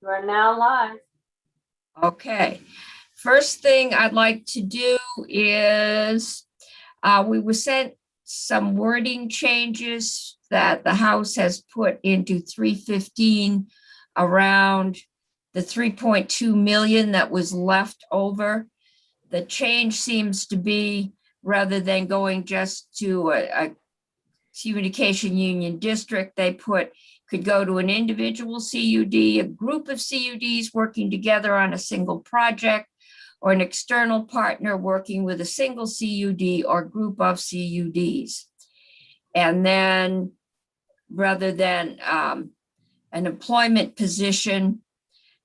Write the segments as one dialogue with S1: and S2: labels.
S1: You are now live.
S2: Okay. First thing I'd like to do is we were sent some wording changes that the House has put into 315 around the 3.2 million that was left over. The change seems to be, rather than going just to a communication union district, they put could go to an individual CUD, a group of CUDs working together on a single project, or an external partner working with a single CUD or group of CUDs. And then rather than an employment position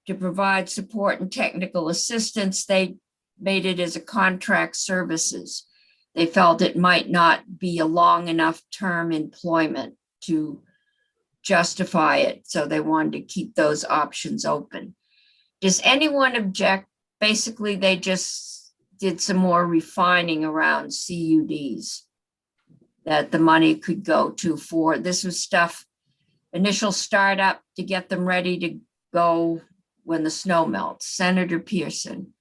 S2: to provide support and technical assistance, they made it as a contract services. They felt it might not be a long enough term employment to justify it, so they wanted to keep those options open. Does anyone object? Basically, they just did some more refining around CUDs that the money could go to for. This was stuff, initial startup to get them ready to go when the snow melts. Senator Pearson.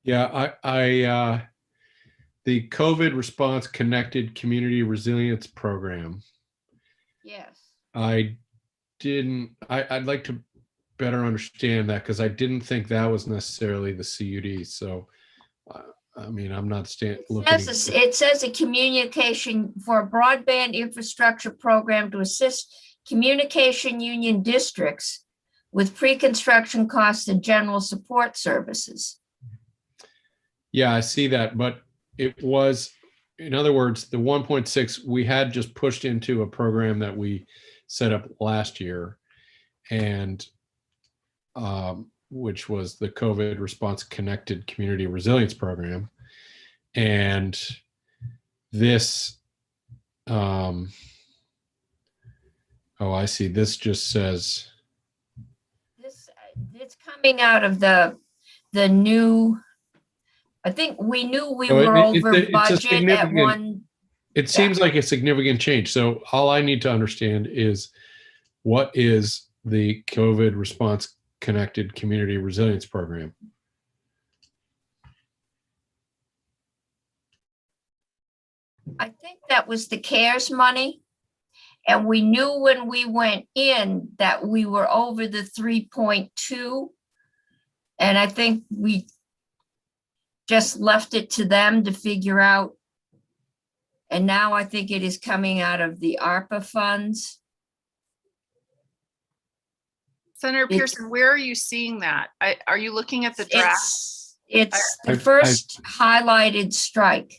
S3: Yeah, I the COVID response connected community resilience program.
S2: Yes.
S3: I'd like to better understand that, because I didn't think that was necessarily the CUD. So, I mean, I'm not looking.
S2: It says a communication for a broadband infrastructure program to assist communication union districts with pre-construction costs and general support services.
S3: Yeah, I see that, but it was, in other words, the 1.6 we had just pushed into a program that we set up last year, and which was the COVID response connected community resilience program. And this, oh, I see. This just says
S2: it's coming out of the new. I think we knew we were over budget at one.
S3: It seems like a significant change. So all I need to understand is, what is the COVID response connected community resilience program?
S2: I think that was the CARES money. And we knew when we went in that we were over the 3.2. And I think we just left it to them to figure out. And now I think it is coming out of the ARPA funds.
S4: Senator Pearson, where are you seeing that? Are you looking at the draft?
S2: It's the first highlighted strike.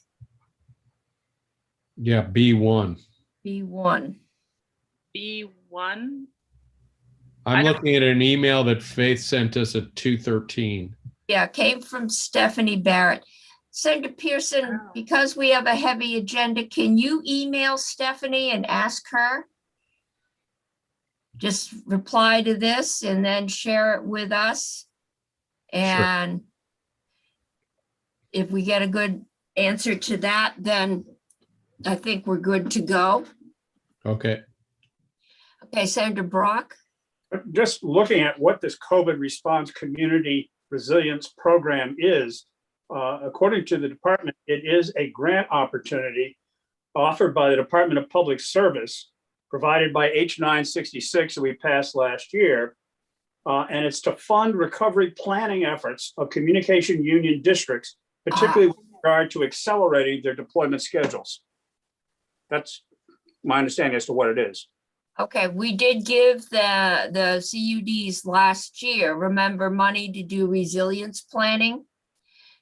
S3: Yeah, B1.
S2: B1.
S4: B1?
S3: I'm looking at an email that Faith sent us at 2:13.
S2: Yeah, came from Stephanie Barrett. Senator Pearson, because we have a heavy agenda, can you email Stephanie and ask her? Just reply to this and then share it with us. And if we get a good answer to that, then I think we're good to go.
S3: Okay.
S2: Okay, Senator Brock.
S5: Just looking at what this COVID response community resilience program is, according to the department, it is a grant opportunity offered by the Department of Public Service, provided by H966 that we passed last year. And it's to fund recovery planning efforts of communication union districts, particularly with regard to accelerating their deployment schedules. That's my understanding as to what it is.
S2: Okay, we did give the CUDs last year, remember, money to do resilience planning.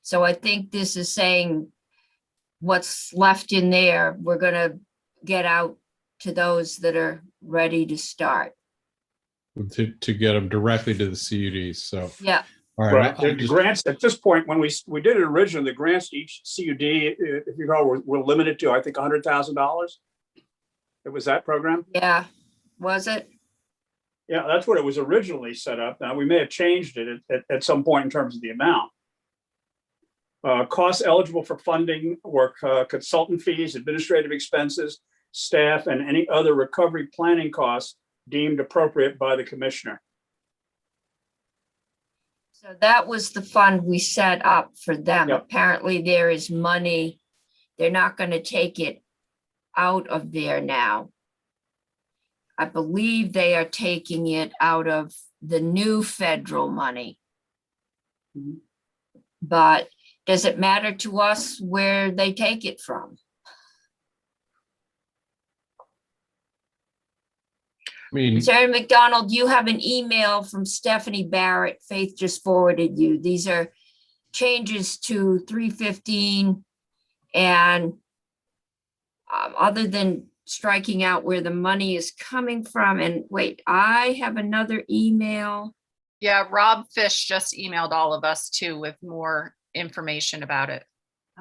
S2: So I think this is saying what's left in there, we're going to get out to those that are ready to start.
S3: To get them directly to the CUDs. So
S2: yeah.
S3: All right.
S5: The grants at this point, when we did it originally, the grants to each CUD, if you know, were limited to, I think, $100,000. It was that program.
S2: Yeah. Was it?
S5: Yeah, that's what it was originally set up. Now we may have changed it at some point in terms of the amount. Costs eligible for funding were consultant fees, administrative expenses, staff, and any other recovery planning costs deemed appropriate by the commissioner.
S2: So that was the fund we set up for them.
S5: Yep.
S2: Apparently there is money. They're not going to take it out of there now. I believe they are taking it out of the new federal money.
S5: Mhm.
S2: But does it matter to us where they take it from?
S3: I mean,
S2: Sarah McDonald, you have an email from Stephanie Barrett. Faith just forwarded you. These are changes to 315. And other than striking out where the money is coming from, and wait, I have another email.
S4: Yeah, Rob Fish just emailed all of us too with more information about it.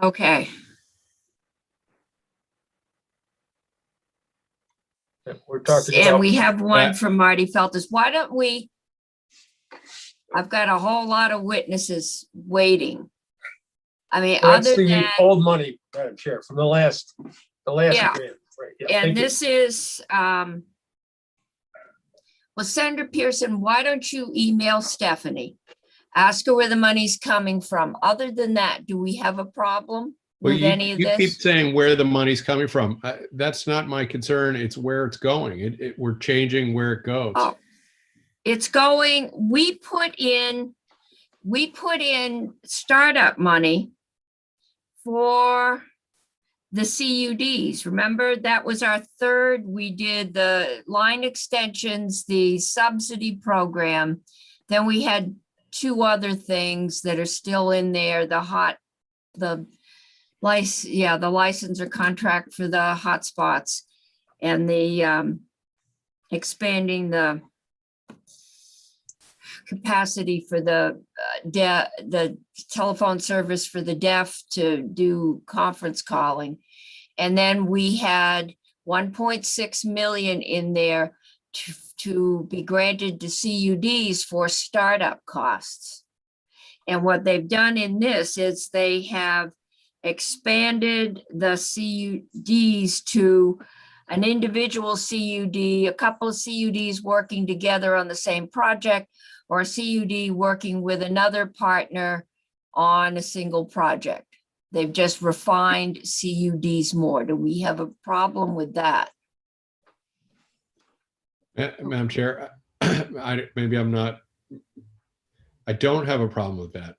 S2: Okay,
S1: We're talking
S2: and
S1: about,
S2: we have one
S3: that-
S2: from Marty Feltus. Why don't we? I've got a whole lot of witnesses waiting. I mean,
S1: that's
S2: other
S1: the
S2: than,
S1: old money, Madam Chair, from the last
S2: Yeah.
S1: agreement. Right, yeah, thank
S2: and
S1: you.
S2: this is, well, Senator Pearson, why don't you email Stephanie? Ask her where the money's coming from. Other than that, do we have a problem
S3: well,
S2: with
S3: you,
S2: any of
S3: you keep
S2: this?
S3: saying where the money's coming from. That's not my concern. It's where it's going. We're changing where it goes.
S2: Oh, it's going, we put in startup money for the CUDs. Remember, that was our third. We did the line extensions, the subsidy program. Then we had two other things that are still in there, the licensor contract for the hotspots and the expanding the capacity for the telephone service for the deaf to do conference calling. And then we had 1.6 million in there to be granted to CUDs for startup costs. And what they've done in this is they have expanded the CUDs to an individual CUD, a couple of CUDs working together on the same project, or a CUD working with another partner on a single project. They've just refined CUDs more. Do we have a problem with that?
S3: Madam Chair, I don't have a problem with that.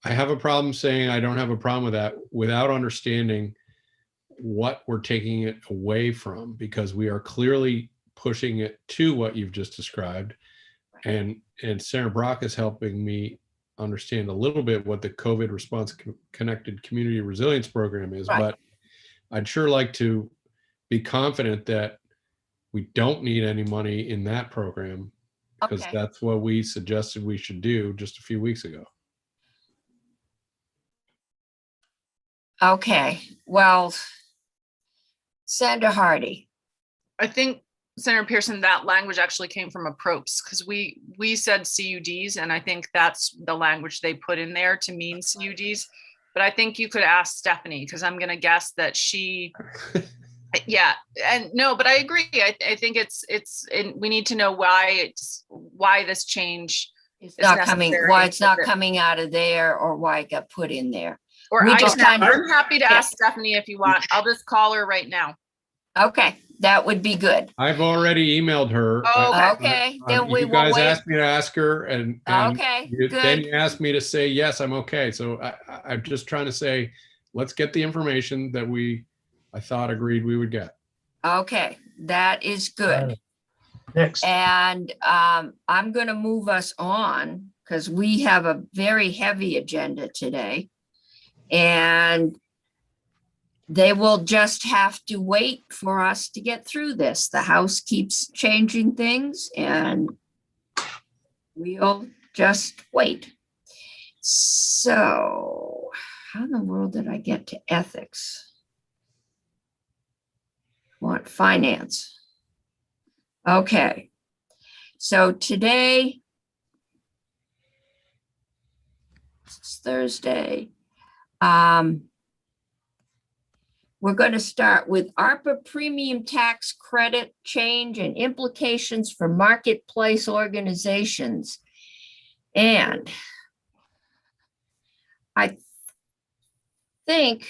S3: I have a problem saying I don't have a problem with that without understanding what we're taking it away from, because we are clearly pushing it to what you've just described. And Sarah Brock is helping me understand a little bit what the COVID response connected community resilience program is,
S2: Right.
S3: but I'd sure like to be confident that we don't need any money in that program, because
S2: Okay.
S3: that's what we suggested we should do just a few weeks ago.
S2: Okay, well, Senator Hardy.
S4: I think Senator Pearson, that language actually came from approps because we said CUDs, and I think that's the language they put in there to mean CUDs. But I think you could ask Stephanie, because I'm going to guess that she, yeah, and no, but I agree. I think we need to know why this change
S2: It's
S4: is
S2: not coming,
S4: necessary
S2: why it's not
S4: for-
S2: coming out of there, or why it got put in there.
S4: Or
S2: We just kind of-
S4: I'm happy to ask Stephanie if you want. I'll just call her right now.
S2: Okay, that would be good.
S3: I've already emailed her.
S4: Oh,
S2: Okay, then we
S3: You
S2: will
S3: guys
S2: wait.
S3: asked me to ask her, and
S2: Okay,
S3: then
S2: good.
S3: you asked me to say, yes, I'm okay. So I'm just trying to say, let's get the information that I thought agreed we would get.
S2: Okay, that is good.
S1: Next,
S2: And I'm going to move us on because we have a very heavy agenda today. And they will just have to wait for us to get through this. The House keeps changing things and we'll just wait. So how in the world did I get to ethics? Want finance? Okay. So today, it's Thursday. We're going to start with ARPA premium tax credit change and implications for marketplace organizations. And I think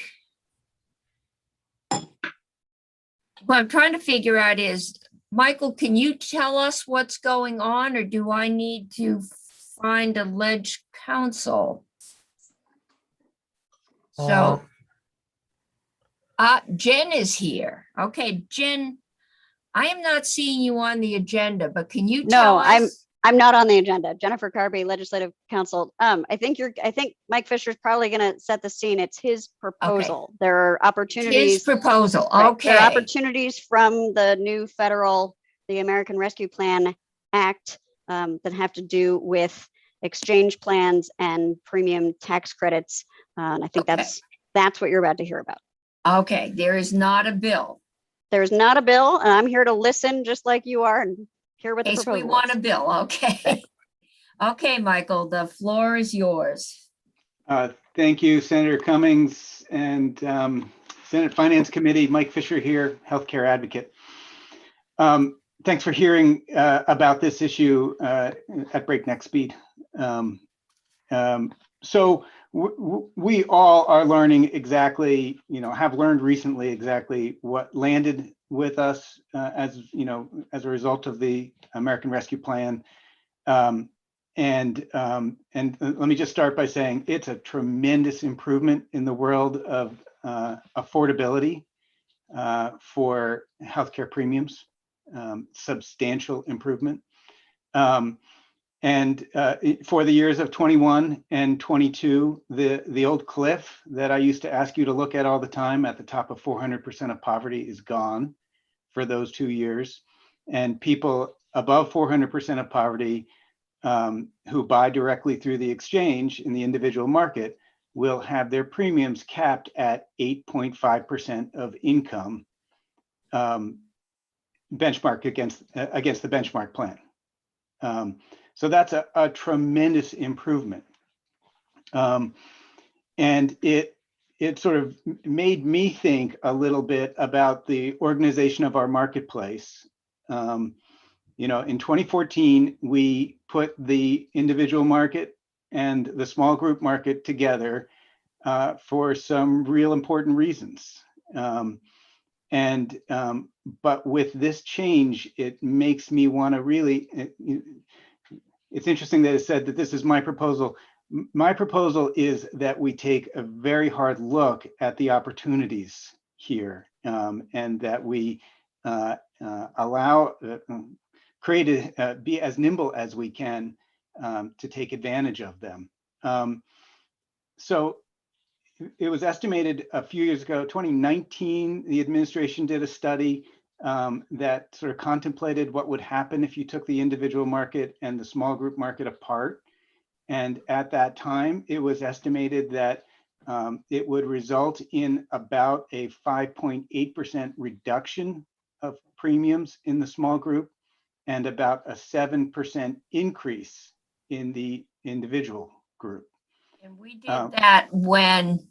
S2: what I'm trying to figure out is, Michael, can you tell us what's going on, or do I need to find alleged counsel? So, Jen is here. Okay, Jen, I am not seeing you on the agenda, but can you tell
S6: No,
S2: us?
S6: I'm not on the agenda. Jennifer Carby, Legislative Counsel. I think Mike Fisher's probably going to set the scene. It's his proposal. There are
S2: His
S6: opportunities.
S2: proposal,
S6: Right,
S2: okay.
S6: there are opportunities from the new the American Rescue Plan Act that have to do with exchange plans and premium tax credits. And I think
S2: Okay.
S6: that's what you're about to hear about.
S2: Okay, there is not a bill.
S6: There's not a bill, and I'm here to listen just like you are and hear what the
S2: In case
S6: proposal
S2: we want
S6: is.
S2: a bill, okay. Okay, Michael, the floor is yours.
S7: Thank you, Senator Cummings and Senate Finance Committee. Mike Fisher here, healthcare advocate. Thanks for hearing about this issue at breakneck speed. So we all are learning exactly, have learned recently exactly what landed with us as a result of the American Rescue Plan. And let me just start by saying it's a tremendous improvement in the world of affordability for healthcare premiums, substantial improvement. And for the years of 21 and 22, the old cliff that I used to ask you to look at all the time at the top of 400% of poverty is gone for those 2 years. And people above 400% of poverty who buy directly through the exchange in the individual market will have their premiums capped at 8.5% of income, benchmark against the benchmark plan. So that's a tremendous improvement. And it sort of made me think a little bit about the organization of our marketplace. In 2014, we put the individual market and the small group market together for some real important reasons. But with this change, it makes me want to really, it's interesting that it said that this is my proposal. My proposal is that we take a very hard look at the opportunities here and that we be as nimble as we can to take advantage of them. So it was estimated a few years ago, 2019, the administration did a study that sort of contemplated what would happen if you took the individual market and the small group market apart. And at that time, it was estimated that it would result in about a 5.8% reduction of premiums in the small group and about a 7% increase in the individual group.
S2: And we did that when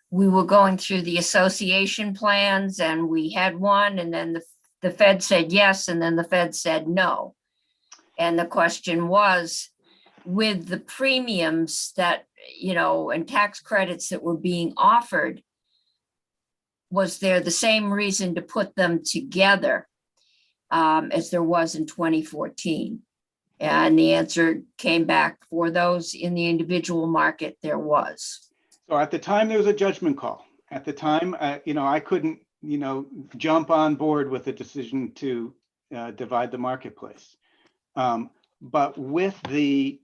S2: we were going through the association plans, and we had one, and then the Fed said yes, and then the Fed said no. And the question was, with the premiums that, and tax credits that were being offered, was there the same reason to put them together as there was in 2014? And the answer came back, for those in the individual market, there was.
S7: So at the time, there was a judgment call. At the time, I couldn't, jump on board with the decision to divide the marketplace. But with the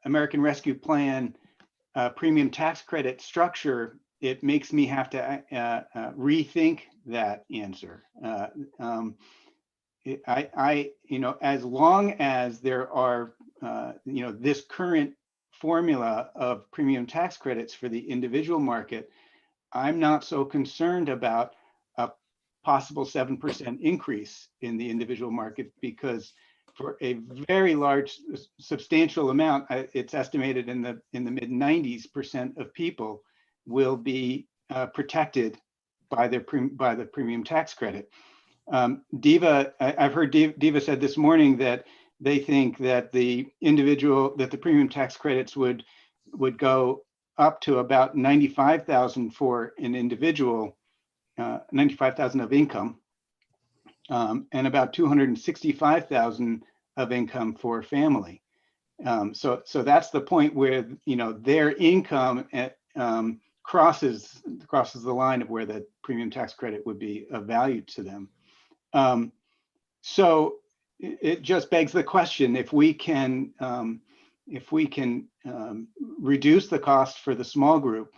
S7: American Rescue Plan premium tax credit structure, it makes me have to rethink that answer. As long as there are, this current formula of premium tax credits for the individual market, I'm not so concerned about a possible 7% increase in the individual market, because for a very large, substantial amount, it's estimated in the mid 90% of people will be protected by the premium tax credit. I've heard Diva said this morning that they think that the premium tax credits would go up to about 95,000 for an individual, 95,000 of income, and about 265,000 of income for a family. So that's the point where, you know, their income crosses the line of where the premium tax credit would be of value to them. So it just begs the question: if we can reduce the cost for the small group,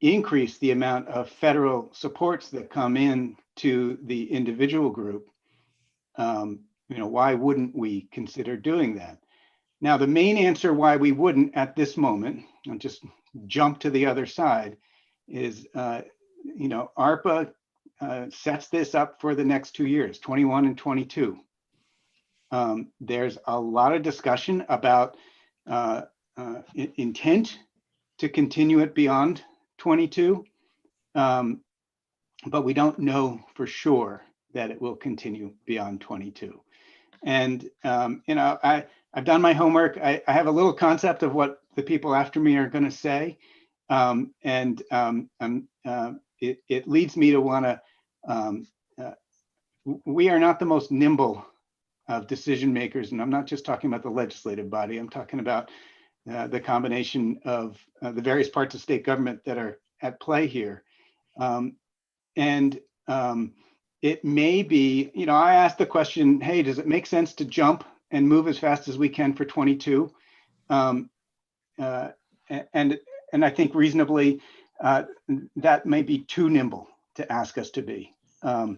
S7: increase the amount of federal supports that come in to the individual group, you know, why wouldn't we consider doing that? Now, the main answer why we wouldn't at this moment, I'll just jump to the other side, is, you know, ARPA sets this up for the next 2 years, 21 and 22. There's a lot of discussion about intent to continue it beyond 22, but we don't know for sure that it will continue beyond 22. And, you know, I've done my homework. I have a little concept of what the people after me are going to say. It leads me to want to, we are not the most nimble of decision makers. And I'm not just talking about the legislative body. I'm talking about the combination of the various parts of state government that are at play here. It may be, you know, I asked the question, hey, does it make sense to jump and move as fast as we can for 22? And I think reasonably, that may be too nimble to ask us to be. But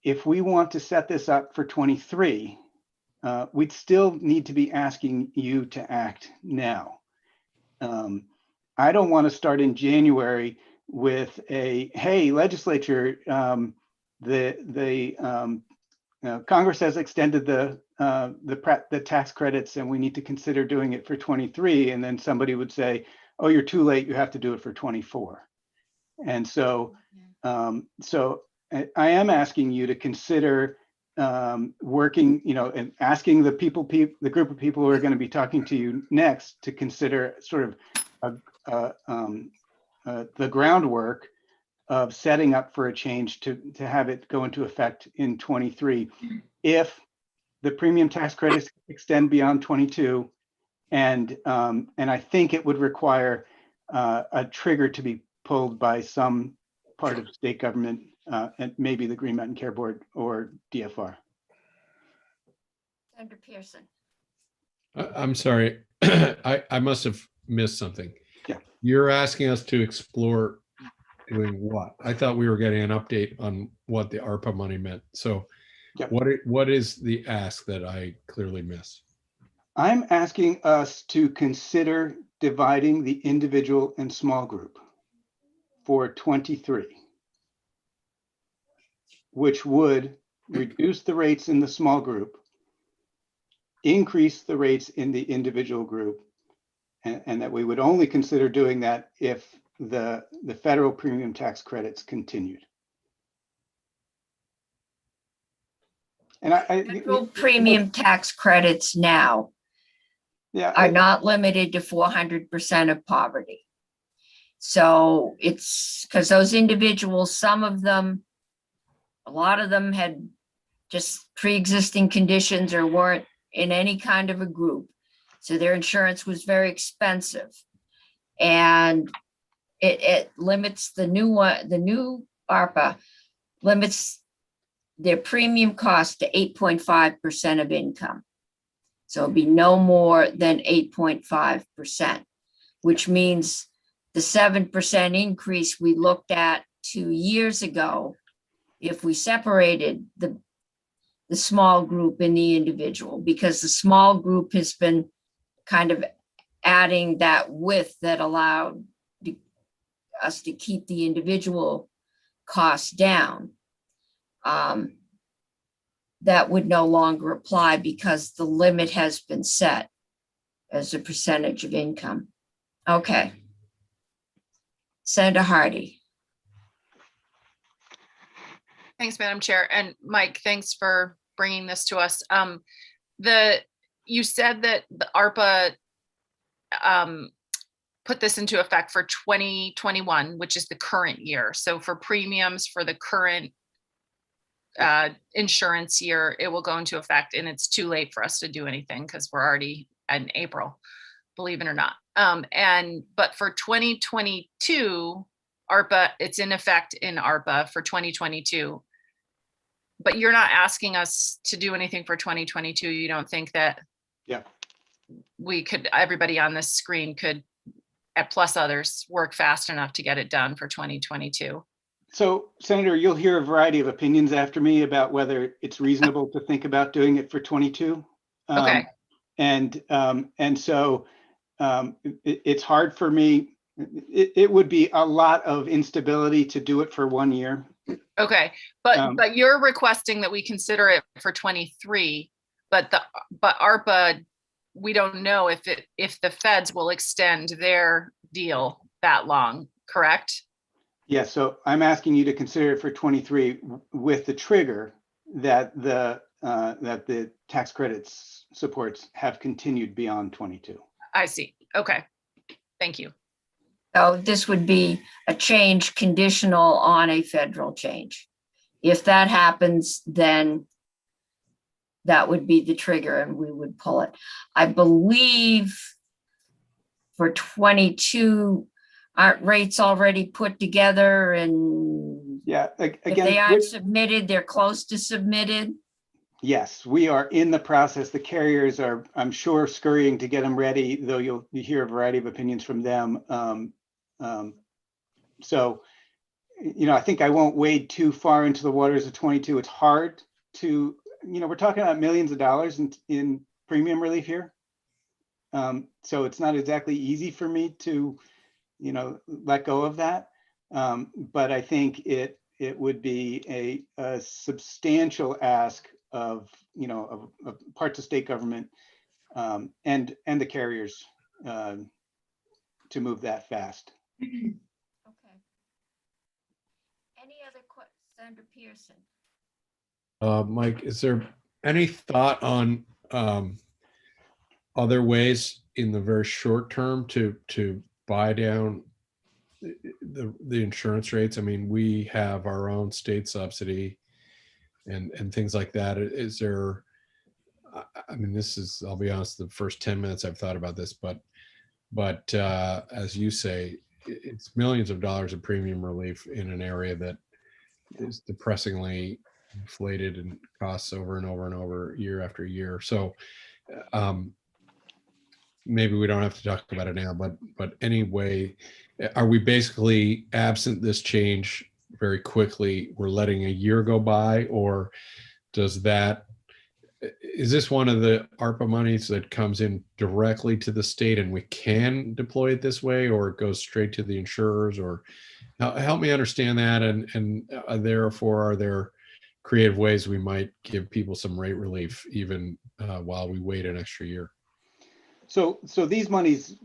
S7: if we want to set this up for 23, we'd still need to be asking you to act now. I don't want to start in January with a, hey, legislature, Congress has extended the tax credits and we need to consider doing it for 23. And then somebody would say, oh, you're too late, you have to do it for 24. And so, I am asking you to consider working, you know, and asking the group of people who are going to be talking to you next to consider sort of the groundwork of setting up for a change to have it go into effect in 23 if the premium tax credits extend beyond 22, and I think it would require a trigger to be pulled by some part of state government, and maybe the Green Mountain Care Board or DFR.
S2: Senator Pearson.
S3: I'm sorry, I must have missed something.
S7: Yeah.
S3: You're asking us to explore doing what? I thought we were getting an update on what the ARPA money meant. So
S7: Yep.
S3: what is the ask that I clearly missed?
S7: I'm asking us to consider dividing the individual and small group for 23, which would reduce the rates in the small group, increase the rates in the individual group, and that we would only consider doing that if the federal premium tax credits continued. And
S2: Federal premium tax credits now are not limited to 400% of poverty. So it's because those individuals, some of them, a lot of them had just pre-existing conditions or weren't in any kind of a group. So their insurance was very expensive. And it limits the new ARPA limits their premium cost to 8.5% of income. So it'd be no more than 8.5%, which means the 7% increase we looked at 2 years ago, if we separated the small group and the individual, because the small group has been kind of adding that width that allowed us to keep the individual costs down. That would no longer apply because the limit has been set as a percentage of income. Okay. Senator Hardy.
S4: Thanks, Madam Chair. And Mike, thanks for bringing this to us. The you said that the ARPA put this into effect for 2021, which is the current year. So for premiums for the current insurance year, it will go into effect, and it's too late for us to do anything because we're already in April, believe it or not. But for 2022, ARPA, it's in effect in ARPA for 2022. But you're not asking us to do anything for 2022. You don't think that we could, everybody on this screen could, plus others, work fast enough to get it done for 2022?
S7: So, Senator, you'll hear a variety of opinions after me about whether it's reasonable to think about doing it for 22.
S4: Okay.
S7: And so it's hard for me. It would be a lot of instability to do it for 1 year.
S4: Okay, but you're requesting that we consider it for 23, but ARPA, we don't know if the feds will extend their deal that long, correct?
S7: Yeah, so I'm asking you to consider it for 23 with the trigger that the tax credits supports have continued beyond 22.
S4: I see. Okay, thank you.
S2: So this would be a change conditional on a federal change. If that happens, then that would be the trigger and we would pull it. I believe for 22, aren't rates already put together, and
S7: Yeah,
S2: if
S7: again,
S2: they aren't submitted, they're close to submitted?
S7: yes, we are in the process. The carriers are, I'm sure, scurrying to get them ready, though you hear a variety of opinions from them. So, I think I won't wade too far into the waters of 22. It's hard to, we're talking about millions of dollars in premium relief here. So it's not exactly easy for me to, let go of that. But I think it would be a substantial ask of parts of state government and the carriers to move that fast.
S2: Okay. Any other questions, Senator Pearson?
S3: Mike, is there any thought on other ways in the very short term to buy down the insurance rates? I mean, we have our own state subsidy and things like that. Is there, I mean, this is, I'll be honest, the first 10 minutes I've thought about this, but as you say, it's millions of dollars of premium relief in an area that is depressingly inflated and costs over and over and over year after year. So maybe we don't have to talk about it now, but anyway, are we basically, absent this change very quickly, we're letting a year go by, or is this one of the ARPA monies that comes in directly to the state and we can deploy it this way, or it goes straight to the insurers? Or help me understand that, and therefore are there creative ways we might give people some rate relief even while we wait an extra year?
S7: So these monies,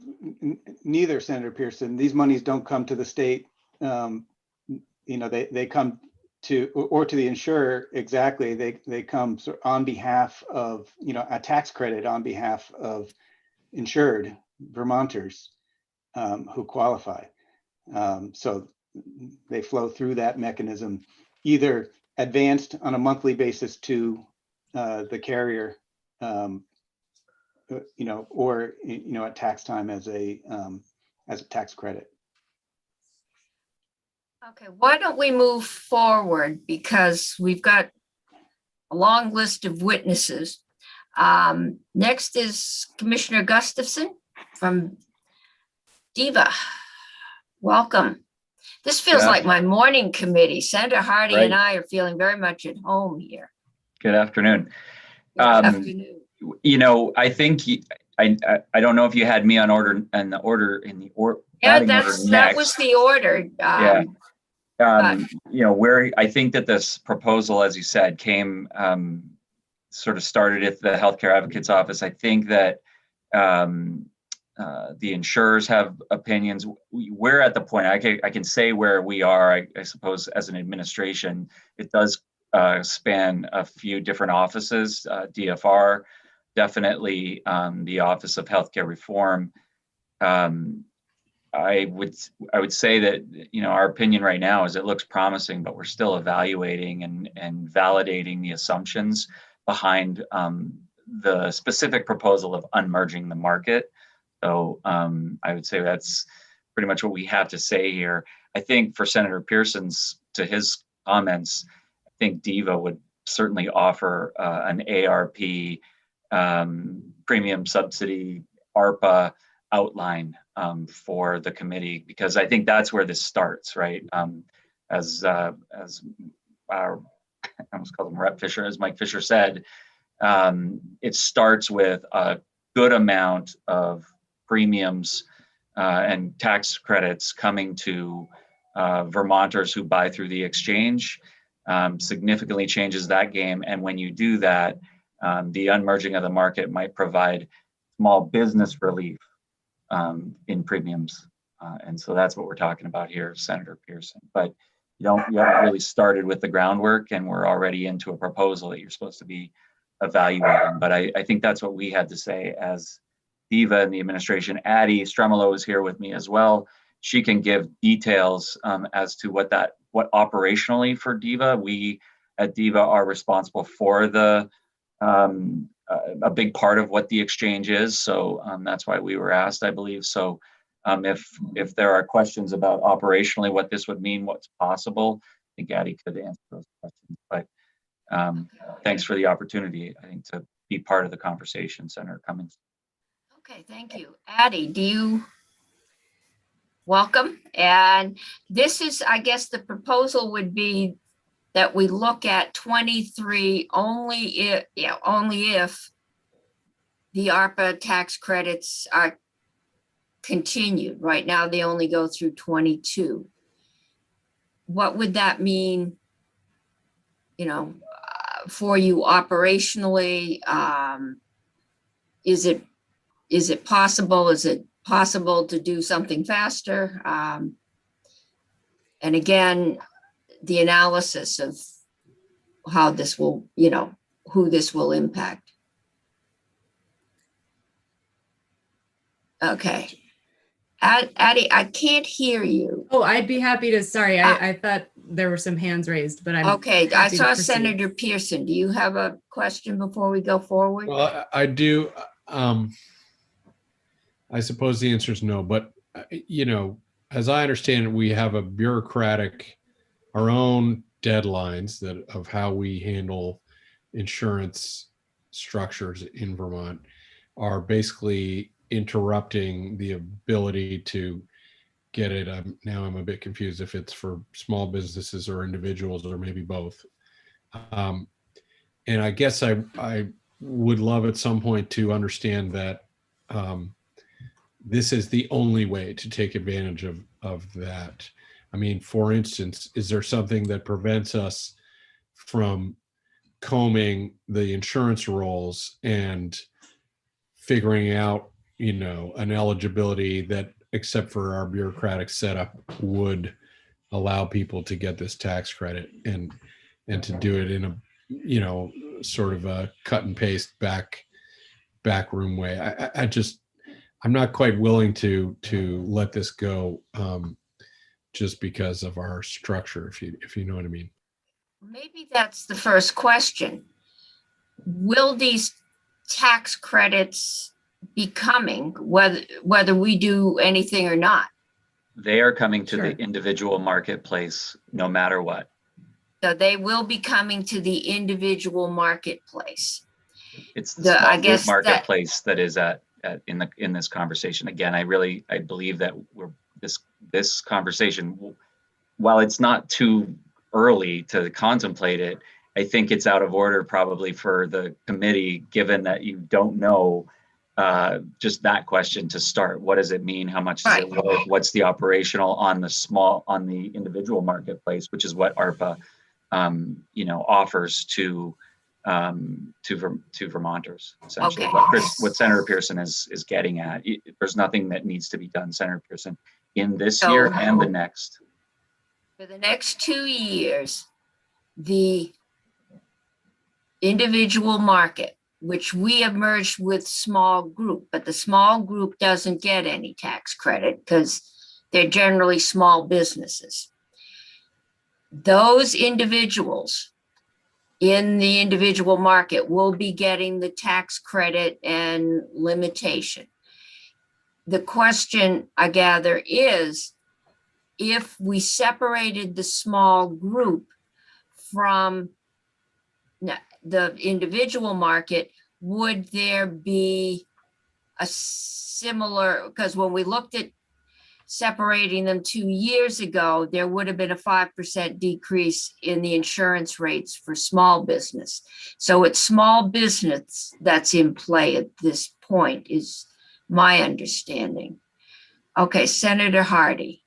S7: neither, Senator Pearson, these monies don't come to the state. They come to, or to the insurer. Exactly. They come on behalf of, a tax credit on behalf of insured Vermonters who qualify. So they flow through that mechanism, either advanced on a monthly basis to the carrier, or at tax time as a tax credit.
S2: Okay, why don't we move forward, because we've got a long list of witnesses. Next is Commissioner Gustafson from DEVA. Welcome. This feels like my morning committee. Senator Hardy and I are feeling very much at home here.
S8: Good afternoon.
S2: Good afternoon.
S8: I think I don't know if you had me on order and the order in the order.
S2: Yeah, that was the order.
S8: Where I think that this proposal, as you said, came sort of started at the Healthcare Advocates Office. I think that the insurers have opinions. We're at the point, I can say where we are, I suppose, as an administration. It does span a few different offices, DFR, definitely the Office of Healthcare Reform. I would say that, you know, our opinion right now is it looks promising, but we're still evaluating and validating the assumptions behind the specific proposal of unmerging the market. So I would say that's pretty much what we have to say here. I think for Senator Pearson's, to his comments, I think DEVA would certainly offer an ARP, premium subsidy, ARPA outline for the committee, because I think that's where this starts, right? As our, I almost called him Rep Fisher, as Mike Fisher said, it starts with a good amount of premiums and tax credits coming to Vermonters who buy through the exchange. Significantly changes that game. And when you do that, the unmerging of the market might provide small business relief in premiums. And so that's what we're talking about here, Senator Pearson. But you haven't really started with the groundwork, and we're already into a proposal that you're supposed to be evaluating. But I think that's what we had to say as DEVA and the administration. Addie Stremolo is here with me as well. She can give details as to what operationally for DEVA. We at DEVA are responsible for the a big part of what the exchange is. So that's why we were asked, I believe. So if there are questions about operationally what this would mean, what's possible, I think Addie could answer those questions. But thanks for the opportunity, I think, to be part of the conversation, Senator Cummings.
S2: Okay, thank you. Addie, welcome. And this is, I guess the proposal would be that we look at 23 only if the ARPA tax credits are continued. Right now, they only go through 22. What would that mean, for you operationally? Is it possible? Is it possible to do something faster? And again, the analysis of how this will, who this will impact. Okay. Addie, I can't hear you.
S9: Oh, I'd be happy to. Sorry, I thought there were some hands raised, but I'm
S2: okay. I
S9: happy to
S2: saw
S9: proceed.
S2: Senator Pearson. Do you have a question before we go forward?
S3: Well, I do. I suppose the answer is no, but as I understand it, we have our own deadlines of how we handle insurance structures in Vermont are basically interrupting the ability to get it. Now I'm a bit confused if it's for small businesses or individuals or maybe both. And I guess I would love at some point to understand that this is the only way to take advantage of that. I mean, for instance, is there something that prevents us from combing the insurance rolls and figuring out, an eligibility that, except for our bureaucratic setup, would allow people to get this tax credit and to do it in a, sort of a cut and paste back room way? I'm not quite willing to let this go just because of our structure, if you know what I mean.
S2: Maybe that's the first question. Will these tax credits be coming, whether we do anything or not?
S8: They are coming to
S9: Sure.
S8: the individual marketplace no matter what.
S2: So they will be coming to the individual marketplace.
S8: It's the small
S2: I
S8: group
S2: guess
S8: marketplace that is in this conversation. Again, I believe that this conversation, while it's not too early to contemplate it, I think it's out of order probably for the committee, given that you don't know just that question to start. What does it mean? How much is it worth? What's the operational on the individual marketplace, which is what ARPA offers to Vermonters, essentially.
S2: Okay.
S8: What Senator Pearson is getting at. There's nothing that needs to be done, Senator Pearson, in this
S2: So-
S8: year and the next.
S2: For the next 2 years, the individual market which we have merged with small group, but the small group doesn't get any tax credit because they're generally small businesses. Those individuals in the individual market will be getting the tax credit and limitation. The question, I gather, is if we separated the small group from the individual market, would there be a similar, because when we looked at separating them 2 years ago, there would have been a 5% decrease in the insurance rates for small business. So it's small business that's in play at this point, is my understanding. Okay, Senator Hardy.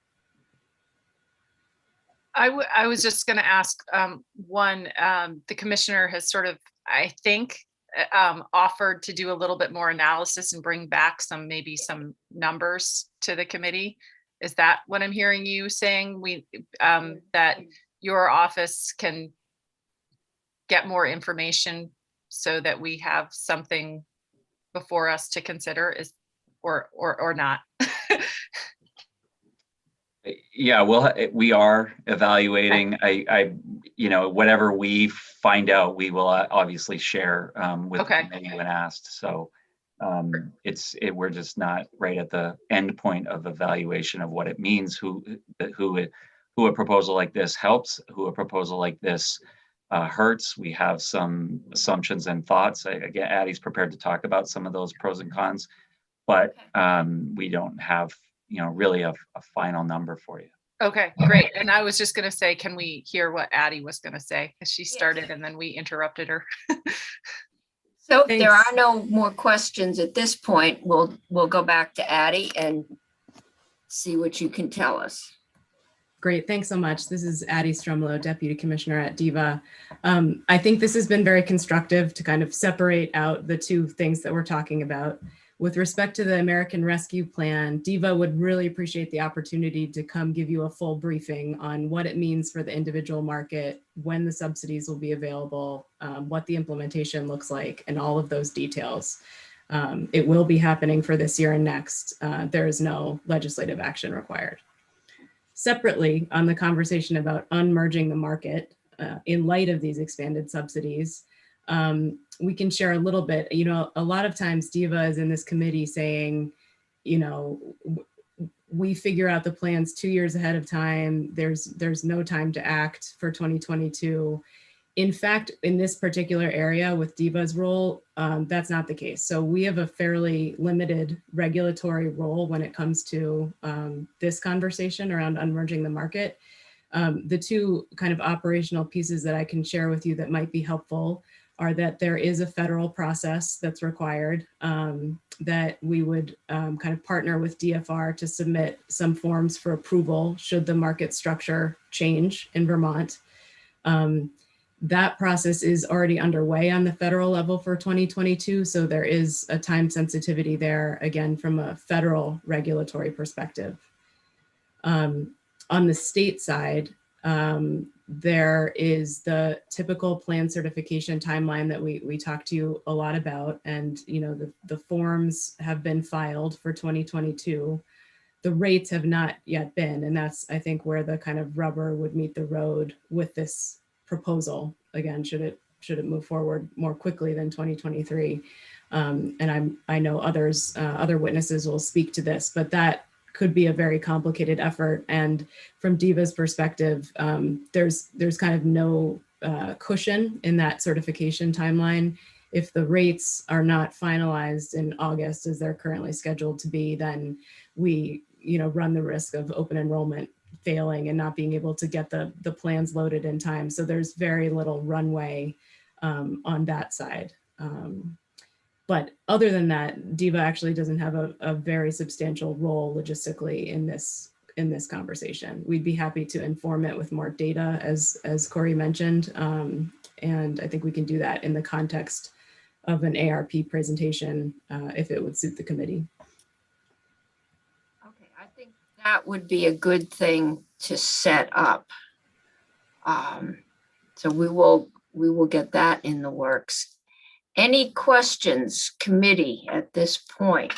S4: I was just going to ask the commissioner has sort of, I think, offered to do a little bit more analysis and bring back maybe some numbers to the committee. Is that what I'm hearing you saying? That your office can get more information so that we have something before us to consider, or not?
S8: Yeah, well, we are evaluating. Whatever we find out, we will obviously share with the committee when asked. So we're just not right at the end point of evaluation of what it means, who a proposal like this helps, who a proposal like this hurts. We have some assumptions and thoughts. Again, Addie's prepared to talk about some of those pros and cons, but we don't have really a final number for you.
S4: Okay, great. And I was just going to say, can we hear what Addie was going to say? Because she started and then we interrupted her.
S2: So if there are no more questions at this point, we'll go back to Addie and see what you can tell us.
S9: Great, thanks so much. This is Addie Strumlow, Deputy Commissioner at DEVA. I think this has been very constructive to kind of separate out the two things that we're talking about. With respect to the American Rescue Plan, DEVA would really appreciate the opportunity to come give you a full briefing on what it means for the individual market, when the subsidies will be available, what the implementation looks like, and all of those details. It will be happening for this year and next. There is no legislative action required. Separately, on the conversation about unmerging the market in light of these expanded subsidies, we can share a little bit. A lot of times DEVA is in this committee saying, we figure out the plans 2 years ahead of time. There's no time to act for 2022. In fact, in this particular area with DEVA's role, that's not the case. So we have a fairly limited regulatory role when it comes to this conversation around unmerging the market. The two kind of operational pieces that I can share with you that might be helpful are that there is a federal process that's required, that we would kind of partner with DFR to submit some forms for approval should the market structure change in Vermont. That process is already underway on the federal level for 2022, so there is a time sensitivity there, again, from a federal regulatory perspective. On the state side, there is the typical plan certification timeline that we talked to you a lot about, and the forms have been filed for 2022. The rates have not yet been, and that's, I think, where the kind of rubber would meet the road with this proposal. Again, should it move forward more quickly than 2023? And I know other witnesses will speak to this, but that could be a very complicated effort. And from DEVA's perspective, there's kind of no cushion in that certification timeline. If the rates are not finalized in August as they're currently scheduled to be, then we run the risk of open enrollment failing and not being able to get the plans loaded in time. So there's very little runway on that side. But other than that, DEVA actually doesn't have a very substantial role logistically in this conversation. We'd be happy to inform it with more data, as Corey mentioned, and I think we can do that in the context of an ARP presentation if it would suit the committee.
S2: Okay, I think that would be a good thing to set up. So we will get that in the works. Any questions, committee, at this point?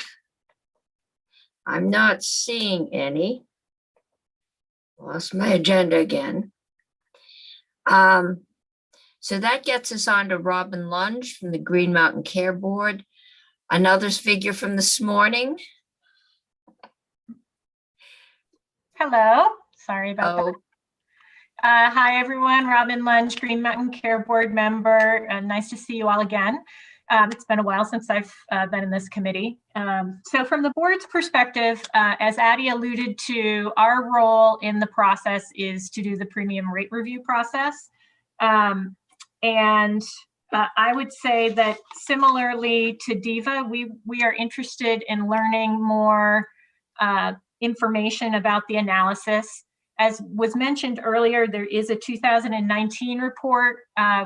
S2: I'm not seeing any. Lost my agenda again. So that gets us on to Robin Lunge from the Green Mountain Care Board. Another figure from this morning.
S10: Hello, sorry about that.
S2: Oh,
S10: Hi, everyone. Robin Lunge, Green Mountain Care Board member. Nice to see you all again. It's been a while since I've been in this committee. So from the board's perspective, as Addie alluded to, our role in the process is to do the premium rate review process. I would say that similarly to DEVA, we are interested in learning more information about the analysis. As was mentioned earlier, there is a 2019 report,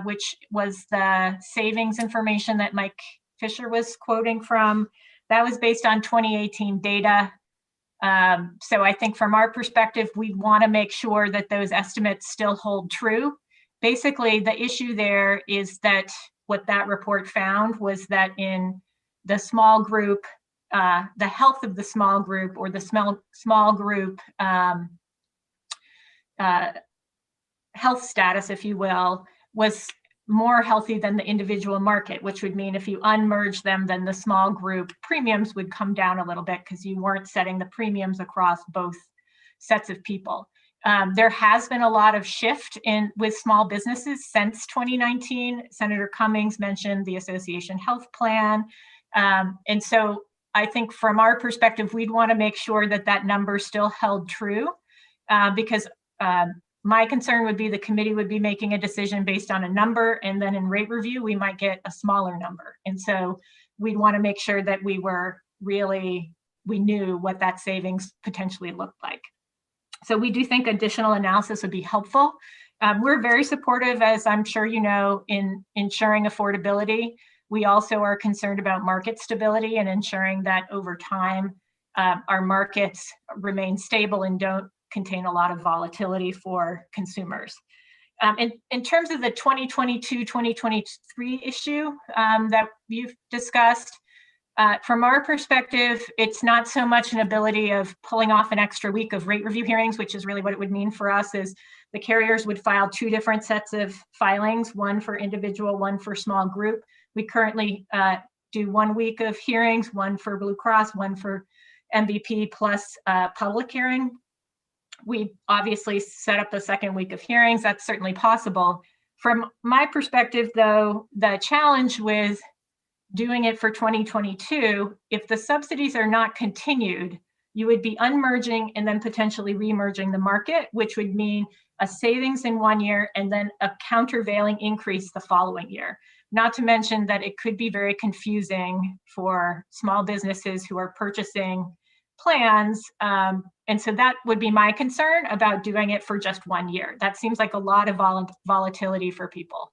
S10: which was the savings information that Mike Fisher was quoting from. That was based on 2018 data. So I think from our perspective, we want to make sure that those estimates still hold true. Basically, the issue there is that what that report found was that in the small group, the health of the small group or the small group health status, if you will, was more healthy than the individual market, which would mean if you unmerge them, then the small group premiums would come down a little bit because you weren't setting the premiums across both sets of people. There has been a lot of shift with small businesses since 2019. Senator Cummings mentioned the association health plan. And so I think from our perspective, we'd want to make sure that that number still held true because my concern would be the committee would be making a decision based on a number, and then in rate review, we might get a smaller number. And so we'd want to make sure that we knew what that savings potentially looked like. So we do think additional analysis would be helpful. We're very supportive, as I'm sure you know, in ensuring affordability. We also are concerned about market stability and ensuring that over time, our markets remain stable and don't contain a lot of volatility for consumers. In terms of the 2022-2023 issue that you've discussed, from our perspective, it's not so much an ability of pulling off an extra week of rate review hearings, which is really what it would mean for us is the carriers would file two different sets of filings, one for individual, one for small group. We currently do 1 week of hearings, one for Blue Cross, one for MVP plus public hearing. We obviously set up the second week of hearings. That's certainly possible. From my perspective, though, the challenge with doing it for 2022, if the subsidies are not continued, you would be unmerging and then potentially remerging the market, which would mean a savings in 1 year and then a countervailing increase the following year. Not to mention that it could be very confusing for small businesses who are purchasing plans. And so that would be my concern about doing it for just 1 year. That seems like a lot of volatility for people.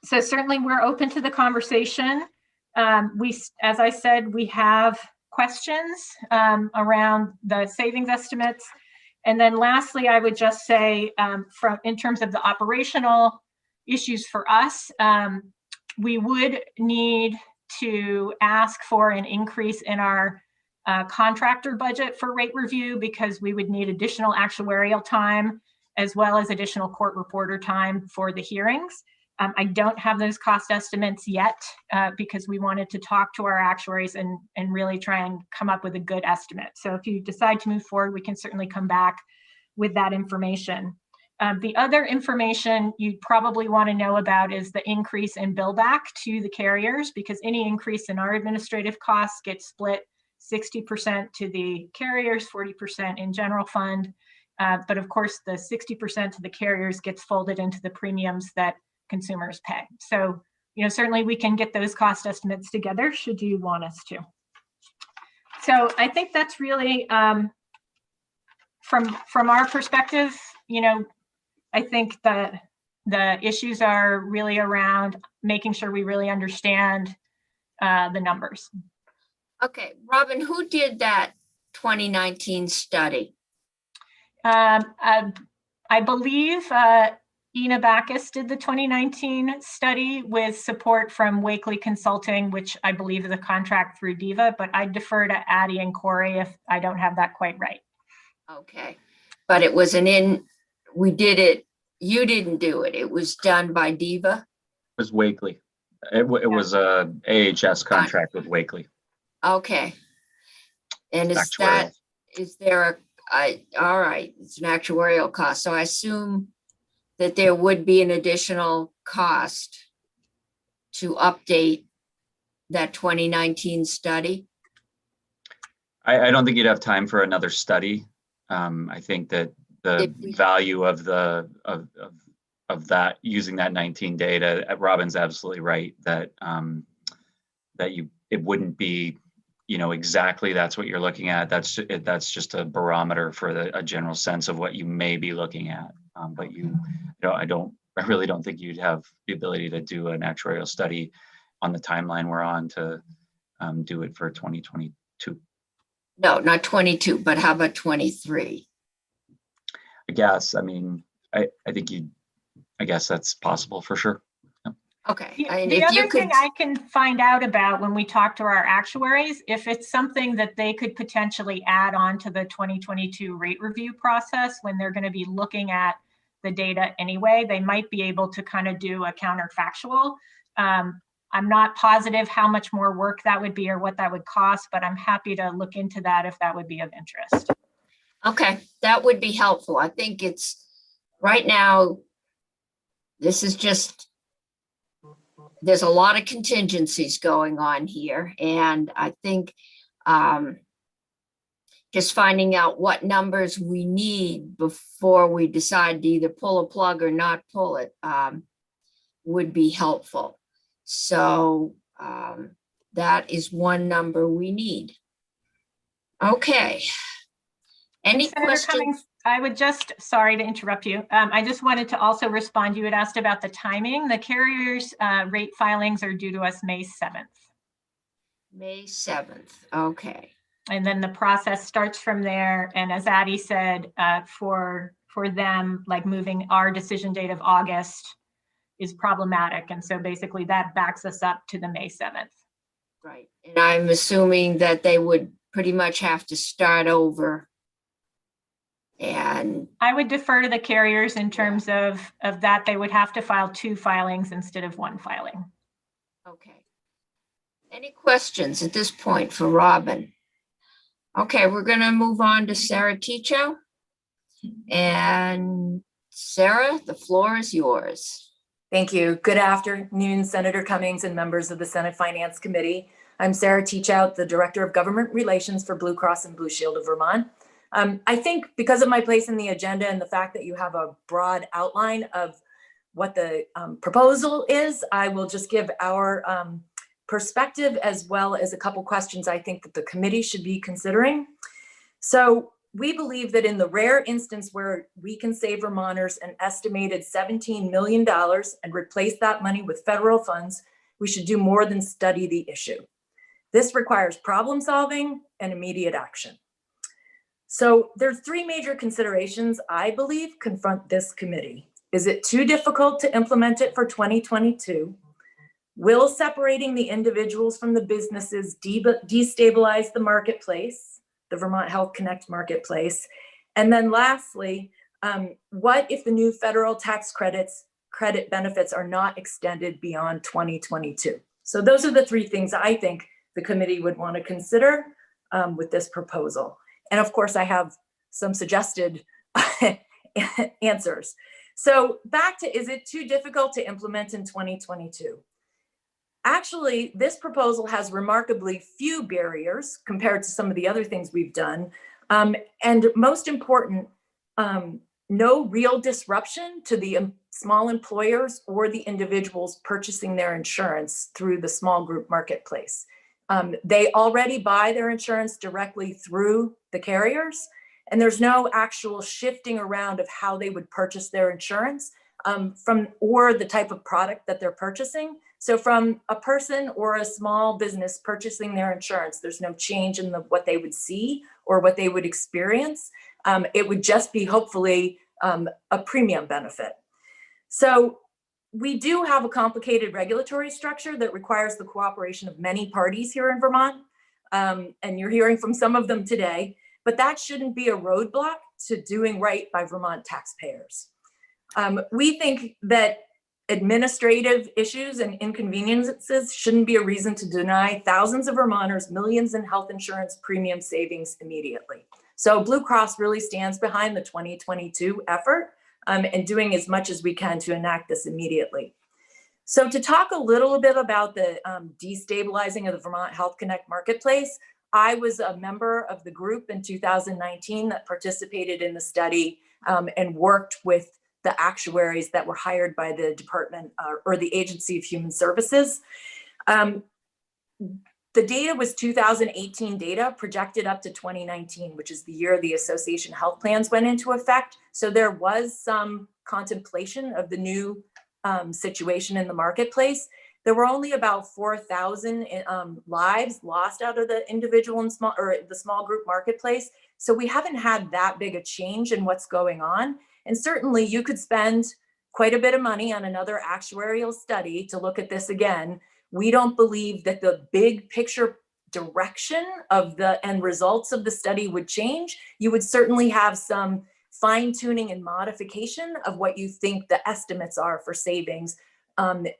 S10: So certainly we're open to the conversation. As I said, we have questions around the savings estimates. And then lastly, I would just say in terms of the operational issues for us, we would need to ask for an increase in our contractor budget for rate review because we would need additional actuarial time as well as additional court reporter time for the hearings. I don't have those cost estimates yet because we wanted to talk to our actuaries and really try and come up with a good estimate. So if you decide to move forward, we can certainly come back with that information. The other information you'd probably want to know about is the increase in bill back to the carriers because any increase in our administrative costs gets split 60% to the carriers, 40% in general fund. But of course, the 60% to the carriers gets folded into the premiums that consumers pay. So, certainly we can get those cost estimates together should you want us to. So I think that's really, from our perspective, I think the issues are really around making sure we really understand the numbers.
S2: okay. Robin, who did that 2019 study?
S10: I believe Ina Backus did the 2019 study with support from Wakely Consulting, which I believe is a contract through DIVA, but I defer to Addie and Corey if I don't have that quite right.
S2: Okay, but it was we did it, you didn't do it. It was done by Diva.
S8: It was Wakely. It was a AHS contract with Wakely.
S2: Okay. And is
S8: Actuarial.
S2: there all right, it's an actuarial cost. So I assume that there would be an additional cost to update that 2019 study.
S8: I don't think you'd have time for another study. I think that the value of that, using that 19 data, Robin's absolutely right that it wouldn't be, exactly that's what you're looking at. That's just a barometer for a general sense of what you may be looking at. But I really don't think you'd have the ability to do an actuarial study on the timeline we're on to do it for 2022.
S2: No, not 22, but how about 23?
S8: I guess, I think I guess that's possible for sure.
S2: Okay.
S10: The other thing I can find out about when we talk to our actuaries, if it's something that they could potentially add on to the 2022 rate review process when they're going to be looking at the data anyway, they might be able to kind of do a counterfactual. I'm not positive how much more work that would be or what that would cost, but I'm happy to look into that if that would be of interest.
S2: Okay, that would be helpful. I think it's right now, this is just, there's a lot of contingencies going on here. And I think just finding out what numbers we need before we decide to either pull a plug or not pull it would be helpful. So that is one number we need. Okay. Any
S10: Senator
S2: questions?
S10: Cummings, I would just, sorry to interrupt you. I just wanted to also respond. You had asked about the timing. The carriers' rate filings are due to us May 7th.
S2: May 7th. Okay.
S10: And then the process starts from there. And as Addie said, for them, like moving our decision date of August is problematic. And so basically that backs us up to the May 7th.
S2: Right. And I'm assuming that they would pretty much have to start over. And
S10: I would defer to the carriers in terms of that. They would have to file 2 filings instead of 1 filing.
S2: okay. Any questions at this point for Robin? Okay, we're going to move on to Sarah Ticho. And Sarah, the floor is yours.
S11: Thank you. Good afternoon, Senator Cummings and members of the Senate Finance Committee. I'm Sarah Teachout, the Director of Government Relations for Blue Cross and Blue Shield of Vermont. I think because of my place in the agenda and the fact that you have a broad outline of what the proposal is, I will just give our perspective as well as a couple questions I think that the committee should be considering. So we believe that in the rare instance where we can save Vermonters an estimated $17 million and replace that money with federal funds, we should do more than study the issue. This requires problem solving and immediate action. So there's 3 major considerations I believe confront this committee. Is it too difficult to implement it for 2022? Will separating the individuals from the businesses destabilize the marketplace, the Vermont Health Connect marketplace? And then lastly, what if the new federal tax credit benefits are not extended beyond 2022? So those are the 3 things I think the committee would want to consider with this proposal. And of course, I have some suggested answers. So back to, is it too difficult to implement in 2022? Actually, this proposal has remarkably few barriers compared to some of the other things we've done. And most important, no real disruption to the small employers or the individuals purchasing their insurance through the small group marketplace. They already buy their insurance directly through the carriers, and there's no actual shifting around of how they would purchase their insurance or the type of product that they're purchasing. So from a person or a small business purchasing their insurance, there's no change in what they would see or what they would experience. It would just be hopefully a premium benefit. So we do have a complicated regulatory structure that requires the cooperation of many parties here in Vermont. And you're hearing from some of them today, but that shouldn't be a roadblock to doing right by Vermont taxpayers. We think that administrative issues and inconveniences shouldn't be a reason to deny thousands of Vermonters millions in health insurance premium savings immediately. So Blue Cross really stands behind the 2022 effort and doing as much as we can to enact this immediately. So to talk a little bit about the destabilizing of the Vermont Health Connect marketplace, I was a member of the group in 2019 that participated in the study and worked with the actuaries that were hired by the Department or the Agency of Human Services. The data was 2018 data projected up to 2019, which is the year the association health plans went into effect. So there was some contemplation of the new situation in the marketplace. There were only about 4,000 lives lost out of the individual and small or the small group marketplace. So we haven't had that big a change in what's going on. And certainly you could spend quite a bit of money on another actuarial study to look at this again. We don't believe that the big picture direction of the end results of the study would change. You would certainly have some fine tuning and modification of what you think the estimates are for savings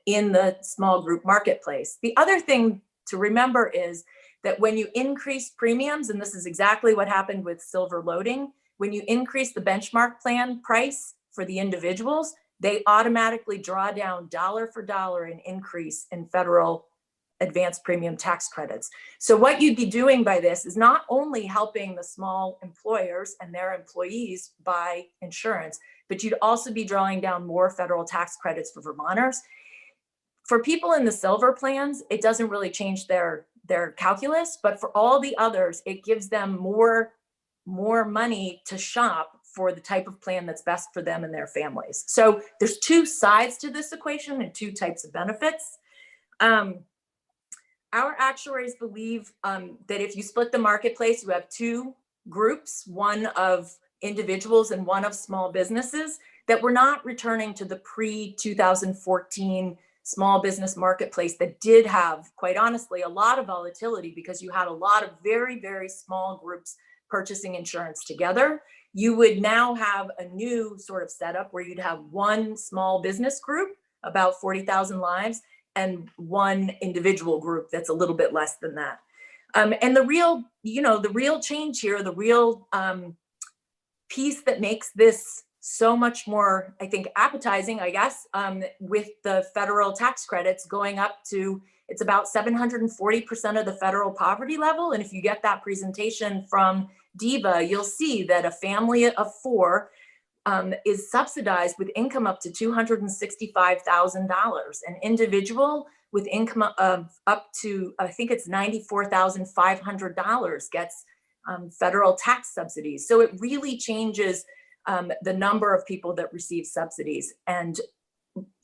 S11: in the small group marketplace. The other thing to remember is that when you increase premiums, and this is exactly what happened with silver loading, when you increase the benchmark plan price for the individuals, they automatically draw down dollar for dollar an increase in federal advanced premium tax credits. So what you'd be doing by this is not only helping the small employers and their employees buy insurance, but you'd also be drawing down more federal tax credits for Vermonters. For people in the silver plans, it doesn't really change their calculus, but for all the others, it gives them more money to shop for the type of plan that's best for them and their families. So there's two sides to this equation and two types of benefits. Our actuaries believe that if you split the marketplace, you have two groups, one of individuals and one of small businesses, that we're not returning to the pre-2014 small business marketplace that did have, quite honestly, a lot of volatility because you had a lot of very, very small groups purchasing insurance together. You would now have a new sort of setup where you'd have one small business group, about 40,000 lives, and one individual group that's a little bit less than that. And the real change here, the real piece that makes this so much more, I think, appetizing, I guess, with the federal tax credits going up to, it's about 740% of the federal poverty level. And if you get that presentation from DEVA, you'll see that a family of four is subsidized with income up to $265,000. An individual with income of up to, I think it's $94,500 gets federal tax subsidies. So it really changes the number of people that receive subsidies. And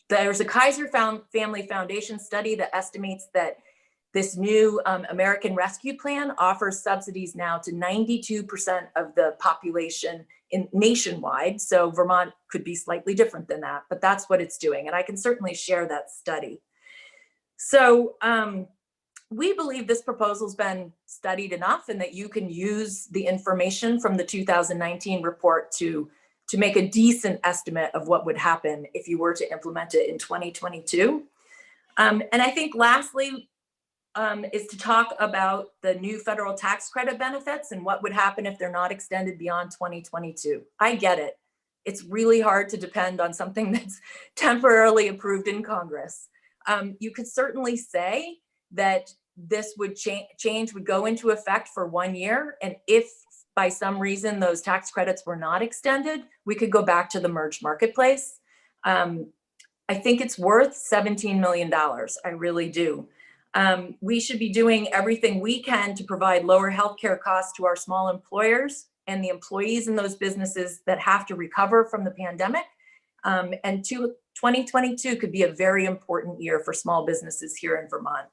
S11: there's a Kaiser Family Foundation study that estimates that this new American Rescue Plan offers subsidies now to 92% of the population nationwide. So Vermont could be slightly different than that, but that's what it's doing. And I can certainly share that study. So we believe this proposal's been studied enough and that you can use the information from the 2019 report to make a decent estimate of what would happen if you were to implement it in 2022. And I think lastly, is to talk about the new federal tax credit benefits and what would happen if they're not extended beyond 2022. I get it. It's really hard to depend on something that's temporarily approved in Congress. You could certainly say that this would would go into effect for 1 year. And if by some reason those tax credits were not extended, we could go back to the merged marketplace. I think it's worth $17 million. I really do. We should be doing everything we can to provide lower healthcare costs to our small employers and the employees in those businesses that have to recover from the pandemic. And 2022 could be a very important year for small businesses here in Vermont.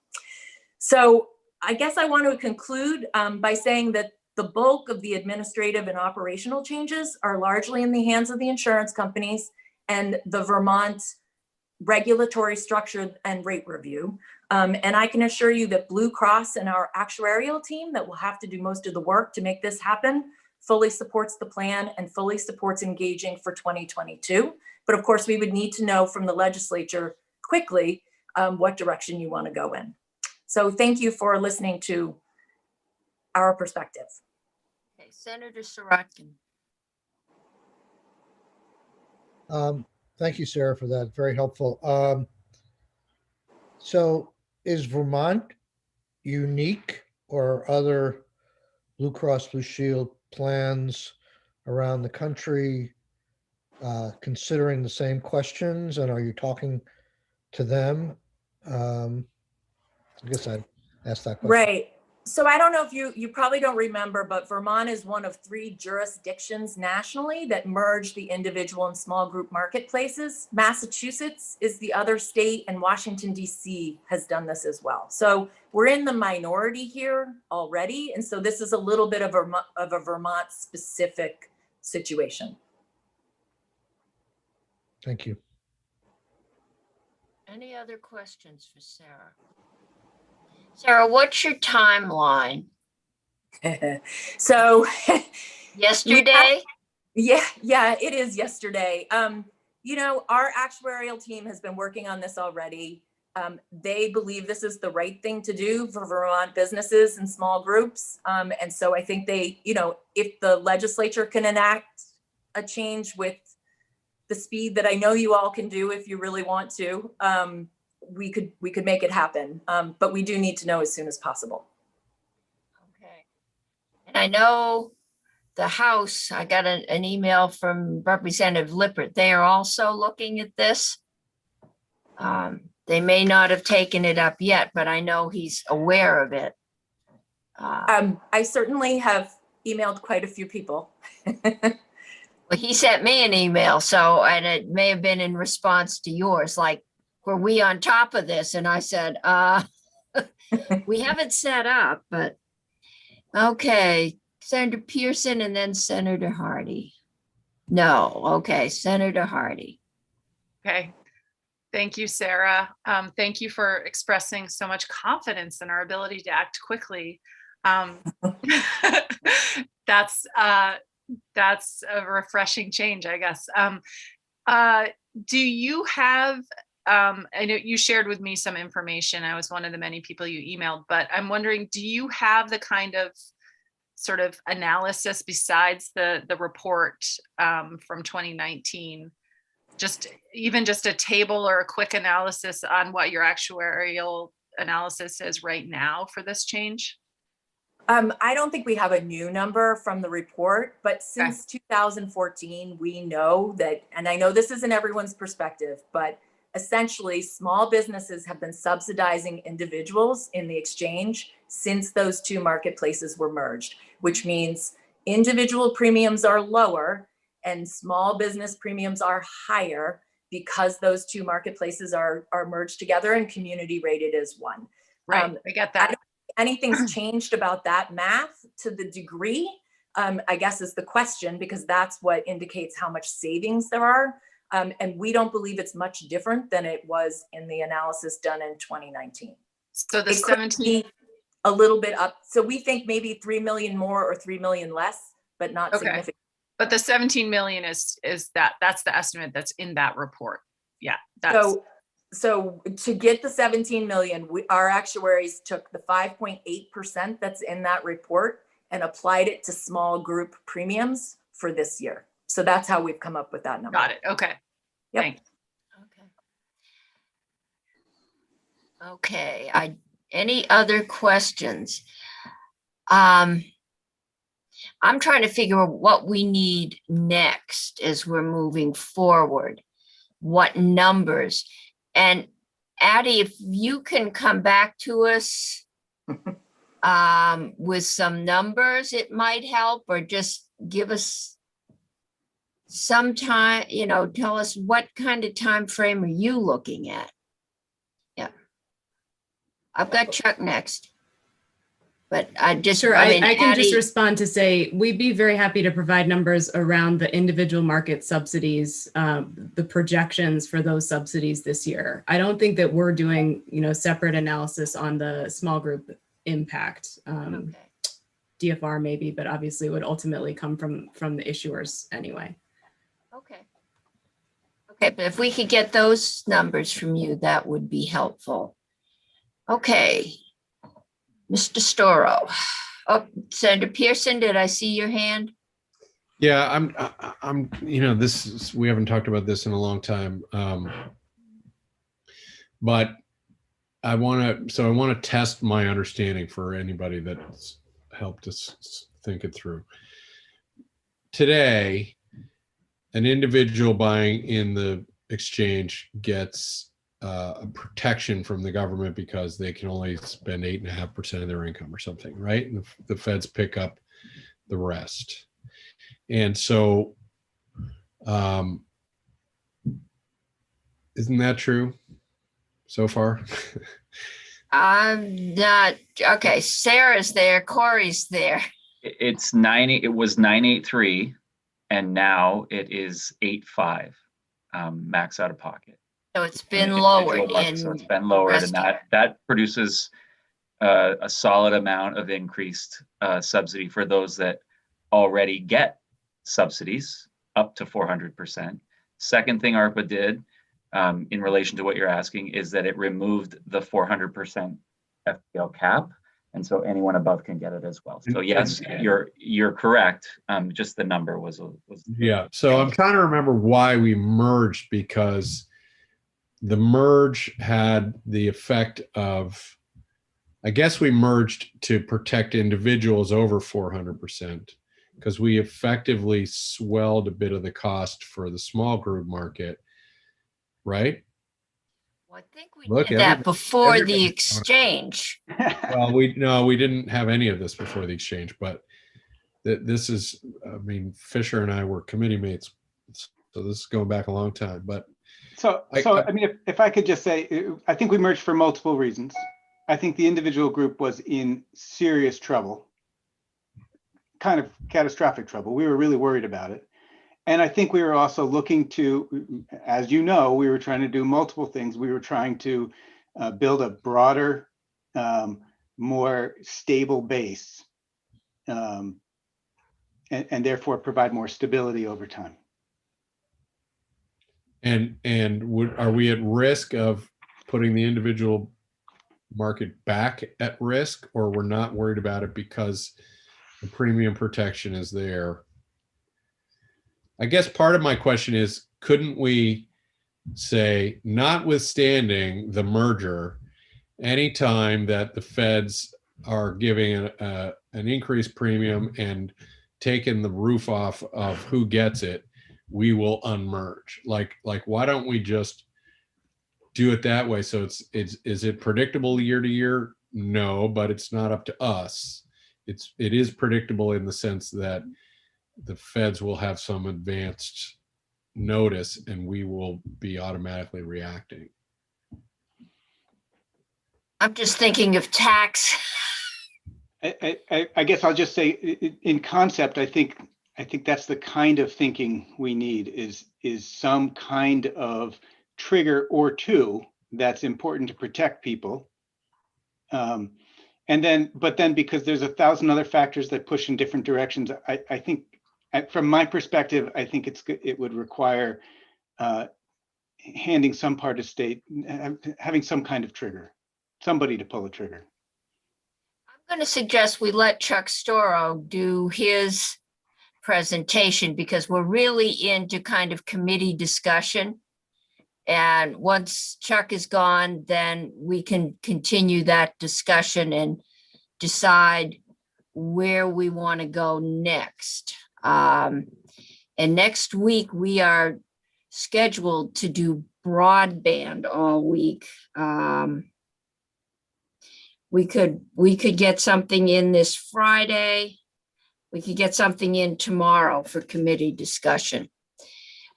S11: So I guess I want to conclude by saying that the bulk of the administrative and operational changes are largely in the hands of the insurance companies, and the Vermont regulatory structure and rate review. And I can assure you that Blue Cross and our actuarial team that will have to do most of the work to make this happen fully supports the plan and fully supports engaging for 2022. But of course, we would need to know from the legislature quickly what direction you want to go in. So thank you for listening to our perspective.
S2: Okay, Senator Sirotkin.
S12: Thank you, Sarah, for that. Very helpful. So is Vermont unique, or other Blue Cross Blue Shield plans around the country considering the same questions, and are you talking to them? I guess I'd ask that question.
S11: Right. So I don't know if you probably don't remember, but Vermont is one of 3 jurisdictions nationally that merged the individual and small group marketplaces. Massachusetts is the other state, and Washington, D.C. has done this as well. So we're in the minority here already. And so this is a little bit of a Vermont specific situation.
S12: Thank you.
S2: Any other questions for Sarah? Sarah, what's your timeline?
S11: So
S2: Yesterday?
S11: yeah, it is yesterday. You know, our actuarial team has been working on this already. They believe this is the right thing to do for Vermont businesses and small groups. And so I think they, you know, if the legislature can enact a change with the speed that I know you all can do if you really want to, we could make it happen. But we do need to know as soon as possible.
S2: Okay. And I know the House, I got an email from Representative Lippert. They are also looking at this. They may not have taken it up yet, but I know he's aware of it.
S11: I certainly have emailed quite a few people.
S2: Well, he sent me an email, so, and it may have been in response to yours, like, were we on top of this? And I said, we haven't set up, but okay. Senator Pearson and then Senator Hardy. No, okay, Senator Hardy.
S4: Okay. Thank you, Sarah. Thank you for expressing so much confidence in our ability to act quickly. That's a refreshing change, I guess. Do you have, I know you shared with me some information. I was one of the many people you emailed, but I'm wondering, do you have the kind of sort of analysis besides the report from 2019? Just a table or a quick analysis on what your actuarial analysis is right now for this change?
S11: I don't think we have a new number from the report, but since 2014, we know that, and I know this isn't everyone's perspective, but essentially small businesses have been subsidizing individuals in the exchange since those 2 marketplaces were merged, which means individual premiums are lower and small business premiums are higher because those 2 marketplaces are merged together and community rated as one.
S4: Right, I get that.
S11: Anything's changed about that math to the degree, I guess is the question, because that's what indicates how much savings there are. And we don't believe it's much different than it was in the analysis done in 2019.
S4: So the
S11: it
S4: 17,
S11: a little bit up. So we think maybe 3 million more or 3 million less, but not significant.
S4: But the 17 million is that's the estimate that's in that report. Yeah.
S11: So to get the 17 million, our actuaries took the 5.8% that's in that report and applied it to small group premiums for this year. So that's how we've come up with that number.
S4: Got it. Okay.
S11: Yep.
S4: Thanks.
S2: Okay. Any other questions? I'm trying to figure out what we need next as we're moving forward. What numbers? And Addie, if you can come back to us with some numbers, it might help, or just give us some time, tell us what kind of time frame are you looking at? Yeah. I've got Chuck next. But I just,
S9: Sure,
S2: I mean,
S9: I can just
S2: Addie,
S9: respond to say, we'd be very happy to provide numbers around the individual market subsidies, the projections for those subsidies this year. I don't think that we're doing, separate analysis on the small group impact.
S2: okay.
S9: DFR maybe, but obviously would ultimately come from the issuers anyway.
S2: Okay. Okay, but if we could get those numbers from you, that would be helpful. Okay. Mr. Storo. Oh, Senator Pearson, did I see your hand?
S3: Yeah, I'm, this is, we haven't talked about this in a long time. But I want to test my understanding for anybody that's helped us think it through. Today, an individual buying in the exchange gets a protection from the government because they can only spend 8.5% of their income or something, right? And the feds pick up the rest. And so, isn't that true so far?
S2: I'm not, okay, Sarah's there, Corey's there.
S8: It's 90, it was 983, and now it is 85 max out of pocket.
S2: So it's been
S8: Individual
S2: lowered
S8: market, so
S2: in
S8: it's been lowered, and
S2: rescue.
S8: that produces a solid amount of increased subsidy for those that already get subsidies up to 400%. Second thing ARPA did in relation to what you're asking is that it removed the 400% FPL cap, and so anyone above can get it as well. So yes, you're correct. Just the number was
S3: Yeah. So I'm trying to remember why we merged, because the merge had the effect of, I guess we merged to protect individuals over 400% because we effectively swelled a bit of the cost for the small group market, right?
S2: Well, I think we
S3: Look,
S2: did that before the
S3: everybody's
S2: exchange.
S3: Well, we didn't have any of this before the exchange, but this is, I mean, Fisher and I were committee mates, so this is going back a long time. But
S7: I mean, if I could just say, I think we merged for multiple reasons. I think the individual group was in serious trouble, kind of catastrophic trouble. We were really worried about it. And I think we were also looking to, as you know, we were trying to do multiple things. We were trying to build a broader, more stable base, and therefore provide more stability over time.
S3: And are we at risk of putting the individual market back at risk, or we're not worried about it because the premium protection is there? I guess part of my question is, couldn't we say, notwithstanding the merger, anytime that the feds are giving an increased premium and taking the roof off of who gets it, we will unmerge? Like why don't we just do it that way? So is it predictable year to year? No, but it's not up to us. It is predictable in the sense that the feds will have some advanced notice and we will be automatically reacting.
S2: I'm just thinking of tax.
S7: I guess I'll just say, in concept, I think that's the kind of thinking we need, is some kind of trigger or two that's important to protect people. But then because there's 1,000 other factors that push in different directions, I think, from my perspective, I think it would require handing some part of state, having some kind of trigger, somebody to pull a trigger.
S2: I'm going to suggest we let Chuck Storo do his presentation because we're really into kind of committee discussion. And once Chuck is gone, then we can continue that discussion and decide where we want to go next. And next week we are scheduled to do broadband all week. We could get something in this Friday. We could get something in tomorrow for committee discussion.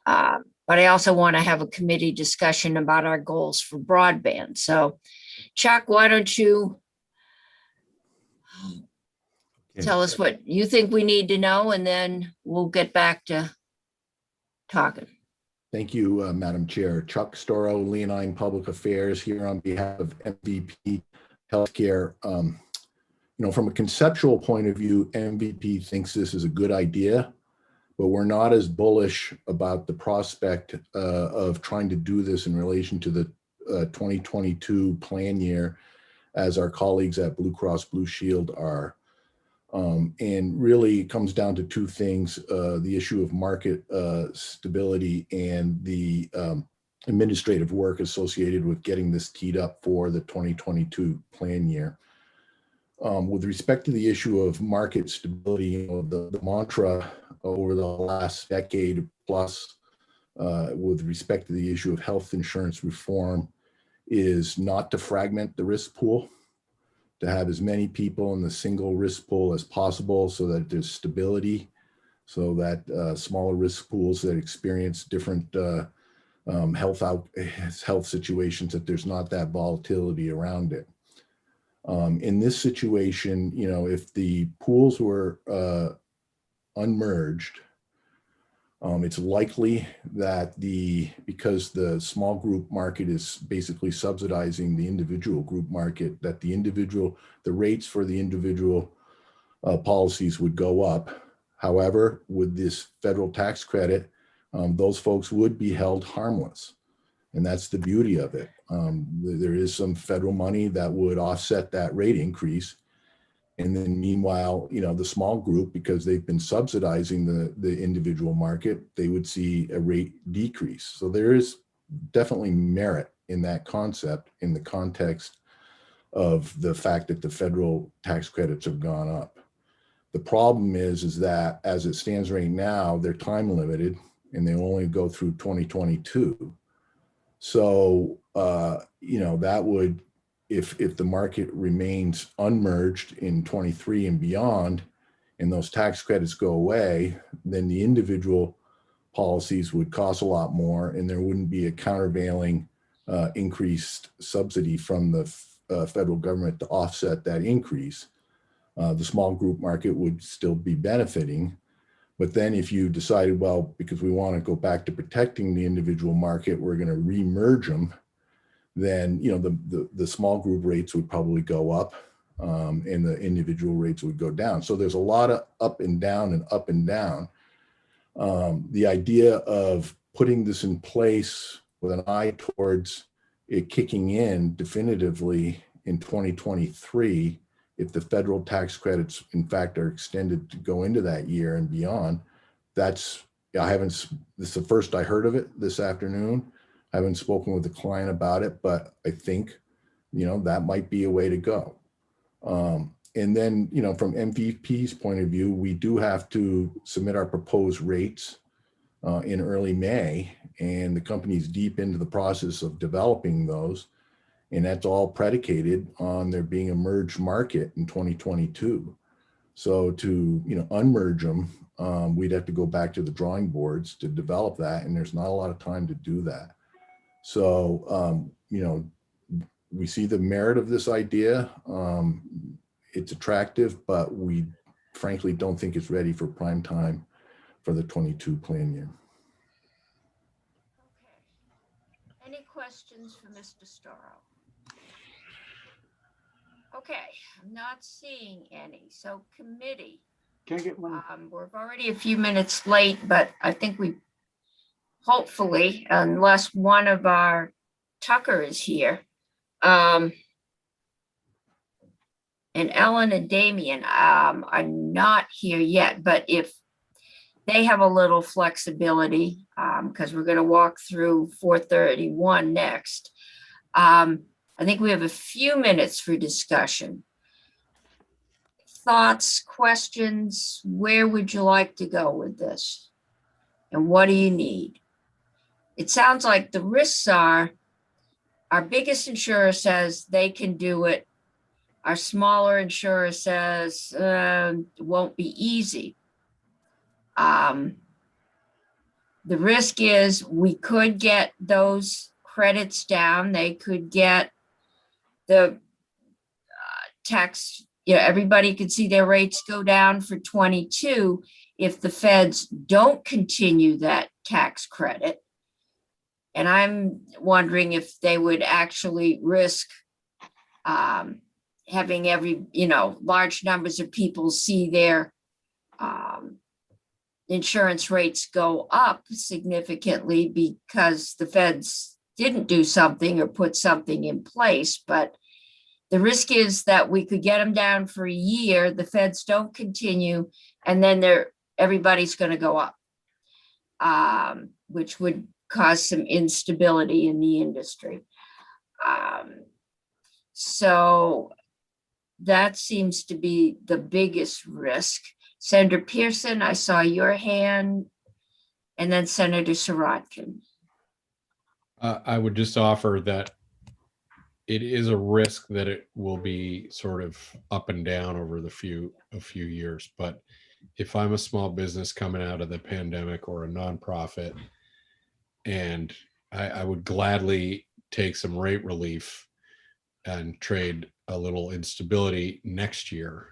S2: But I also want to have a committee discussion about our goals for broadband. So Chuck, why don't you tell us what you think we need to know, and then we'll get back to talking.
S13: Thank you, Madam Chair. Chuck Storrow, Leonine Public Affairs, here on behalf of MVP Healthcare. From a conceptual point of view, MVP thinks this is a good idea, but we're not as bullish about the prospect of trying to do this in relation to the 2022 plan year as our colleagues at Blue Cross Blue Shield are. And really it comes down to two things, the issue of market stability and the administrative work associated with getting this teed up for the 2022 plan year. With respect to the issue of market stability, the mantra over the last decade plus with respect to the issue of health insurance reform is not to fragment the risk pool, to have as many people in the single risk pool as possible so that there's stability, so that smaller risk pools that experience different health situations, that there's not that volatility around it. In this situation, if the pools were unmerged, it's likely that because the small group market is basically subsidizing the individual group market, that the rates for the individual policies would go up. However, with this federal tax credit, those folks would be held harmless. And that's the beauty of it. There is some federal money that would offset that rate increase. And then meanwhile, the small group, because they've been subsidizing the individual market, they would see a rate decrease. So there is definitely merit in that concept in the context of the fact that the federal tax credits have gone up. The problem is that as it stands right now, they're time limited and they only go through 2022. So, that would, if the market remains unmerged in 23 and beyond, and those tax credits go away, then the individual policies would cost a lot more and there wouldn't be a countervailing increased subsidy from the federal government to offset that increase. The small group market would still be benefiting. But then if you decided, well, because we want to go back to protecting the individual market, we're going to re-merge them, then the small group rates would probably go up and the individual rates would go down. So there's a lot of up and down and up and down. The idea of putting this in place with an eye towards it kicking in definitively in 2023, if the federal tax credits, in fact, are extended to go into that year and beyond, this is the first I heard of it this afternoon. I haven't spoken with the client about it, but I think, that might be a way to go. And then, from MVP's point of view, we do have to submit our proposed rates in early May, and the company's deep into the process of developing those. And that's all predicated on there being a merged market in 2022. So to, unmerge them, we'd have to go back to the drawing boards to develop that. And there's not a lot of time to do that. So, we see the merit of this idea. It's attractive, but we frankly don't think it's ready for prime time for the 22 plan year.
S2: Okay. Any questions for Mr. Storrow? Okay, I'm not seeing any. So committee.
S7: Can I get one?
S2: We're already a few minutes late, but I think we hopefully, unless one of our Tucker is here, and Ellen and Damien are not here yet, but if they have a little flexibility, because we're going to walk through 431 next. I think we have a few minutes for discussion. Thoughts, questions, where would you like to go with this? And what do you need? It sounds like the risks are, our biggest insurer says they can do it. Our smaller insurer says it won't be easy. The risk is we could get those credits down. They could get the tax everybody could see their rates go down for 22 if the feds don't continue that tax credit. And I'm wondering if they would actually risk having large numbers of people see their insurance rates go up significantly because the feds didn't do something or put something in place. But the risk is that we could get them down for a year, the feds don't continue, and then everybody's going to go up, which would cause some instability in the industry. So that seems to be the biggest risk. Senator Pearson, I saw your hand, and then Senator Sirotkin.
S3: I would just offer that it is a risk that it will be sort of up and down over a few years. But if I'm a small business coming out of the pandemic or a nonprofit, and I would gladly take some rate relief and trade a little instability next year.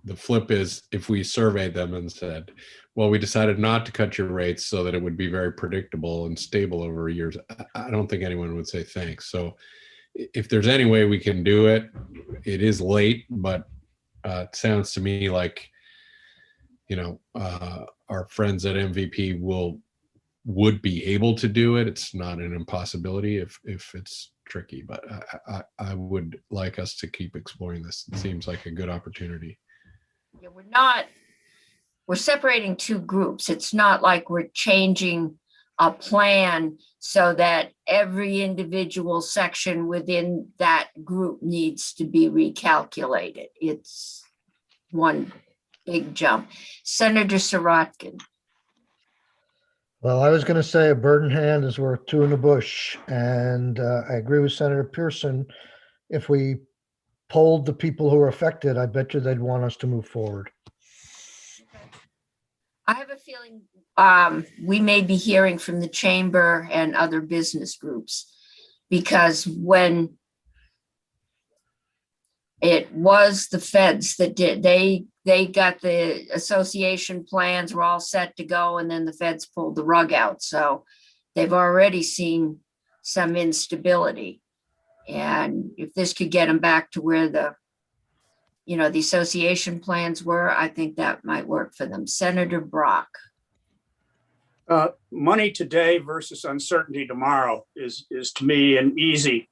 S3: The flip is if we surveyed them and said, well, we decided not to cut your rates so that it would be very predictable and stable over years, I don't think anyone would say thanks. So if there's any way we can do it, it is late, but it sounds to me like, our friends at MVP would be able to do it. It's not an impossibility if it's tricky, but I would like us to keep exploring this. It seems like a good opportunity.
S2: Yeah, we're separating two groups. It's not like we're changing a plan so that every individual section within that group needs to be recalculated. It's one big jump. Senator Sirotkin.
S12: Well, I was going to say a bird in hand is worth two in the bush. And I agree with Senator Pearson. If we polled the people who are affected, I bet you they'd want us to move forward.
S2: I have a feeling we may be hearing from the chamber and other business groups, because when it was the feds that did, they got the association plans were all set to go, and then the feds pulled the rug out. So they've already seen some instability. And if this could get them back to where the association plans were, I think that might work for them. Senator Brock.
S5: Money today versus uncertainty tomorrow is to me an easy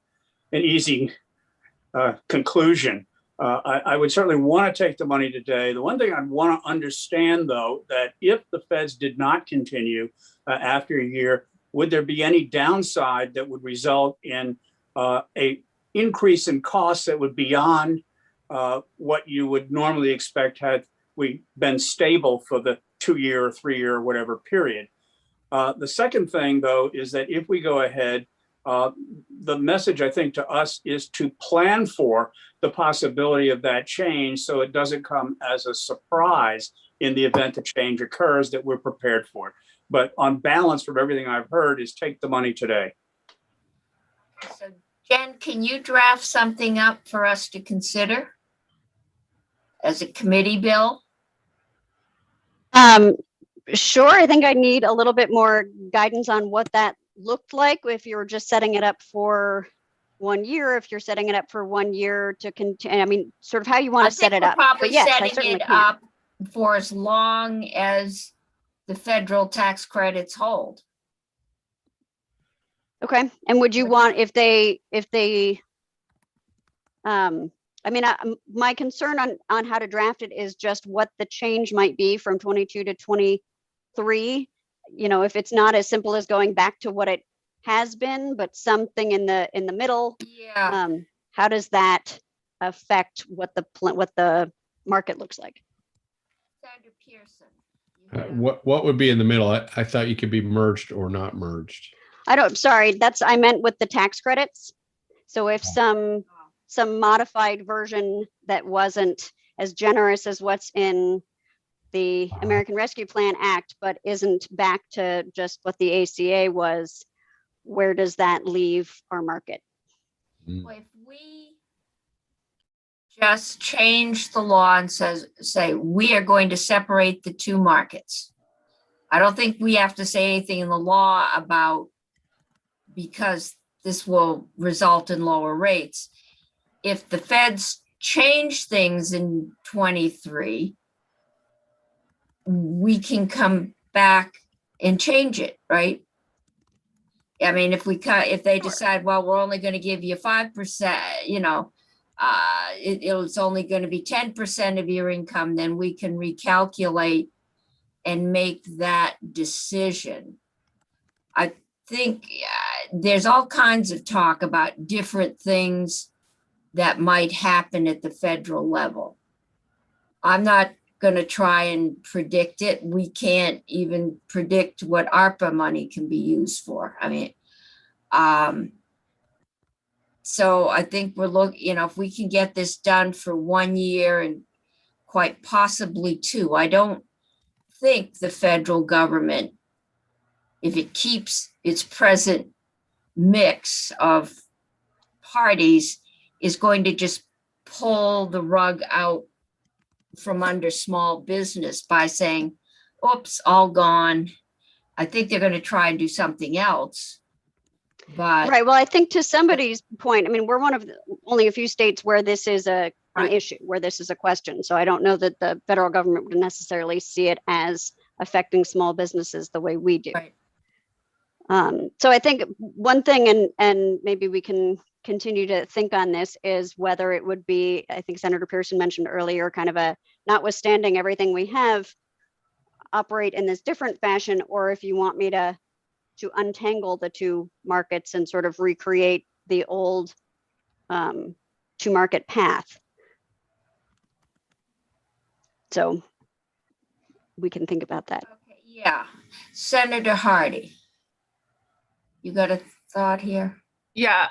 S5: conclusion. I would certainly want to take the money today. The one thing I'd want to understand, though, that if the feds did not continue after a year, would there be any downside that would result in a increase in costs that would beyond what you would normally expect had we been stable for the 2-year or 3-year or whatever period? The second thing, though, is that if we go ahead, the message, I think, to us is to plan for the possibility of that change so it doesn't come as a surprise in the event the change occurs, that we're prepared for it. But on balance, from everything I've heard, is take the money today.
S2: So Jen, can you draft something up for us to consider as a committee bill?
S6: Sure. I think I need a little bit more guidance on what that looked like. If you were just setting it up for 1 year, if you're setting it up for 1 year to continue, I mean, sort of how you want to set it up.
S2: Probably
S6: But yes, I
S2: setting
S6: certainly
S2: it
S6: can.
S2: up for as long as the federal tax credits hold.
S6: Okay. And would you want, if they, I mean, my concern on how to draft it is just what the change might be from 22 to 23. If it's not as simple as going back to what it has been, but something in the middle.
S2: Yeah.
S6: How does that affect what the market looks like?
S2: Senator Pearson.
S3: What would be in the middle? I thought you could be merged or not merged.
S6: I meant with the tax credits. So if some modified version that wasn't as generous as what's in the American Rescue Plan Act, but isn't back to just what the ACA was, where does that leave our market?
S2: Well, if we Just change the law and say, we are going to separate the two markets. I don't think we have to say anything in the law about, because this will result in lower rates. If the feds change things in 23, we can come back and change it, right? I mean, if they decide, well, we're only going to give you 5%, it's only going to be 10% of your income, then we can recalculate and make that decision. I think there's all kinds of talk about different things that might happen at the federal level. I'm not going to try and predict it. We can't even predict what ARPA money can be used for. I mean, so I think we're if we can get this done for 1 year and quite possibly 2, I don't think the federal government, if it keeps its present mix of parties, is going to just pull the rug out from under small business by saying, oops, all gone. I think they're going to try and do something else. But
S6: Right. Well, I think to somebody's point, I mean, we're one of only a few states where this is an issue, where this is a question. So I don't know that the federal government would necessarily see it as affecting small businesses the way we do.
S2: Right.
S6: So I think one thing, and maybe we can continue to think on this, is whether it would be, I think Senator Pearson mentioned earlier, kind of a notwithstanding everything we have, operate in this different fashion, or if you want me to untangle the two markets and sort of recreate the old two market path. So we can think about that.
S2: okay, yeah, Senator Hardy, you got a thought here?
S4: Yeah,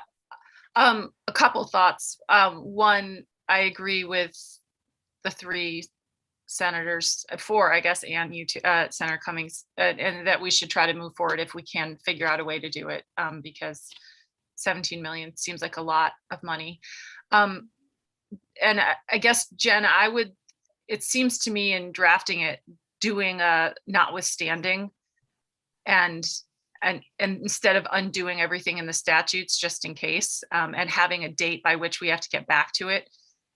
S4: a couple thoughts. One, I agree with the 3 senators, 4, I guess, and you two, Senator Cummings, and that we should try to move forward if we can figure out a way to do it, because 17 million seems like a lot of money. And I guess, Jen, it seems to me in drafting it, doing a notwithstanding and instead of undoing everything in the statutes just in case, and having a date by which we have to get back to it.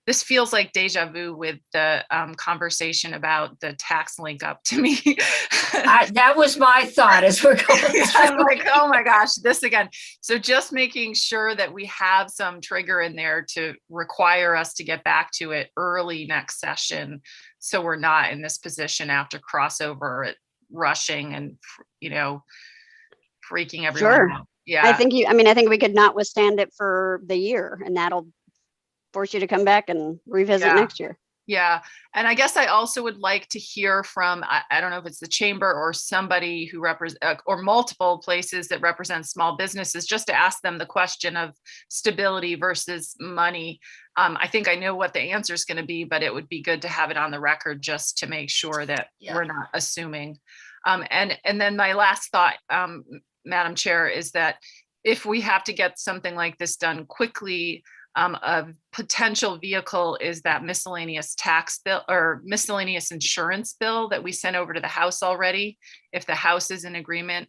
S4: This feels like deja vu with the conversation about the tax link up to me.
S2: That was my thought as we're going.
S4: I'm like, oh my gosh, this again. So just making sure that we have some trigger in there to require us to get back to it early next session, so we're not in this position after crossover, rushing and freaking everyone
S6: Sure.
S4: out. Yeah,
S6: I think I think we could not withstand it for the year, and that'll force you to come back and revisit next year.
S4: Yeah. And I guess I also would like to hear from, I don't know if it's the chamber or somebody who represents, or multiple places that represent small businesses, just to ask them the question of stability versus money. I think I know what the answer is going to be, but it would be good to have it on the record just to make sure that we're not assuming. And then my last thought, Madam Chair, is that if we have to get something like this done quickly, a potential vehicle is that miscellaneous tax bill or miscellaneous insurance bill that we sent over to the House already. If the House is in agreement,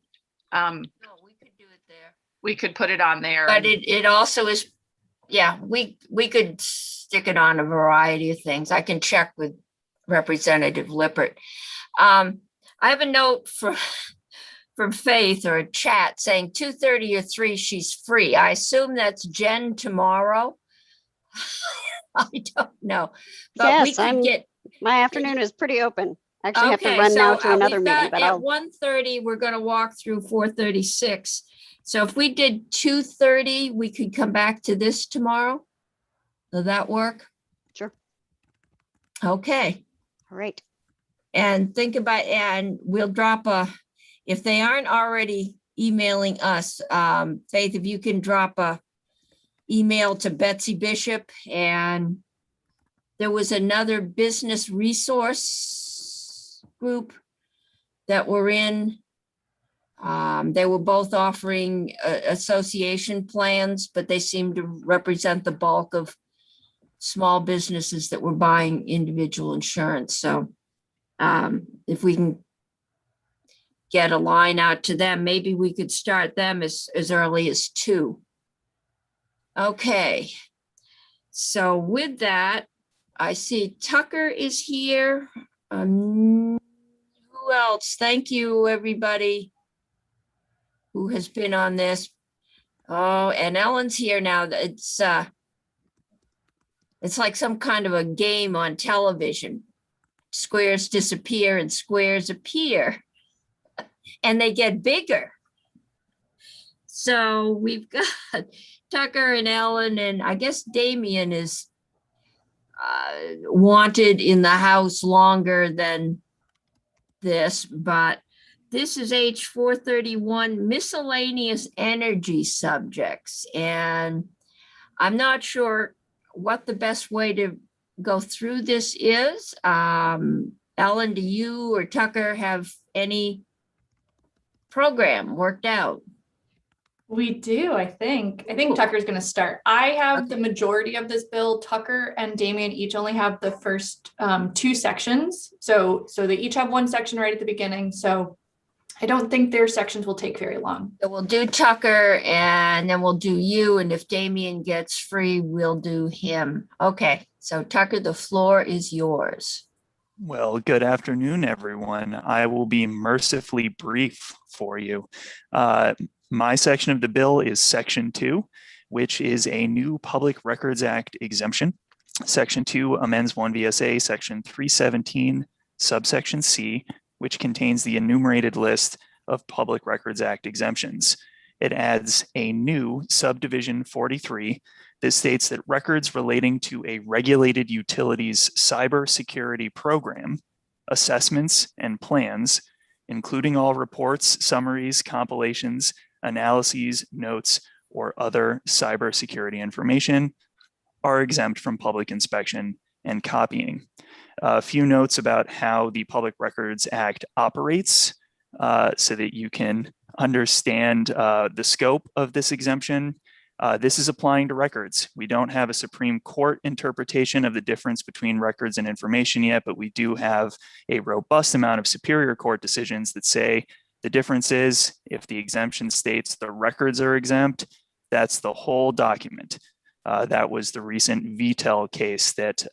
S2: No, we could do it there.
S4: we could put it on there.
S2: But it also is, we could stick it on a variety of things. I can check with Representative Lippert. I have a note from Faith, or a chat, saying 2:30 or 3 she's free. I assume that's Jen tomorrow. I don't know. But we could get,
S6: my afternoon is pretty open. I actually have to run now to another meeting, but
S2: at 1:30 we're going to walk through 436. So if we did 2:30, we could come back to this tomorrow. Will that work?
S6: Sure.
S2: Okay.
S6: All right.
S2: And think about, and we'll drop if they aren't already emailing us, Faith, if you can drop a email to Betsy Bishop. And there was another business resource group that were in. They were both offering association plans, but they seem to represent the bulk of small businesses that were buying individual insurance. So if we can get a line out to them, maybe we could start them as early as 2. Okay. So with that, I see Tucker is here. Who else? Thank you, everybody who has been on this. Oh, and Ellen's here now. It's like some kind of a game on television. Squares disappear and squares appear, and they get bigger. So we've got Tucker and Ellen, and I guess Damien is wanted in the house longer than this, but this is H 431, miscellaneous energy subjects. And I'm not sure what the best way to go through this is. Ellen, do you or Tucker have any program worked out?
S14: We do, I think. I think Tucker's going to start. I have the
S2: Okay.
S14: majority of this bill. Tucker and Damien each only have the first 2 sections. So they each have 1 section right at the beginning. So I don't think their sections will take very long.
S2: So we'll do Tucker and then we'll do you. And if Damien gets free, we'll do him. Okay. So Tucker, the floor is yours.
S15: Well, good afternoon, everyone. I will be mercifully brief for you. My section of the bill is Section 2, which is a new Public Records Act exemption. Section 2 amends 1 VSA Section 317, subsection C, which contains the enumerated list of Public Records Act exemptions. It adds a new subdivision 43 that states that records relating to a regulated utility's cybersecurity program, assessments, and plans, including all reports, summaries, compilations, analyses, notes, or other cybersecurity information, are exempt from public inspection and copying. A few notes about how the Public Records Act operates so that you can understand the scope of this exemption. This is applying to records. We don't have a Supreme Court interpretation of the difference between records and information yet, but we do have a robust amount of Superior Court decisions that say the difference is if the exemption states the records are exempt, that's the whole document. That was the recent VTEL case that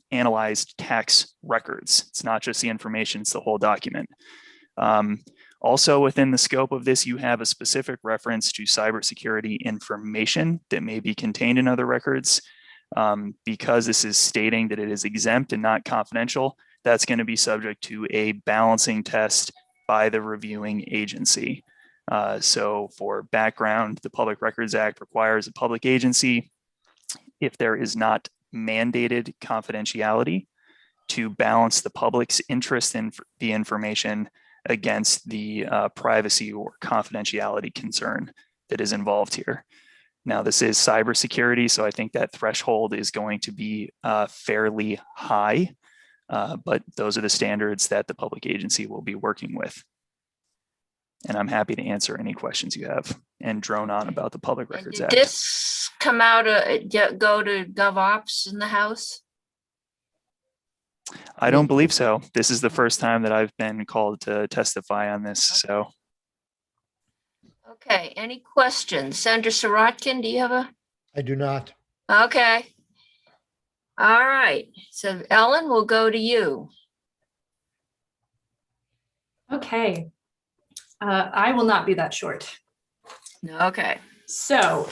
S15: analyzed tax records. It's not just the information, it's the whole document. Also within the scope of this, you have a specific reference to cybersecurity information that may be contained in other records. Because this is stating that it is exempt and not confidential, that's going to be subject to a balancing test by the reviewing agency. So for background, the Public Records Act requires a public agency, if there is not mandated confidentiality, to balance the public's interest in the information against the privacy or confidentiality concern that is involved here. Now, this is cybersecurity, so I think that threshold is going to be fairly high, but those are the standards that the public agency will be working with. And I'm happy to answer any questions you have and drone on about the Public Records
S2: Did
S15: Act.
S2: this come out, go to GovOps in the House?
S15: I don't believe so. This is the first time that I've been called to testify on this, so.
S2: Okay, any questions? Senator Sirotkin, do you have a?
S12: I do not.
S2: Okay. All right, so Ellen, we'll go to you.
S14: Okay. I will not be that short.
S2: Okay.
S14: So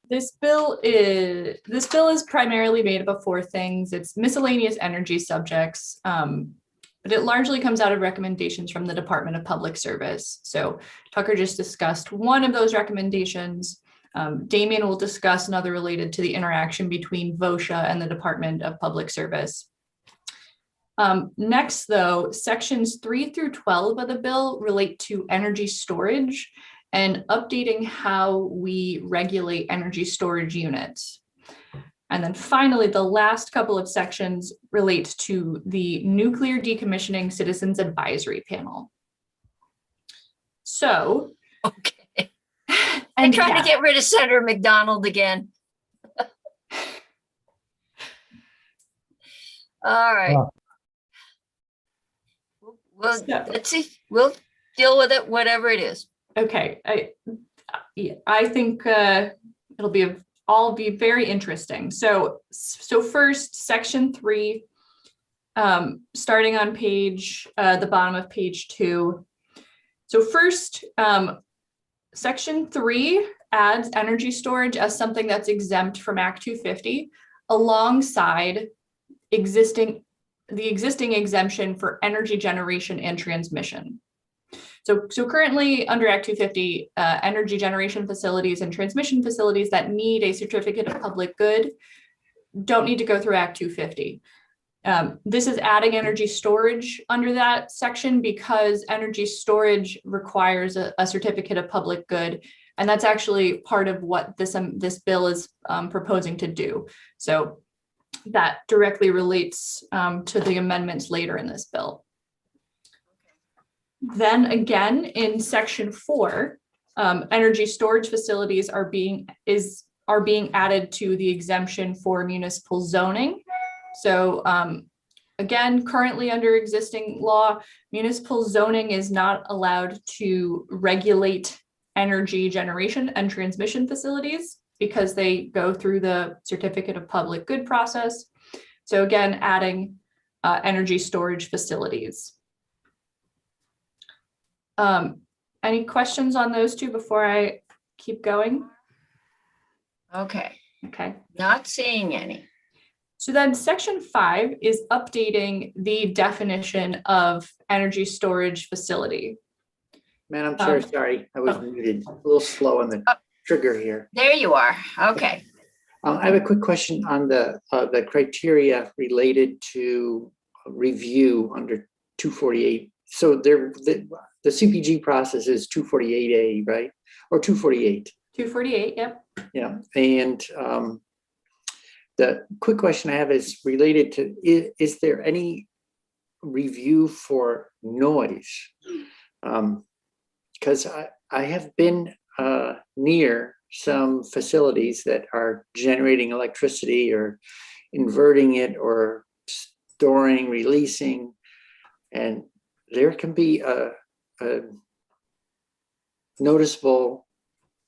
S14: this bill is primarily made up of 4 things. It's miscellaneous energy subjects, but it largely comes out of recommendations from the Department of Public Service. So Tucker just discussed one of those recommendations. Damien will discuss another related to the interaction between VOSHA and the Department of Public Service. Next, though, sections 3 through 12 of the bill relate to energy storage and updating how we regulate energy storage units. And then finally, the last couple of sections relate to the Nuclear Decommissioning Citizens Advisory Panel. So,
S2: okay. I'm trying to get rid of Senator McDonald again. All right.
S12: Wow.
S2: Well, let's see. We'll deal with it, whatever it is.
S14: Okay, I think it'll all be very interesting. So first, section 3, starting on the bottom of page 2. So first, section 3 adds energy storage as something that's exempt from Act 250, alongside the existing exemption for energy generation and transmission. So currently under Act 250, energy generation facilities and transmission facilities that need a certificate of public good don't need to go through Act 250. This is adding energy storage under that section because energy storage requires a certificate of public good. And that's actually part of what this bill is proposing to do. So that directly relates to the amendments later in this bill. Then again, in section 4, energy storage facilities are being added to the exemption for municipal zoning. So again, currently under existing law, municipal zoning is not allowed to regulate energy generation and transmission facilities because they go through the certificate of public good process. So again, adding energy storage facilities. Any questions on those two before I keep going?
S2: Okay.
S14: Okay.
S2: Not seeing any.
S14: So then section 5 is updating the definition of energy storage facility.
S16: Madam Chair, sorry, I was muted. A little slow on the trigger here.
S2: There you are. Okay.
S16: I have a quick question on the criteria related to review under 248. So the CPG process is 248A, right? Or 248?
S14: 248, yep.
S16: Yeah, and the quick question I have is related to, is there any review for noise? Because I have been near some facilities that are generating electricity or inverting it or storing, releasing, and there can be a noticeable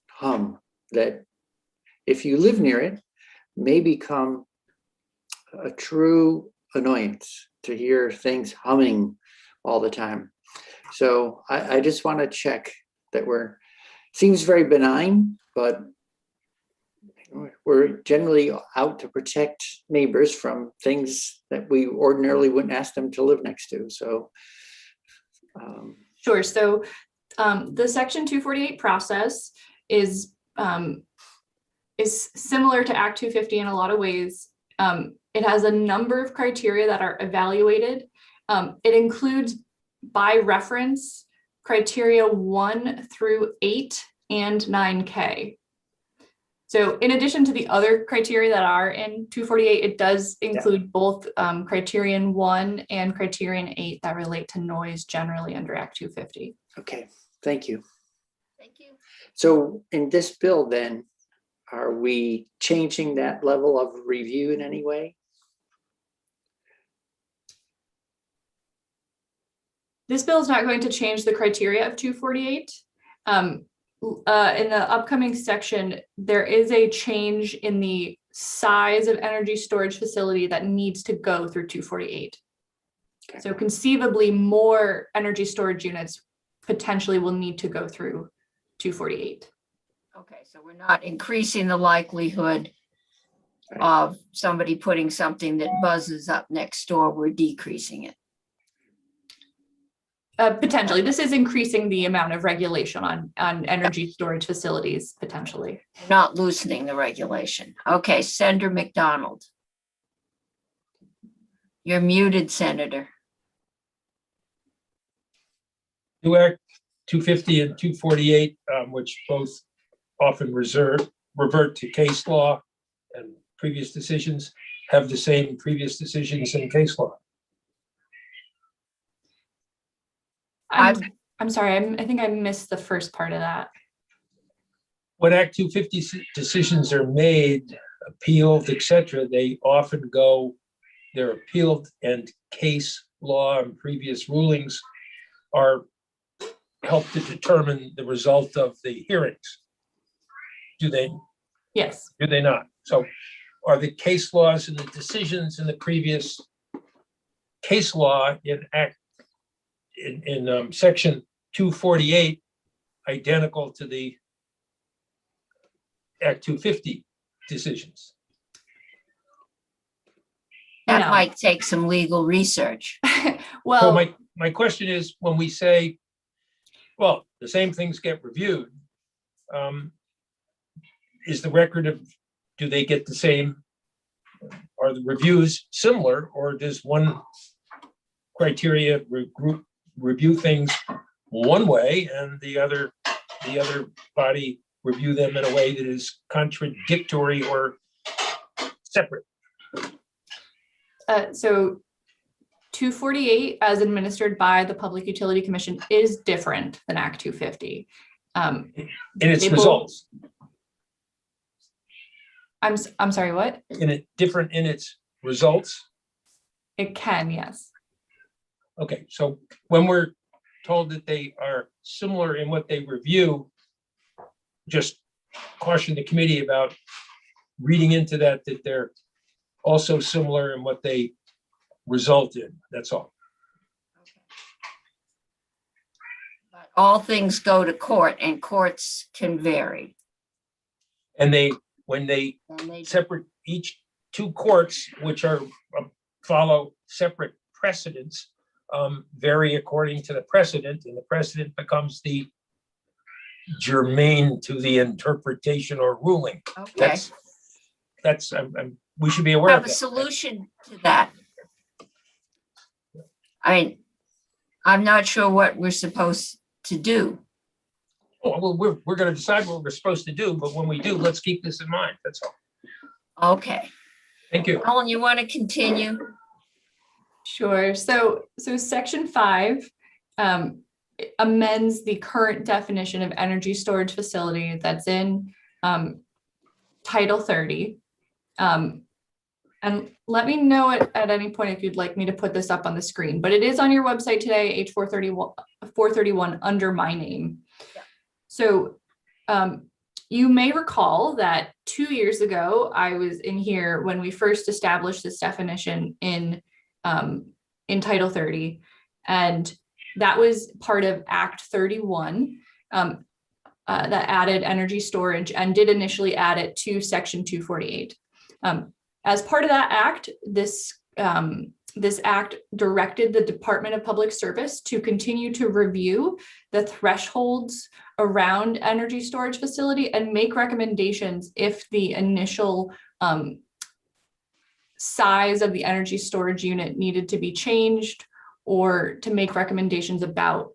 S16: hum that if you live near it may become a true annoyance to hear things humming all the time. So I just want to check that seems very benign, but we're generally out to protect neighbors from things that we ordinarily wouldn't ask them to live next to. So
S14: sure. So the Section 248 process is similar to Act 250 in a lot of ways. It has a number of criteria that are evaluated. It includes, by reference, criteria 1 through 8 and 9K. So in addition to the other criteria that are in 248, it does include both criterion 1 and criterion 8 that relate to noise generally under Act 250.
S16: Okay, thank you.
S2: Thank you.
S16: So in this bill then, are we changing that level of review in any way?
S14: This bill is not going to change the criteria of 248. In the upcoming section, there is a change in the size of energy storage facility that needs to go through 248. Okay. So conceivably more energy storage units potentially will need to go through 248.
S2: Okay, so we're not increasing the likelihood of somebody putting something that buzzes up next door, we're decreasing it.
S14: Potentially, this is increasing the amount of regulation on energy storage facilities, potentially.
S2: Not loosening the regulation. Okay, Senator McDonald. You're muted, Senator.
S1: New Act 250 and 248, which both often revert to case law and previous decisions, have the same previous decisions and case law.
S14: I'm sorry, I think I missed the first part of that.
S1: When Act 250 decisions are made, appealed, etc., they often go their appealed and case law and previous rulings are help to determine the result of the hearings. Do they not? So are the case laws and the decisions in the previous case law in section 248 identical to the Act 250 decisions?
S2: That
S14: No.
S2: might take some legal research.
S1: So
S14: Well,
S1: my question is, when we say, well, the same things get reviewed, is the record of, do they get the same, are the reviews similar, or does one criteria review things one way and the other body review them in a way that is contradictory or separate?
S14: so 248 as administered by the Public Utility Commission is different than Act 250.
S1: In its
S14: they both-
S1: results,
S14: I'm sorry, what?
S1: different in its results?
S14: It can, yes.
S1: Okay, so when we're told that they are similar in what they review, just caution the committee about reading into that they're also similar in what they result in. That's all.
S2: All things go to court, and courts can vary.
S1: And when they separate each two courts, which are follow separate precedents, vary according to the precedent, and the precedent becomes the germane to the interpretation or ruling.
S2: Okay.
S1: That's we should be aware
S2: Have
S1: of
S2: a
S1: that.
S2: solution to that. I'm not sure what we're supposed to do.
S1: Oh, well, we're going to decide what we're supposed to do, but when we do, let's keep this in mind. That's all.
S2: Okay.
S1: Thank you.
S2: Ellen, you want to continue?
S14: Sure. So section 5 amends the current definition of energy storage facility that's in Title 30. And let me know at any point if you'd like me to put this up on the screen, but it is on your website today, H431 under my name.
S2: Yeah.
S14: So you may recall that 2 years ago, I was in here when we first established this definition in Title 30, and that was part of Act 31 that added energy storage and did initially add it to Section 248. As part of that act, this act directed the Department of Public Service to continue to review the thresholds around energy storage facility and make recommendations if the initial size of the energy storage unit needed to be changed, or to make recommendations about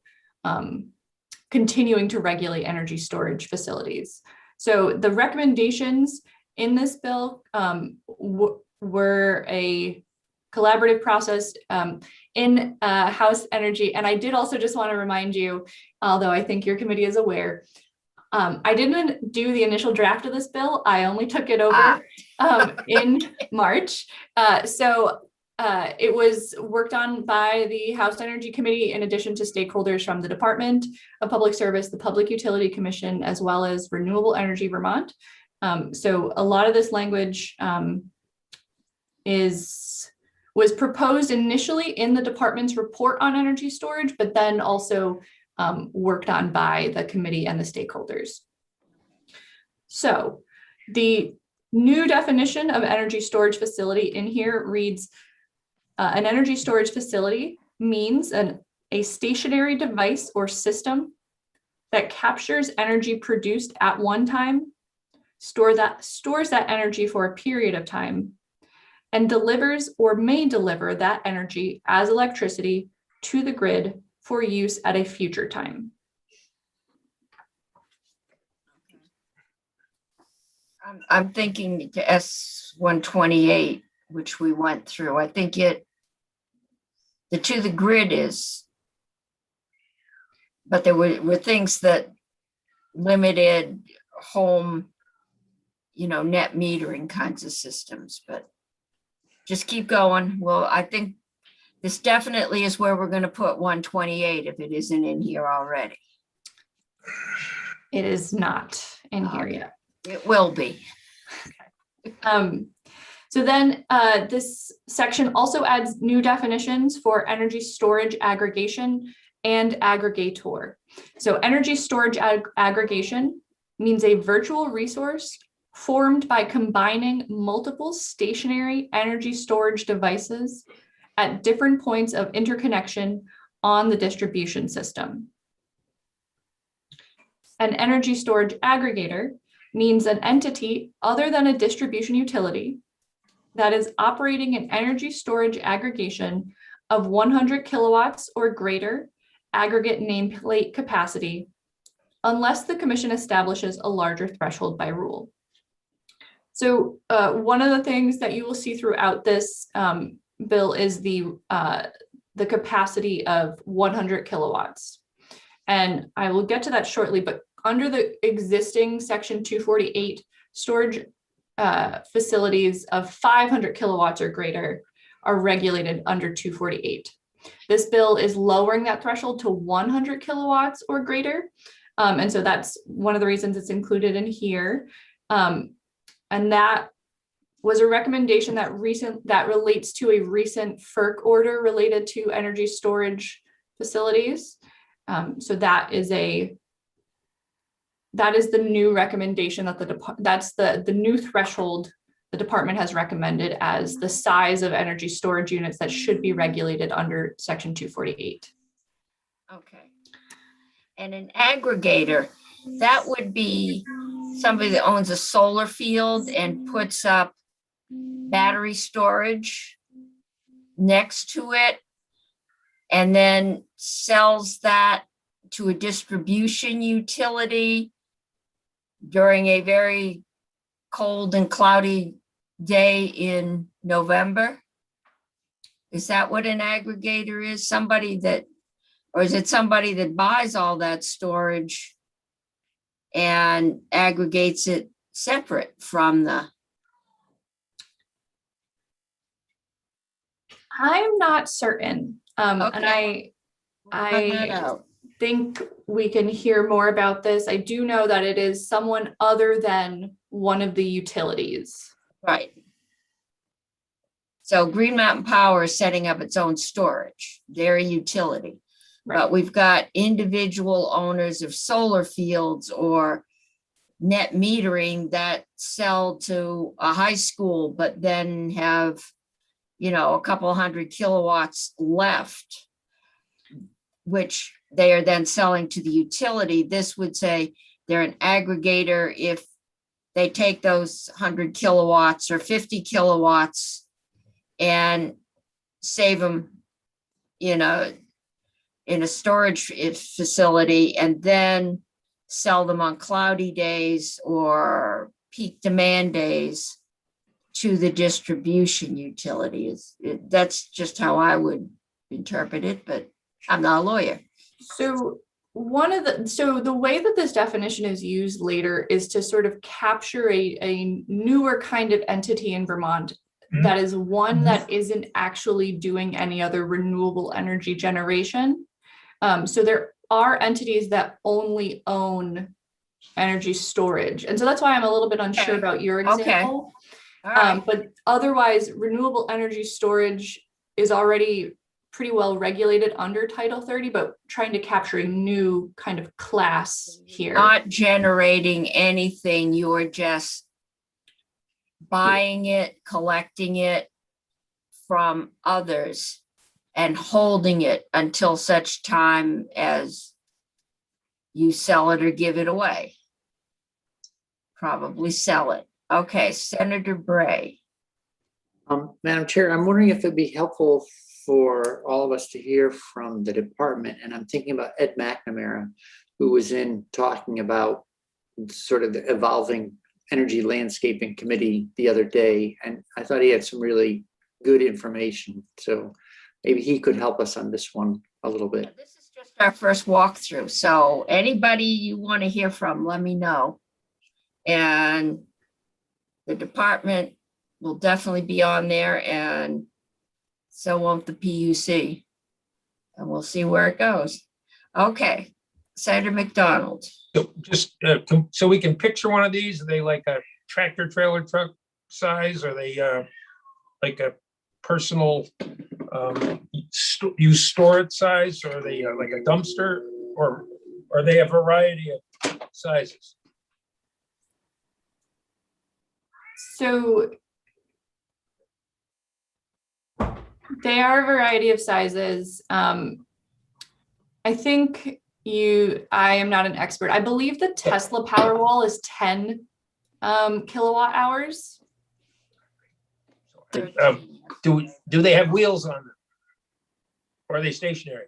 S14: continuing to regulate energy storage facilities. So the recommendations in this bill were a collaborative process in House Energy. And I did also just want to remind you, although I think your committee is aware, I didn't do the initial draft of this bill. I only took it over in March. So it was worked on by the House Energy Committee, in addition to stakeholders from the Department of Public Service, the Public Utility Commission, as well as Renewable Energy Vermont. So a lot of this language was proposed initially in the department's report on energy storage, but then also worked on by the committee and the stakeholders. So the new definition of energy storage facility in here reads, an energy storage facility means a stationary device or system that captures energy produced at one time, stores that energy for a period of time, and delivers or may deliver that energy as electricity to the grid for use at a future time.
S2: I'm thinking to S128, which we went through. I think the to the grid is, but there were things that limited home, net metering kinds of systems, but just keep going. Well, I think this definitely is where we're gonna put 128 if it isn't in here already.
S14: It is not in here yet.
S2: It will be.
S14: So then this section also adds new definitions for energy storage aggregation and aggregator. So energy storage aggregation means a virtual resource formed by combining multiple stationary energy storage devices at different points of interconnection on the distribution system. An energy storage aggregator means an entity other than a distribution utility that is operating an energy storage aggregation of 100 kilowatts or greater aggregate nameplate capacity, unless the commission establishes a larger threshold by rule. So one of the things that you will see throughout this bill is the capacity of 100 kilowatts. And I will get to that shortly, but under the existing section 248, storage facilities of 500 kilowatts or greater are regulated under 248. This bill is lowering that threshold to 100 kilowatts or greater. And so that's one of the reasons it's included in here. And that was a recommendation that relates to a recent FERC order related to energy storage facilities. So that is the new recommendation that that's the new threshold the department has recommended as the size of energy storage units that should be regulated under section 248.
S2: Okay. And an aggregator, that would be somebody that owns a solar field and puts up battery storage next to it and then sells that to a distribution utility during a very cold and cloudy day in November? Is that what an aggregator is? Or is it somebody that buys all that storage and aggregates it separate from the?
S14: I'm not certain. And
S2: Okay.
S14: I think we can hear more about this. I do know that it is someone other than one of the utilities.
S2: Right. So Green Mountain Power is setting up its own storage. They're a utility.
S14: Right.
S2: But we've got individual owners of solar fields or net metering that sell to a high school, but then have, a couple hundred kilowatts left, which they are then selling to the utility. This would say they're an aggregator if they take those 100 kilowatts or 50 kilowatts and save them, in a storage facility and then sell them on cloudy days or peak demand days to the distribution utility. That's just how I would interpret it, but I'm not a lawyer.
S14: So the way that this definition is used later is to sort of capture a newer kind of entity in Vermont that is one that isn't actually doing any other renewable energy generation. So there are entities that only own energy storage. And so that's why I'm a little bit unsure about your example.
S2: Okay.
S14: But otherwise, renewable energy storage is already pretty well regulated under Title 30, but trying to capture a new kind of class here.
S2: Not generating anything, you're just buying it, collecting it from others and holding it until such time as you sell it or give it away. Probably sell it. Okay, Senator Bray.
S16: Madam Chair, I'm wondering if it'd be helpful for all of us to hear from the department, and I'm thinking about Ed McNamara, who was in talking about sort of the evolving energy landscaping committee the other day, and I thought he had some really good information. So maybe he could help us on this one a little bit.
S2: This is just our first walkthrough, so anybody you want to hear from, let me know. And the department will definitely be on there, and so won't the PUC. And we'll see where it goes. Okay, Senator McDonald.
S1: So just so we can picture one of these, are they like a tractor trailer truck size? Are they like a personal use storage size? Or are they like a dumpster? Or are they a variety of sizes?
S14: So they are a variety of sizes. I think I am not an expert. I believe the Tesla Powerwall is 10 kilowatt hours.
S1: Do they have wheels on them? Or are they stationary?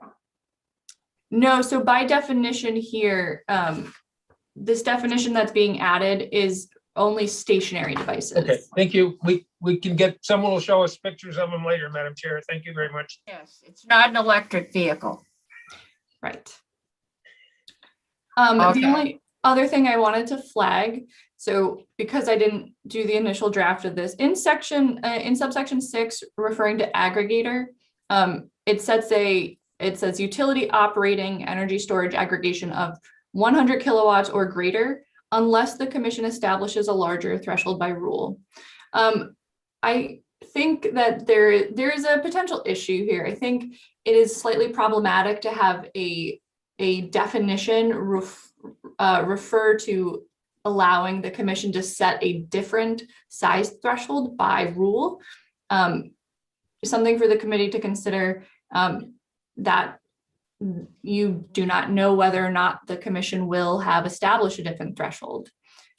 S14: No, so by definition here, this definition that's being added is only stationary devices.
S1: Okay, thank you. We can get, someone will show us pictures of them later, Madam Chair. Thank you very much.
S2: Yes, it's not an electric vehicle.
S14: Right.
S2: Okay.
S14: The only other thing I wanted to flag, so because I didn't do the initial draft of this, in subsection 6, referring to aggregator, it says utility operating energy storage aggregation of 100 kilowatts or greater, unless the commission establishes a larger threshold by rule. I think that there is a potential issue here. I think it is slightly problematic to have a definition refer to allowing the commission to set a different size threshold by rule. Something for the committee to consider, that you do not know whether or not the commission will have established a different threshold.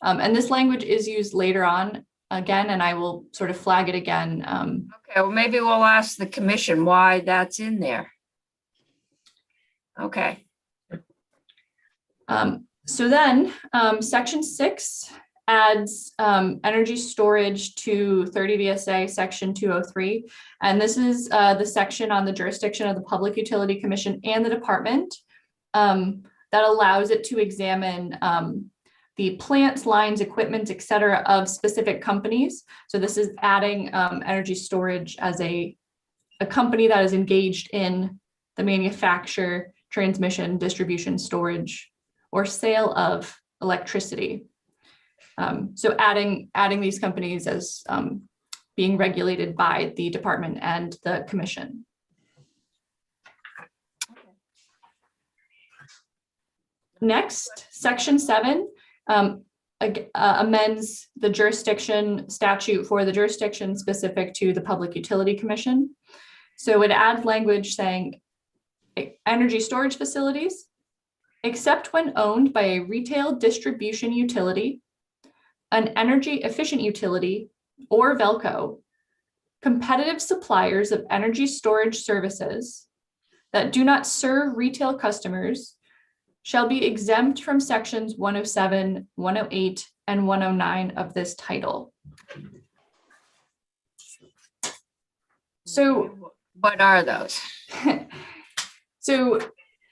S14: And this language is used later on again, and I will sort of flag it again.
S2: Okay, well, maybe we'll ask the commission why that's in there. Okay.
S14: So then section 6 adds energy storage to 30 VSA section 203. And this is the section on the jurisdiction of the Public Utility Commission and the department that allows it to examine the plants, lines, equipment, et cetera, of specific companies. So this is adding energy storage as a company that is engaged in the manufacture, transmission, distribution, storage, or sale of electricity. So adding these companies as being regulated by the department and the commission. Next, section 7 amends the jurisdiction statute for the jurisdiction specific to the Public Utility Commission. So it adds language saying energy storage facilities, except when owned by a retail distribution utility, an energy efficient utility, or VELCO, competitive suppliers of energy storage services that do not serve retail customers shall be exempt from sections 107, 108, and 109 of this title. So
S2: what are those?
S14: So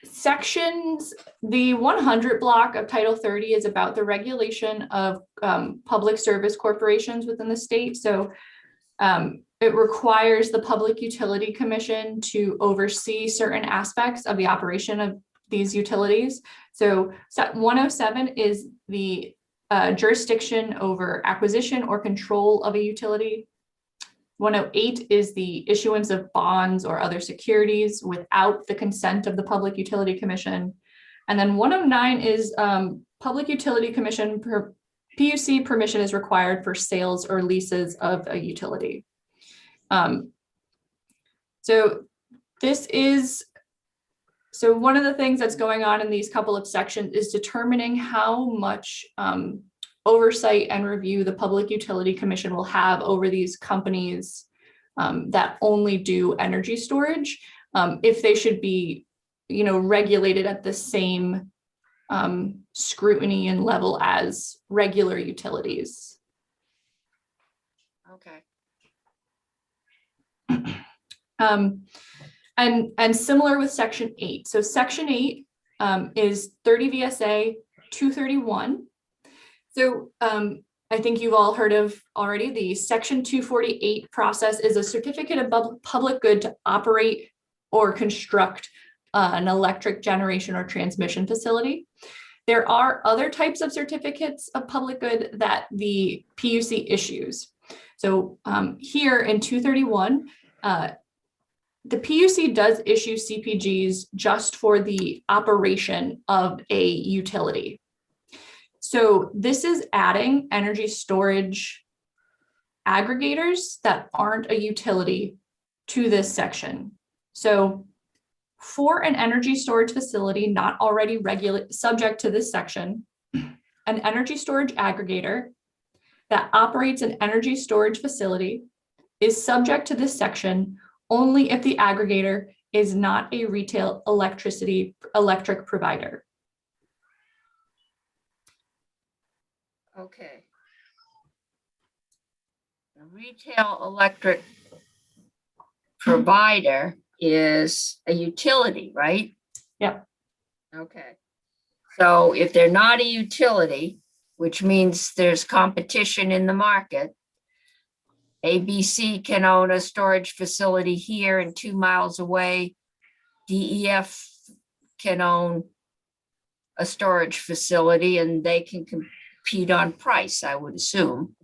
S14: sections, the 100 block of Title 30 is about the regulation of public service corporations within the state. So it requires the Public Utility Commission to oversee certain aspects of the operation of these utilities. So 107 is the jurisdiction over acquisition or control of a utility. 108 is the issuance of bonds or other securities without the consent of the Public Utility Commission. And then 109 is Public Utility Commission, PUC permission is required for sales or leases of a utility. So one of the things that's going on in these couple of sections is determining how much oversight and review the Public Utility Commission will have over these companies that only do energy storage, if they should be, regulated at the same scrutiny and level as regular utilities.
S2: Okay.
S14: And similar with section 8. So section 8 is 30 VSA 231. So I think you've all heard of already, the Section 248 process is a certificate of public good to operate or construct an electric generation or transmission facility. There are other types of certificates of public good that the PUC issues. So here in 231, the PUC does issue CPGs just for the operation of a utility. So this is adding energy storage aggregators that aren't a utility to this section. So for an energy storage facility not already subject to this section, an energy storage aggregator that operates an energy storage facility is subject to this section only if the aggregator is not a retail electric provider.
S2: Okay. A retail electric provider is a utility, right?
S14: Yep.
S2: Okay. So if they're not a utility, which means there's competition in the market, ABC can own a storage facility here and 2 miles away. DEF can own a storage facility and they can compete on price, I would assume.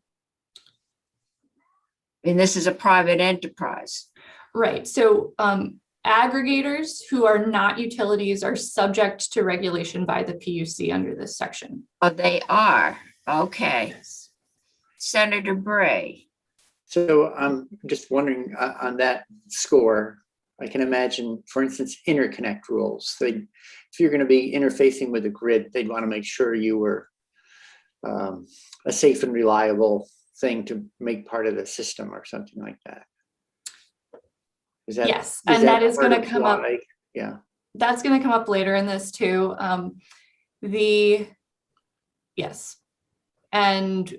S2: I mean, this is a private enterprise.
S14: Right. So aggregators who are not utilities are subject to regulation by the PUC under this section.
S2: Oh, they are. Okay. Senator Bray.
S16: So I'm just wondering on that score, I can imagine, for instance, interconnect rules. If you're going to be interfacing with a grid, they'd want to make sure you were a safe and reliable thing to make part of the system or something like that.
S14: Yes, and that is going to come up.
S16: Yeah,
S14: that's going to come up later in this too. Yes, and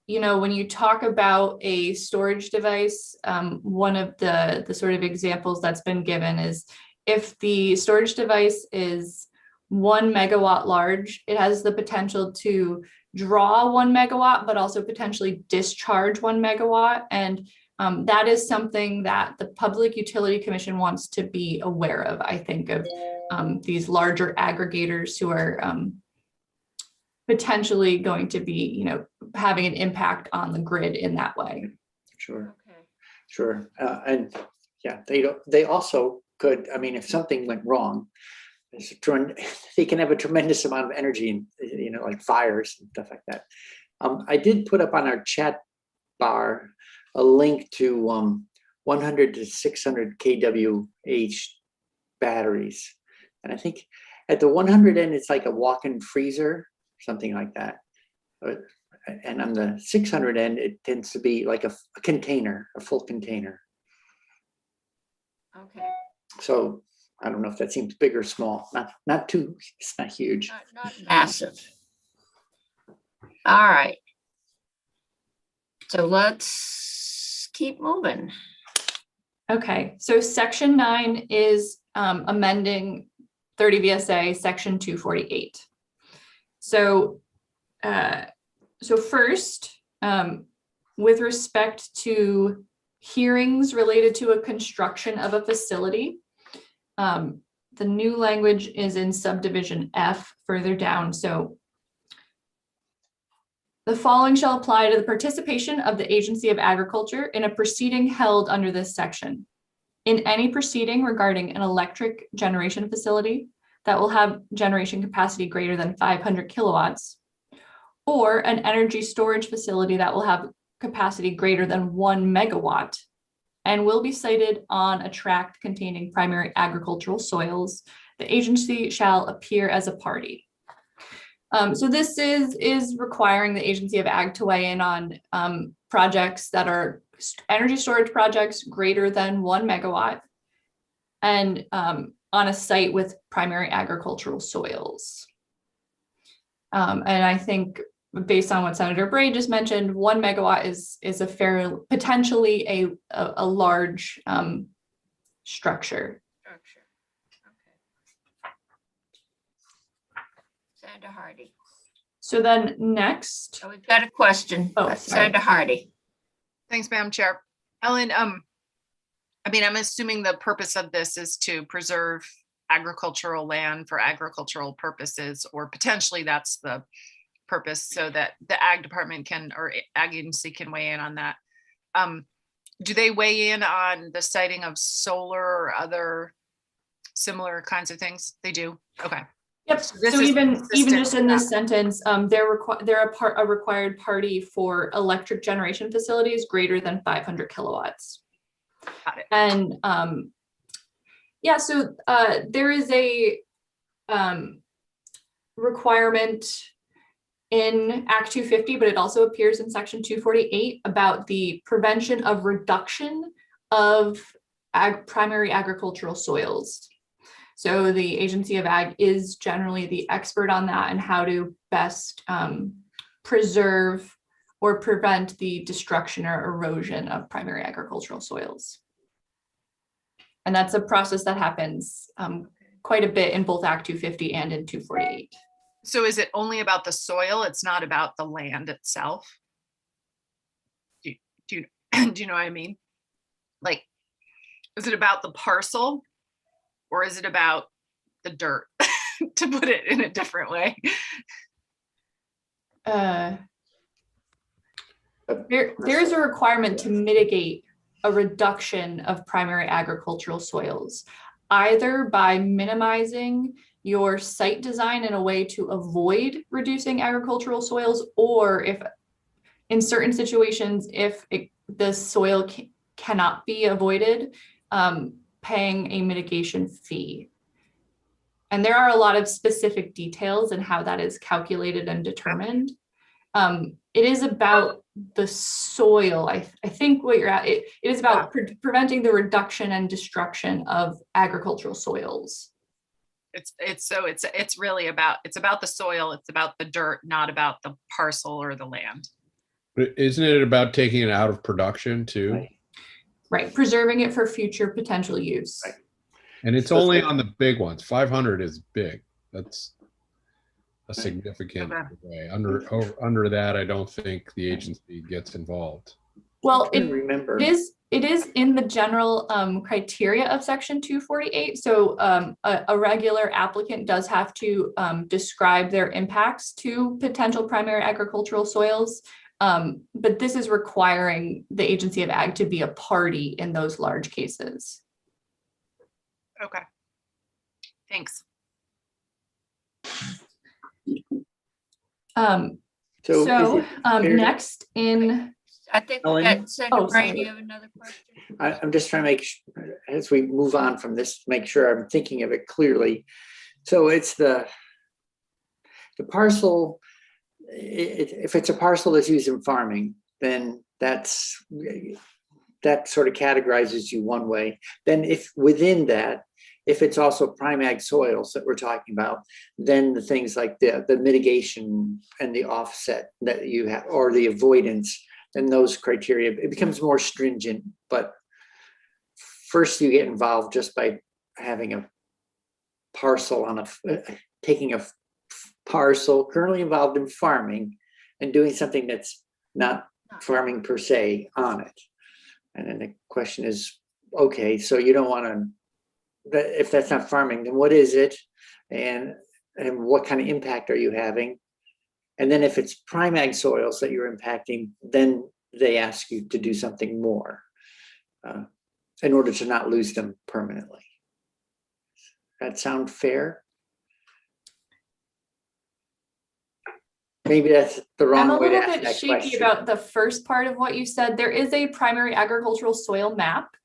S14: when you talk about a storage device, one of the sort of examples that's been given is if the storage device is 1 megawatt large, it has the potential to draw 1 megawatt, but also potentially discharge 1 megawatt. And that is something that the Public Utility Commission wants to be aware of, I think, of these larger aggregators who are potentially going to be, having an impact on the grid in that way.
S16: Sure.
S2: Okay.
S16: Sure. And yeah, they also could, I mean, if something went wrong, they can have a tremendous amount of energy and, like fires and stuff like that. I did put up on our chat bar a link to 100 to 600 kWh batteries. And I think at the 100 end, it's like a walk-in freezer, something like that. And on the 600 end, it tends to be like a container, a full container.
S2: Okay.
S16: So I don't know if that seems big or small. Not too, it's not huge.
S2: Not massive. All right. So let's keep moving.
S14: Okay, so section 9 is amending 30 VSA section 248. So first, with respect to hearings related to a construction of a facility, the new language is in subdivision F further down. So the following shall apply to the participation of the Agency of Agriculture in a proceeding held under this section. In any proceeding regarding an electric generation facility that will have generation capacity greater than 500 kilowatts, or an energy storage facility that will have capacity greater than 1 megawatt and will be sited on a tract containing primary agricultural soils, the agency shall appear as a party. So this is requiring the Agency of Ag to weigh in on projects that are energy storage projects greater than 1 megawatt and on a site with primary agricultural soils. And I think based on what Senator Bray just mentioned, 1 megawatt is a potentially a large structure.
S2: Okay. Senator Hardy.
S14: So then next,
S2: So we've got a question.
S14: Oh, sorry.
S2: Senator Hardy.
S4: Thanks, Madam Chair. Ellen, I mean, I'm assuming the purpose of this is to preserve agricultural land for agricultural purposes, or potentially that's the purpose, so that the ag department can, or ag agency can weigh in on that. Do they weigh in on the siting of solar or other similar kinds of things? They do? Okay.
S14: Yep.
S4: So this
S14: So
S4: is
S14: even
S4: consistent
S14: just
S4: with
S14: in
S4: that.
S14: this sentence, they're a required party for electric generation facilities greater than 500 kilowatts.
S4: Got it.
S14: And yeah, so there is a requirement in Act 250, but it also appears in Section 248 about the prevention of reduction of primary agricultural soils. So the Agency of Ag is generally the expert on that and how to best preserve or prevent the destruction or erosion of primary agricultural soils. And that's a process that happens quite a bit in both Act 250 and in 248.
S4: So is it only about the soil? It's not about the land itself? Do you know what I mean? Like, is it about the parcel or is it about the dirt, to put it in a different way?
S14: There's a requirement to mitigate a reduction of primary agricultural soils, either by minimizing your site design in a way to avoid reducing agricultural soils, or if in certain situations, if the soil cannot be avoided, paying a mitigation fee. And there are a lot of specific details in how that is calculated and determined. It is about the soil. I think what you're at, it is about preventing the reduction and destruction of agricultural soils.
S4: It's really about, it's about the soil, it's about the dirt, not about the parcel or the land.
S3: But isn't it about taking it out of production too?
S14: Right, preserving it for future potential use.
S16: Right.
S3: And it's only on the big ones. 500 is big. That's a significant way. Under that, I don't think the agency gets involved.
S14: Well,
S16: Remember,
S14: it is in the general criteria of Section 248. So a regular applicant does have to describe their impacts to potential primary agricultural soils. But this is requiring the Agency of Ag to be a party in those large cases.
S4: Okay. Thanks.
S14: Next in,
S2: I think
S16: Ellen?
S2: that's Senator Brady,
S14: sorry.
S2: you have another question?
S16: I'm just trying to make, as we move on from this, make sure I'm thinking of it clearly. So it's the parcel, if it's a parcel that's used in farming, then that sort of categorizes you one way. Then if within that, if it's also prime ag soils that we're talking about, then the things like the mitigation and the offset that you have, or the avoidance, and those criteria, it becomes more stringent. But first you get involved just by having a parcel on taking a parcel currently involved in farming and doing something that's not farming per se on it. And then the question is, okay, so you don't want to, if that's not farming, then what is it? And what kind of impact are you having? And then if it's prime ag soils that you're impacting, then they ask you to do something more in order to not lose them permanently. That sound fair? Maybe that's the wrong
S14: I'm a
S16: way to
S14: little
S16: ask
S14: bit
S16: that
S14: shaky
S16: question.
S14: about the first part of what you said. There is a primary agricultural soil map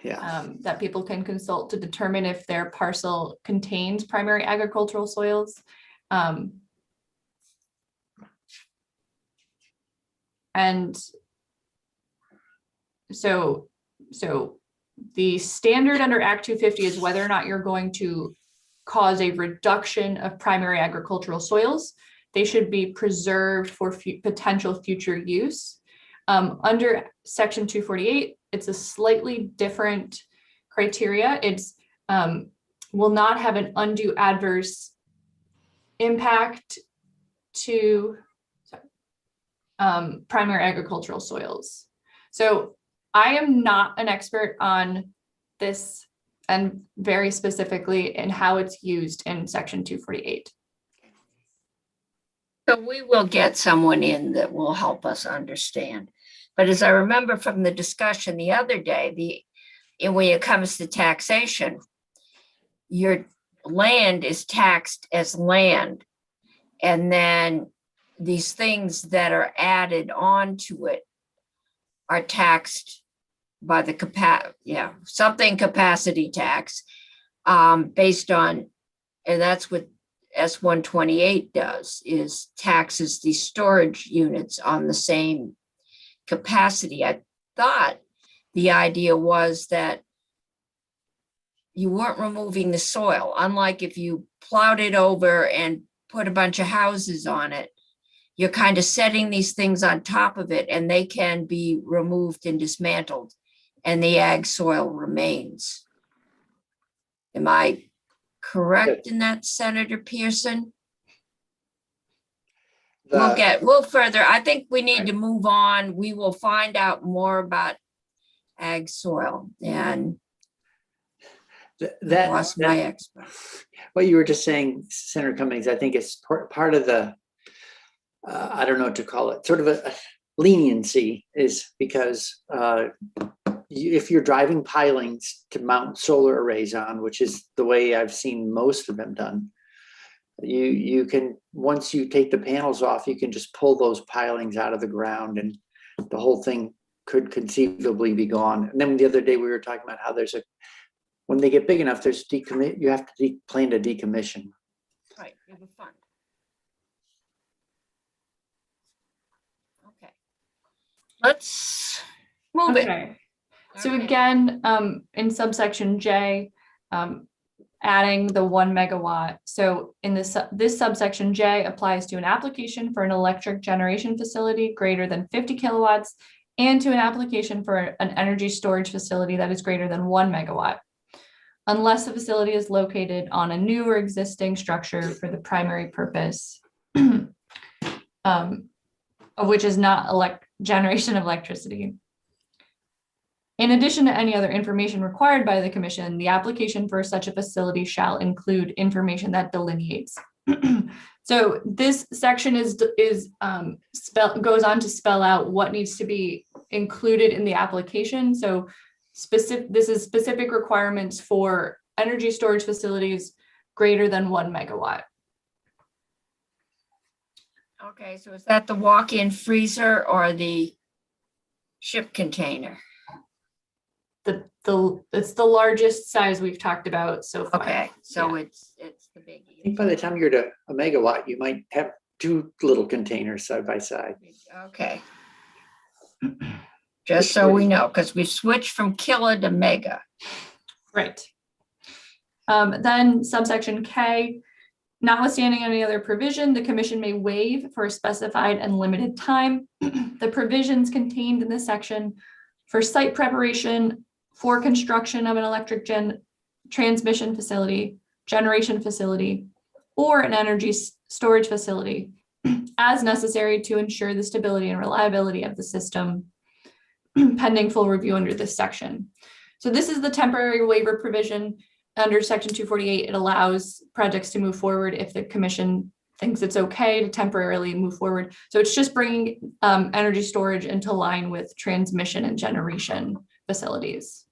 S16: Yeah.
S14: that people can consult to determine if their parcel contains primary agricultural soils. And so the standard under Act 250 is whether or not you're going to cause a reduction of primary agricultural soils. They should be preserved for potential future use. Under Section 248, it's a slightly different criteria. It's will not have an undue adverse impact to primary agricultural soils. So I am not an expert on this, and very specifically in how it's used in section 248.
S2: So we will get someone in that will help us understand. But as I remember from the discussion the other day, when it comes to taxation, your land is taxed as land. And then these things that are added onto it are taxed by the capacity tax based on, and that's what S-128 does, is taxes these storage units on the same capacity. I thought the idea was that you weren't removing the soil, unlike if you plowed it over and put a bunch of houses on it. You're kind of setting these things on top of it, and they can be removed and dismantled, and the ag soil remains. Am I correct in that, Senator Pearson? We'll further, I think we need to move on. We will find out more about ag soil, and lost my expert.
S16: What you were just saying, Senator Cummings, I think is part of the, I don't know what to call it, sort of a leniency, is because if you're driving pilings to mount solar arrays on, which is the way I've seen most of them done, you can, once you take the panels off, you can just pull those pilings out of the ground and the whole thing could conceivably be gone. And then the other day we were talking about how when they get big enough, you have to plan to decommission.
S2: Right, you have a fund. Okay. Let's move it.
S14: So again, in subsection J, adding the 1 megawatt. So in this subsection J applies to an application for an electric generation facility greater than 50 kilowatts and to an application for an energy storage facility that is greater than 1 megawatt, unless the facility is located on a new or existing structure for the primary purpose of which is not generation of electricity. In addition to any other information required by the commission, the application for such a facility shall include information that delineates. So this section goes on to spell out what needs to be included in the application. So this is specific requirements for energy storage facilities greater than 1 megawatt.
S2: Okay, so is that the walk-in freezer or the ship container?
S14: It's the largest size we've talked about so far.
S2: Okay, so it's the biggie.
S16: I think by the time you're to a megawatt, you might have 2 little containers side by side.
S2: Okay. Just so we know, because we've switched from kilo to mega.
S14: Right. Then subsection K, notwithstanding any other provision, the commission may waive for a specified and limited time the provisions contained in this section for site preparation for construction of an electric transmission facility, generation facility, or an energy storage facility as necessary to ensure the stability and reliability of the system pending full review under this section. So this is the temporary waiver provision under section 248. It allows projects to move forward if the commission thinks it's okay to temporarily move forward. So it's just bringing energy storage into line with transmission and generation facilities.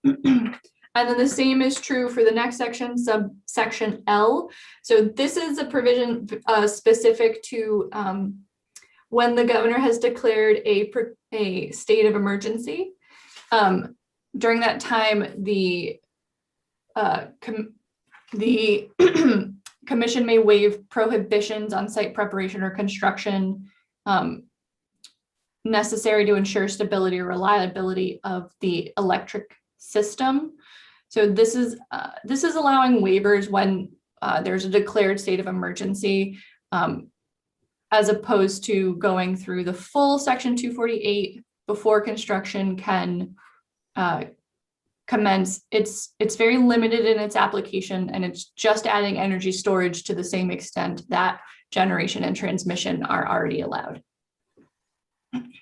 S14: Okay. And then the same is true for the next section, subsection L. So this is a provision specific to when the governor has declared a state of emergency. During that time, the commission may waive prohibitions on site preparation or construction necessary to ensure stability or reliability of the electric system. So this is allowing waivers when there's a declared state of emergency, as opposed to going through the full section 248 before construction can commence, it's very limited in its application, and it's just adding energy storage to the same extent that generation and transmission are already allowed.
S2: Okay.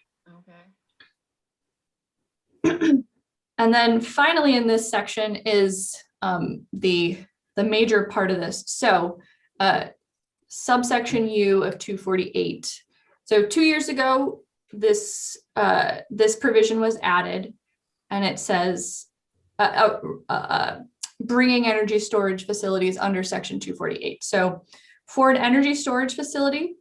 S14: And then finally in this section is the major part of this. So subsection U of 248. So 2 years ago, this provision was added, and it says bringing energy storage facilities under section 248. So for an energy storage facility,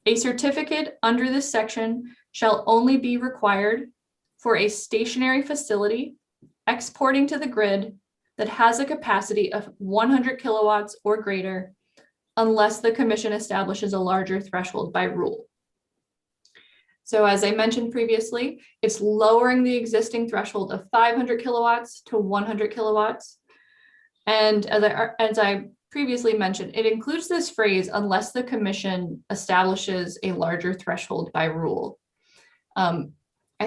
S14: a certificate under this section shall only be required for a stationary facility exporting to the grid that has a capacity of 100 kilowatts or greater, unless the commission establishes a larger threshold by rule. So as I mentioned previously, it's lowering the existing threshold of 500 kilowatts to 100 kilowatts. And as I previously mentioned, it includes this phrase, unless the commission establishes a larger threshold by rule. I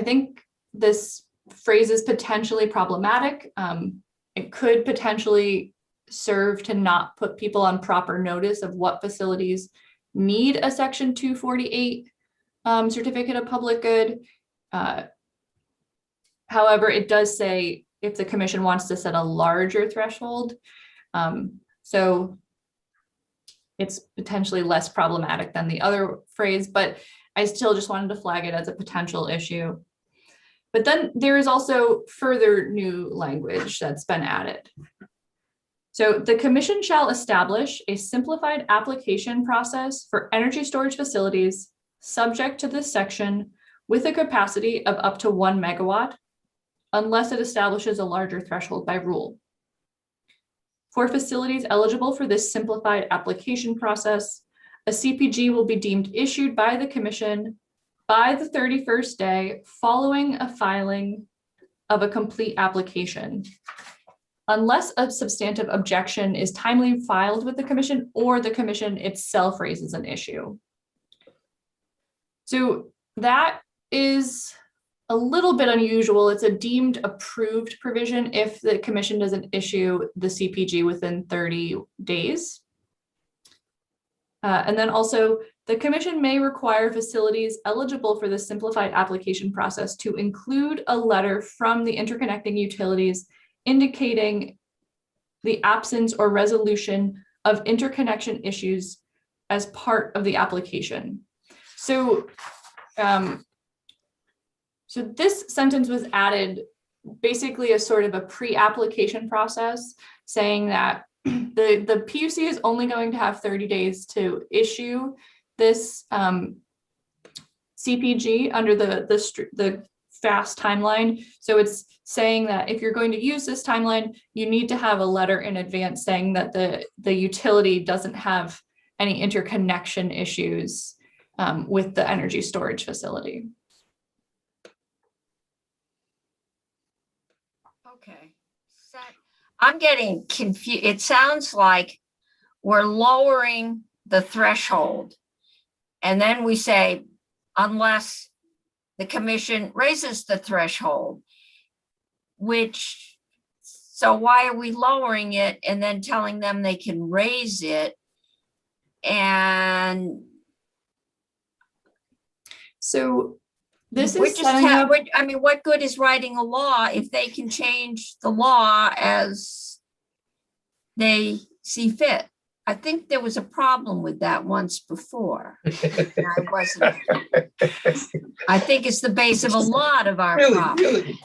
S14: think this phrase is potentially problematic. It could potentially serve to not put people on proper notice of what facilities need a section 248 certificate of public good. However, it does say if the commission wants to set a larger threshold, so it's potentially less problematic than the other phrase, but I still just wanted to flag it as a potential issue. But then there is also further new language that's been added. So the commission shall establish a simplified application process for energy storage facilities subject to this section with a capacity of up to 1 megawatt, unless it establishes a larger threshold by rule. For facilities eligible for this simplified application process, a CPG will be deemed issued by the commission by the 31st day following a filing of a complete application, unless a substantive objection is timely filed with the commission or the commission itself raises an issue. So that is a little bit unusual. It's a deemed approved provision if the commission doesn't issue the CPG within 30 days. And then also, the commission may require facilities eligible for the simplified application process to include a letter from the interconnecting utilities indicating the absence or resolution of interconnection issues as part of the application. So, so this sentence was added basically as sort of a pre-application process, saying that the PUC is only going to have 30 days to issue this CPG under the fast timeline. So it's saying that if you're going to use this timeline, you need to have a letter in advance saying that the utility doesn't have any interconnection issues with the energy storage facility.
S2: Okay. I'm getting confused. It sounds like we're lowering the threshold. And then we say, unless the commission raises the threshold, so why are we lowering it and then telling them they can raise it? And
S14: so this is setting up,
S2: I mean, what good is writing a law if they can change the law as they see fit? I think there was a problem with that once before. I think it's the base of a lot of our problems.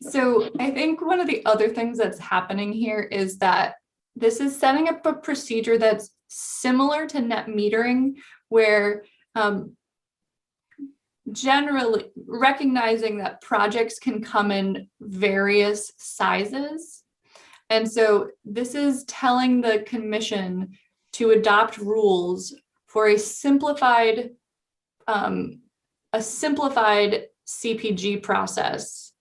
S14: So I think one of the other things that's happening here is that this is setting up a procedure that's similar to net metering, where generally recognizing that projects can come in various sizes. And so this is telling the commission to adopt rules for a simplified CPG process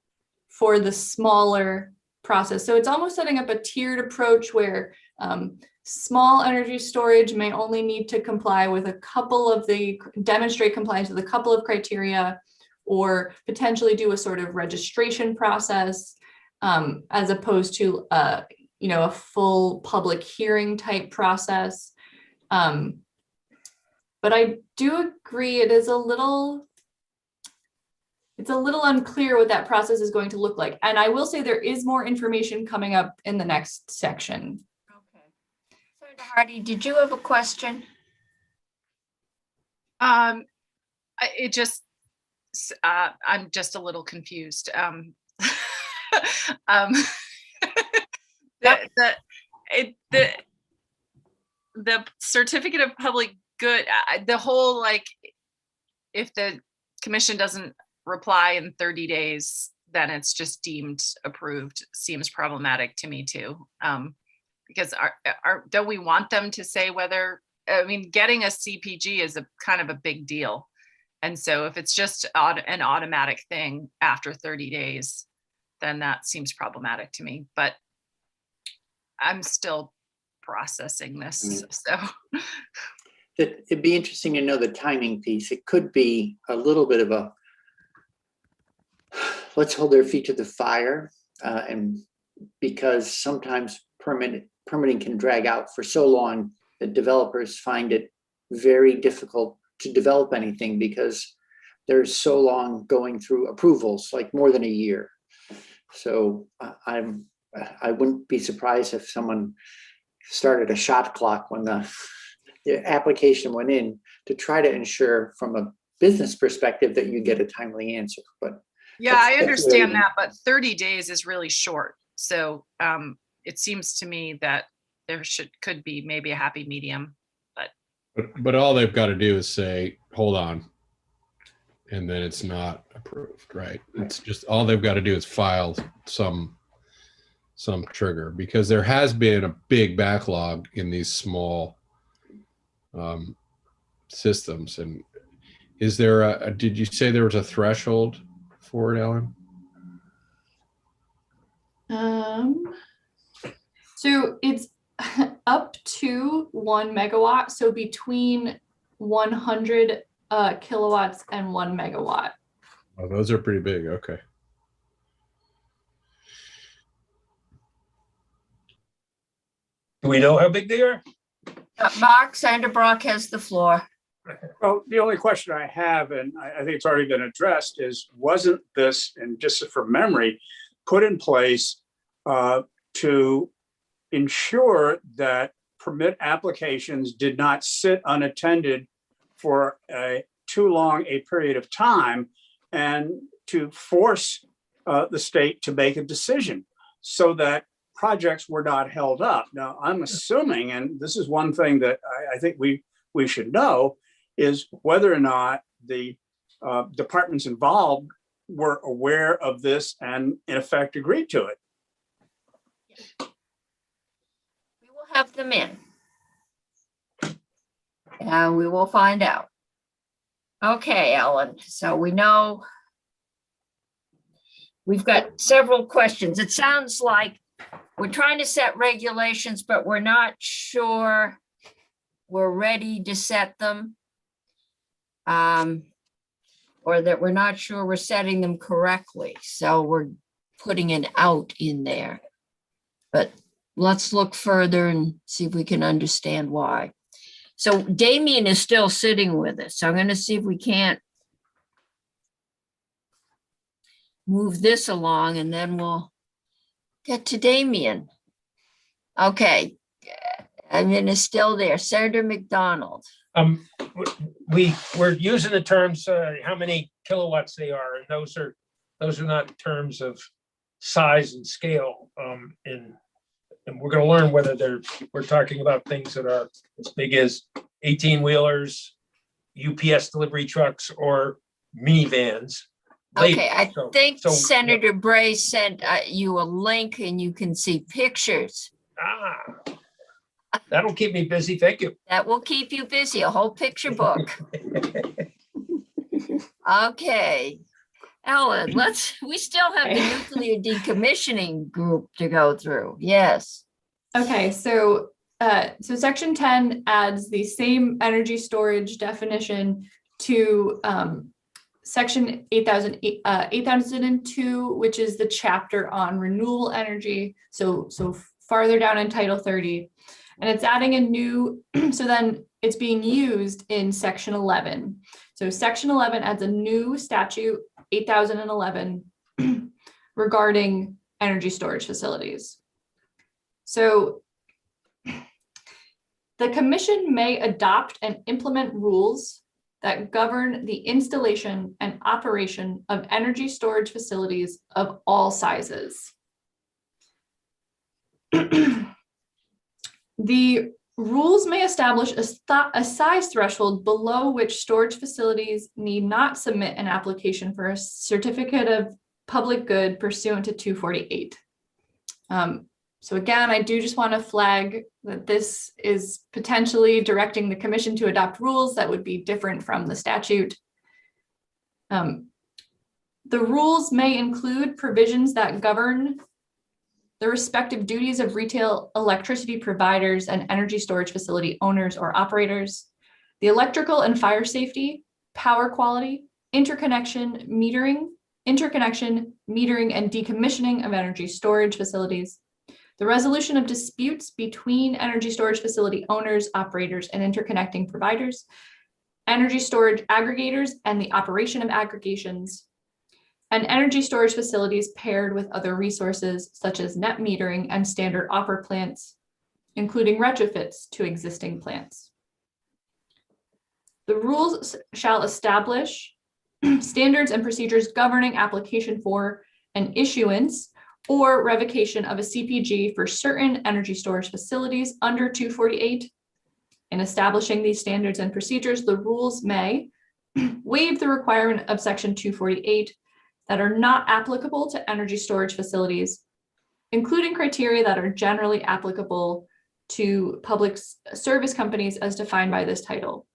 S14: for the smaller process. So it's almost setting up a tiered approach where small energy storage may only need to comply with demonstrate compliance with a couple of criteria, or potentially do a sort of registration process as opposed to a full public hearing type process. But I do agree it's a little unclear what that process is going to look like. And I will say there is more information coming up in the next section.
S2: Okay. Senator Hardy, did you have a question?
S4: I'm just a little confused. The certificate of public good, the whole, like, if the commission doesn't reply in 30 days, then it's just deemed approved, seems problematic to me too. Because don't we want them to say whether, I mean, getting a CPG is a kind of a big deal. And so if it's just an automatic thing after 30 days, then that seems problematic to me, but I'm still processing this, so.
S16: It'd be interesting to know the timing piece. It could be a little bit of a, let's hold their feet to the fire. And because sometimes permitting can drag out for so long that developers find it very difficult to develop anything because there's so long going through approvals, like more than a year. So I wouldn't be surprised if someone started a shot clock when the application went in to try to ensure from a business perspective that you get a timely answer. But
S4: yeah, I understand that, but 30 days is really short. So it seems to me that there could be maybe a happy medium,
S3: but all they've got to do is say, hold on. And then it's not approved, right? It's just, all they've got to do is file some trigger, because there has been a big backlog in these small systems. And is there did you say there was a threshold for it, Ellen?
S14: So it's up to 1 megawatt. So between 100 kilowatts and 1 megawatt.
S3: Oh, those are pretty big. Okay.
S1: Do we know how big they are?
S2: Mark Sanderbrook has the floor.
S5: Well, the only question I have, and I think it's already been addressed, is wasn't this, and just from memory, put in place to ensure that permit applications did not sit unattended for too long a period of time, and to force the state to make a decision so that projects were not held up. Now, I'm assuming, and this is one thing that I think we should know, is whether or not the departments involved were aware of this and in effect agreed to it.
S2: We will have them in. And we will find out. Okay, Ellen, so we know we've got several questions. It sounds like we're trying to set regulations, but we're not sure we're ready to set them. Or that we're not sure we're setting them correctly. So we're putting an out in there. But let's look further and see if we can understand why. So Damien is still sitting with us. So I'm going to see if we can't move this along, and then we'll get to Damien. Okay. Damien is still there. Senator McDonald.
S1: We're using the terms how many kilowatts they are, and those are not terms of size and scale. And we're going to learn whether we're talking about things that are as big as 18-wheelers, UPS delivery trucks, or minivans.
S2: Okay, I think Senator Bray sent you a link, and you can see pictures.
S1: That'll keep me busy. Thank you.
S2: That will keep you busy, a whole picture book. Okay. Ellen, we still have the nuclear decommissioning group to go through. Yes.
S14: Okay, so section 10 adds the same energy storage definition to section 8002, which is the chapter on renewable energy. So farther down in Title 30, and it's adding a new, so then it's being used in section 11. So section 11 adds a new statute, 8011, regarding energy storage facilities. So the commission may adopt and implement rules that govern the installation and operation of energy storage facilities of all sizes. The rules may establish a size threshold below which storage facilities need not submit an application for a certificate of public good pursuant to 248. So again, I do just want to flag that this is potentially directing the commission to adopt rules that would be different from the statute. The rules may include provisions that govern the respective duties of retail electricity providers and energy storage facility owners or operators, the electrical and fire safety, power quality, interconnection, metering, and decommissioning of energy storage facilities, the resolution of disputes between energy storage facility owners, operators, and interconnecting providers, energy storage aggregators and the operation of aggregations, and energy storage facilities paired with other resources such as net metering and standard offer plants, including retrofits to existing plants. The rules shall establish standards and procedures governing application for an issuance or revocation of a CPG for certain energy storage facilities under 248. In establishing these standards and procedures, the rules may waive the requirement of section 248 that are not applicable to energy storage facilities, including criteria that are generally applicable to public service companies as defined by this title.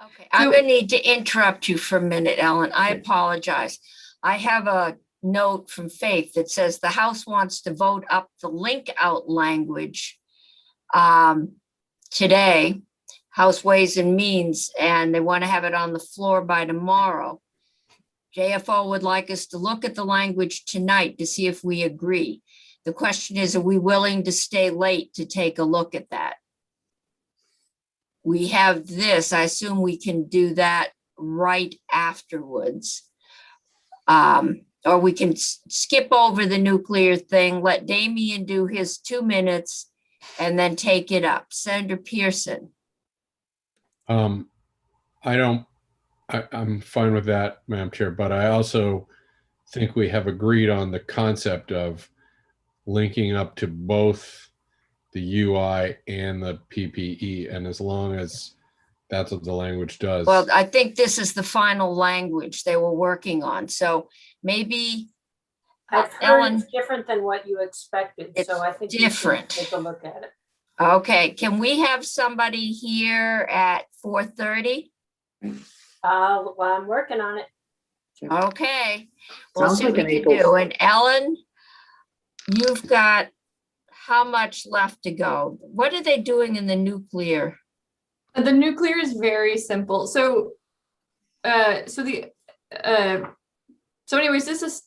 S2: Okay, I'm going to need to interrupt you for a minute, Ellen. I apologize. I have a note from Faith that says the House wants to vote up the link out language today, House Ways and Means, and they want to have it on the floor by tomorrow. JFO would like us to look at the language tonight to see if we agree. The question is, are we willing to stay late to take a look at that? We have this, I assume we can do that right afterwards. Or we can skip over the nuclear thing, let Damien do his 2 minutes and then take it up. Senator Pearson.
S3: I'm fine with that, Madam Chair, but I also think we have agreed on the concept of linking up to both the UI and the PPE. And as long as that's what the language does.
S2: Well, I think this is the final language they were working on. So maybe
S17: I've heard
S2: Ellen,
S17: it's different than what you expected. So I think
S2: different.
S17: You should take a look at it.
S2: Okay, can we have somebody here at 4:30?
S17: Well, I'm working on it.
S2: Okay, we'll
S16: Sounds
S2: see
S16: like
S2: what
S16: an
S2: we can
S16: April.
S2: do. And Ellen, you've got how much left to go? What are they doing in the nuclear?
S14: The nuclear is very simple. So anyways, this is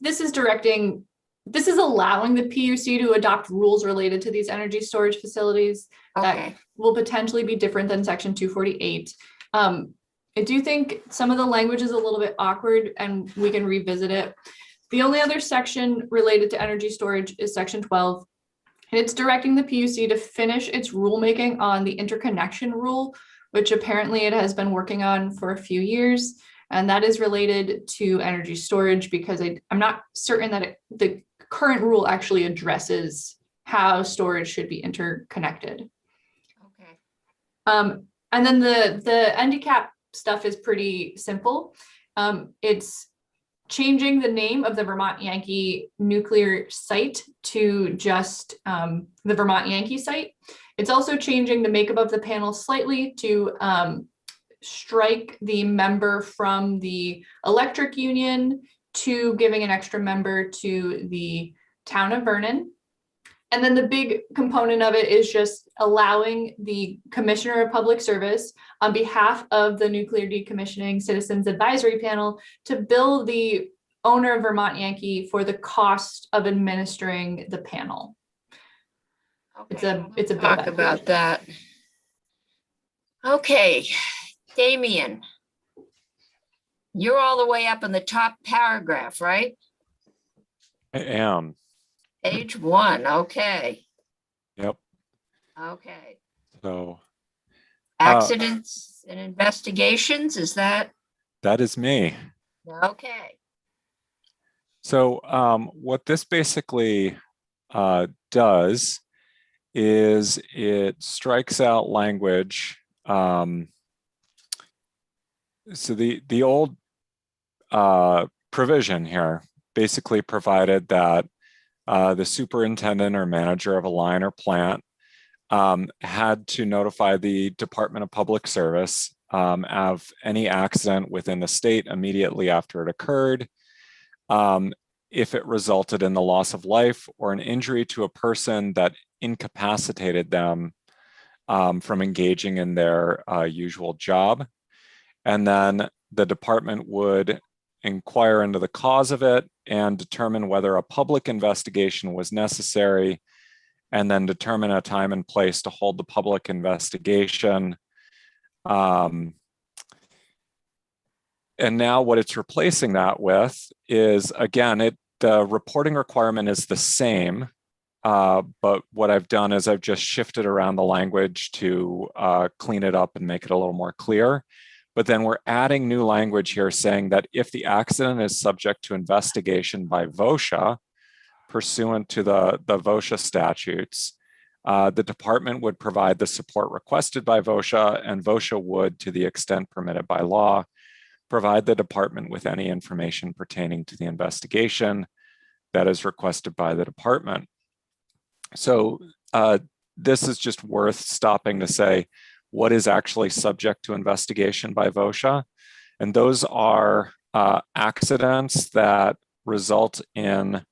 S14: allowing the PUC to adopt rules related to these energy storage facilities that will potentially be different than section 248. I do think some of the language is a little bit awkward and we can revisit it. The only other section related to energy storage is section 12. And it's directing the PUC to finish its rulemaking on the interconnection rule, which apparently it has been working on for a few years. And that is related to energy storage because I'm not certain that the current rule actually addresses how storage should be interconnected.
S2: Okay.
S14: And then the NDCAP stuff is pretty simple. It's changing the name of the Vermont Yankee nuclear site to just the Vermont Yankee site. It's also changing the makeup of the panel slightly to strike the member from the electric union to giving an extra member to the town of Vernon. And then the big component of it is just allowing the Commissioner of Public Service on behalf of the Nuclear Decommissioning Citizens Advisory Panel to bill the owner of Vermont Yankee for the cost of administering the panel. It's a bill
S2: Talk
S14: that
S2: about that. Okay, Damien. You're all the way up in the top paragraph, right?
S18: I am.
S2: Page 1, okay.
S18: Yep.
S2: Okay.
S18: So
S2: Accidents and investigations, is that?
S18: that is me.
S2: Okay.
S18: So what this basically does is it strikes out language. So the old provision here basically provided that the superintendent or manager of a line or plant had to notify the Department of Public Service of any accident within the state immediately after it occurred, if it resulted in the loss of life or an injury to a person that incapacitated them from engaging in their usual job. And then the department would inquire into the cause of it and determine whether a public investigation was necessary, and then determine a time and place to hold the public investigation. And now what it's replacing that with is, again, the reporting requirement is the same, but what I've done is I've just shifted around the language to clean it up and make it a little more clear. But then we're adding new language here saying that if the accident is subject to investigation by VOSHA, pursuant to the VOSHA statutes, the department would provide the support requested by VOSHA, and VOSHA would, to the extent permitted by law, provide the department with any information pertaining to the investigation that is requested by the department. So this is just worth stopping to say, what is actually subject to investigation by VOSHA? And those are accidents that result in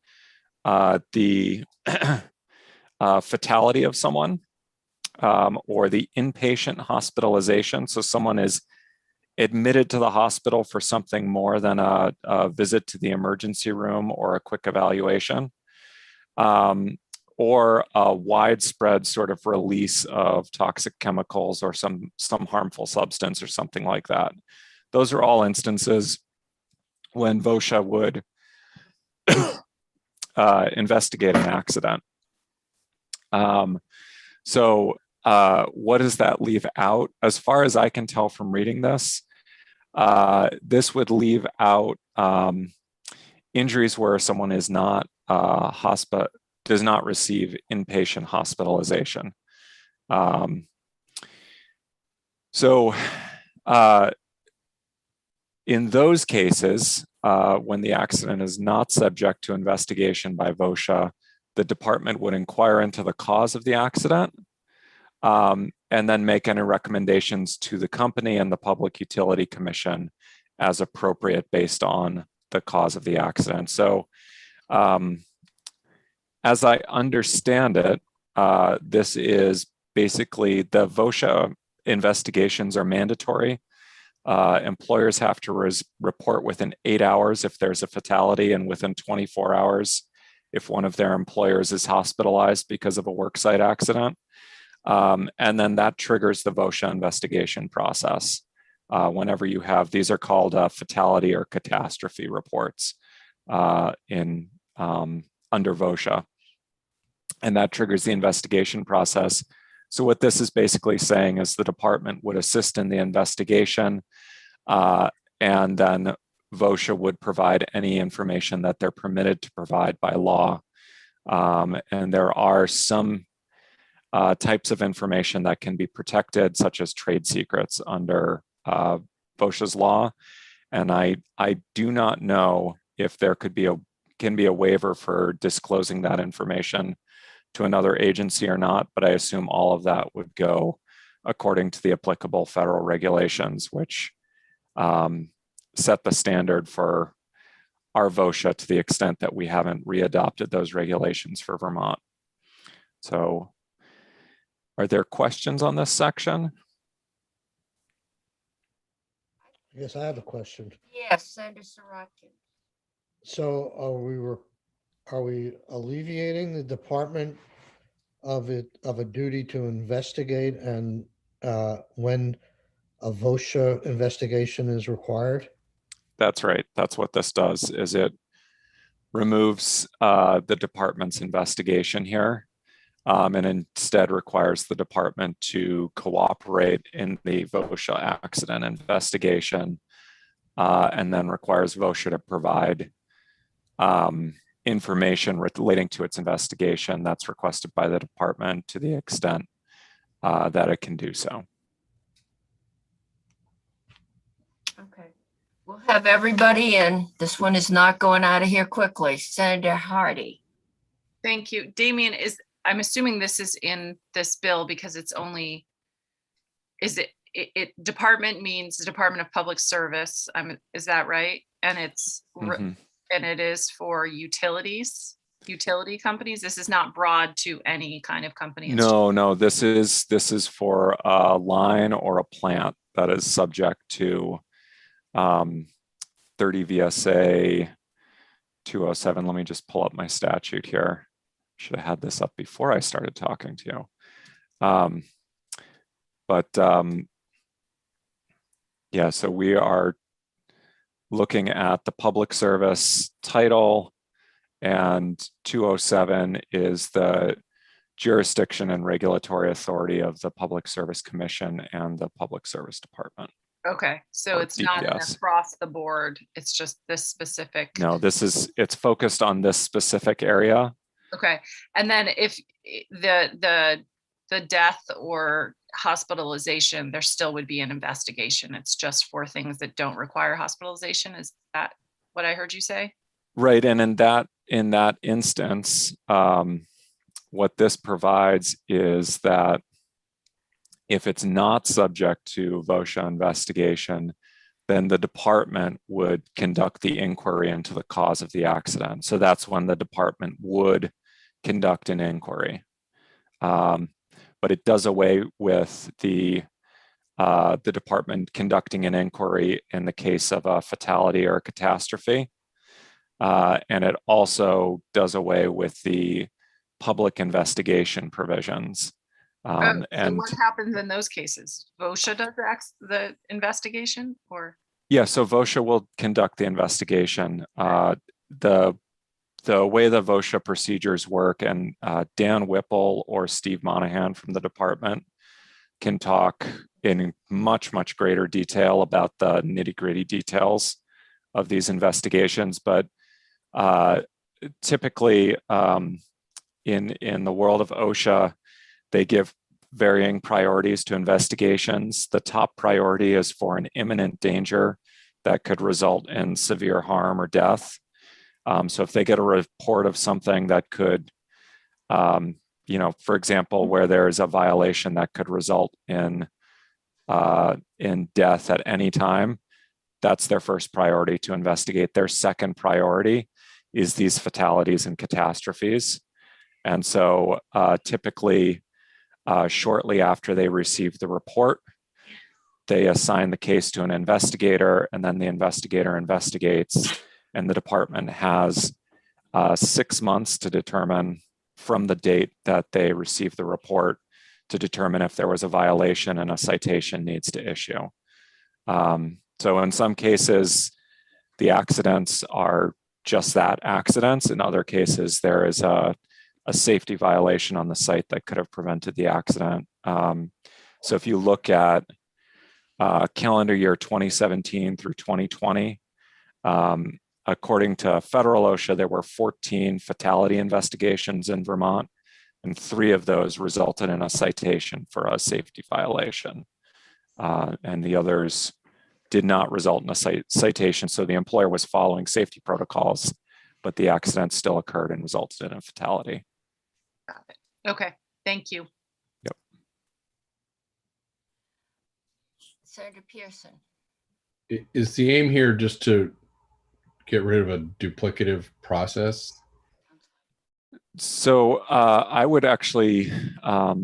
S18: the fatality of someone or the inpatient hospitalization. So someone is admitted to the hospital for something more than a visit to the emergency room or a quick evaluation, or a widespread sort of release of toxic chemicals or some harmful substance or something like that. Those are all instances when VOSHA would investigate an accident. So what does that leave out? As far as I can tell from reading this, this would leave out injuries where someone is not does not receive inpatient hospitalization. In those cases, when the accident is not subject to investigation by VOSHA, the department would inquire into the cause of the accident and then make any recommendations to the company and the Public Utility Commission as appropriate based on the cause of the accident. So as I understand it, this is basically the VOSHA investigations are mandatory. Employers have to report within 8 hours if there's a fatality, and within 24 hours if one of their employers is hospitalized because of a worksite accident. And then that triggers the VOSHA investigation process. Whenever you have, these are called fatality or catastrophe reports under VOSHA. And that triggers the investigation process. So what this is basically saying is the department would assist in the investigation, and then VOSHA would provide any information that they're permitted to provide by law. And there are some types of information that can be protected, such as trade secrets under VOSHA's law. And I do not know if there can be a waiver for disclosing that information to another agency or not, but I assume all of that would go according to the applicable federal regulations, which set the standard for our VOSHA to the extent that we haven't readopted those regulations for Vermont. So are there questions on this section?
S12: Yes, I have a question.
S2: Yes, Senator Sarakin.
S12: So are we alleviating the department of a duty to investigate and when a VOSHA investigation is required?
S18: That's right. That's what this does, is it removes the department's investigation here, and instead requires the department to cooperate in the VOSHA accident investigation, and then requires VOSHA to provide information relating to its investigation that's requested by the department to the extent that it can do so.
S2: Okay. We'll have everybody in. This one is not going out of here quickly. Senator Hardy.
S4: Thank you. Damien, I'm assuming this is in this bill because it's only, department means the Department of Public Service. Is that right? And it's, and it is for utility companies. This is not broad to any kind of company.
S18: No, this is for a line or a plant that is subject to 30 VSA 207. Let me just pull up my statute here. Should have had this up before I started talking to you. Yeah, so we are looking at the public service title, and 207 is the jurisdiction and regulatory authority of the Public Service Commission and the Public Service Department.
S4: Okay, so
S18: Or
S4: it's not an
S18: DPS.
S4: across the board. It's just this specific.
S18: No, it's focused on this specific area.
S4: Okay, and then if the death or hospitalization, there still would be an investigation. It's just for things that don't require hospitalization. Is that what I heard you say?
S18: Right, and in that instance, what this provides is that if it's not subject to VOSHA investigation, then the department would conduct the inquiry into the cause of the accident. So that's when the department would conduct an inquiry. But it does away with the department conducting an inquiry in the case of a fatality or a catastrophe. And it also does away with the public investigation provisions.
S4: So what happens in those cases? VOSHA does the investigation, or?
S18: Yeah, so VOSHA will conduct the investigation. The way the VOSHA procedures work, and Dan Whipple or Steve Monahan from the department can talk in much, much greater detail about the nitty-gritty details of these investigations. But typically in the world of OSHA, they give varying priorities to investigations. The top priority is for an imminent danger that could result in severe harm or death. So if they get a report of something that could, for example, where there's a violation that could result in death at any time, that's their first priority to investigate. Their second priority is these fatalities and catastrophes. And so typically, shortly after they receive the report, they assign the case to an investigator, and then the investigator investigates, and the department has 6 months to determine from the date that they receive the report to determine if there was a violation and a citation needs to issue. So in some cases, the accidents are just that, accidents. In other cases, there is a safety violation on the site that could have prevented the accident. So if you look at calendar year 2017 through 2020, according to federal OSHA, there were 14 fatality investigations in Vermont, and 3 of those resulted in a citation for a safety violation. And the others did not result in a citation. So the employer was following safety protocols, but the accident still occurred and resulted in a fatality.
S4: Got it. Okay, thank you.
S18: Yep.
S2: Senator Pearson.
S3: Is the aim here just to get rid of a duplicative process?
S18: So I would actually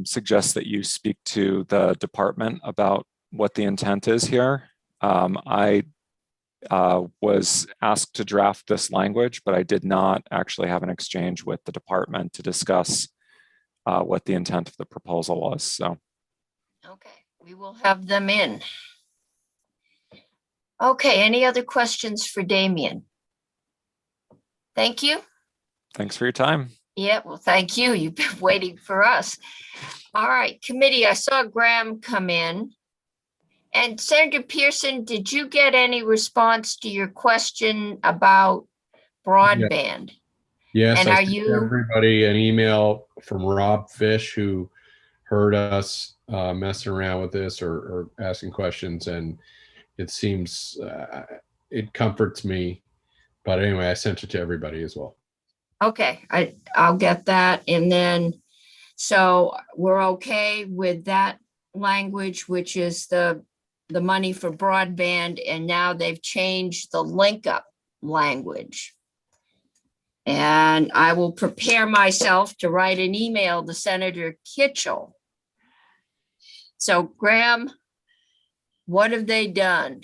S18: suggest that you speak to the department about what the intent is here. I was asked to draft this language, but I did not actually have an exchange with the department to discuss what the intent of the proposal was. So,
S2: Okay, we will have them in. Okay, any other questions for Damien? Thank you.
S18: thanks for your time.
S2: Yeah, well, thank you. You've been waiting for us. All right, committee, I saw Graham come in. And Senator Pearson, did you get any response to your question about broadband?
S3: Yes,
S2: And
S3: I
S2: are
S3: sent
S2: you-
S3: everybody an email from Rob Fish, who heard us messing around with this or asking questions, and it seems it comforts me. But anyway, I sent it to everybody as well.
S2: Okay, I'll get that. And then, so we're okay with that language, which is the money for broadband, and now they've changed the link up language. And I will prepare myself to write an email to Senator Kitchell. So Graham, what have they done?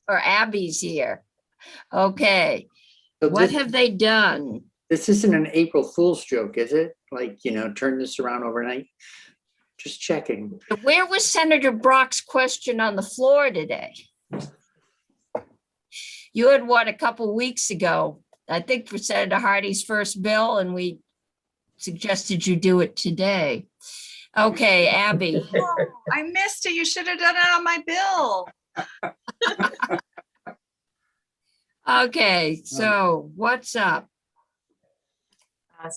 S2: Or Abby's here. Okay,
S16: So
S2: what
S16: this-
S2: have they done?
S16: This isn't an April Fool's joke, is it? Like, turn this around overnight? Just checking.
S2: Where was Senator Brock's question on the floor today? You had one a couple weeks ago, I think for Senator Hardy's first bill, and we suggested you do it today. Okay, Abby.
S4: Oh, I missed it. You should have done it on my bill.
S2: Okay, so what's up?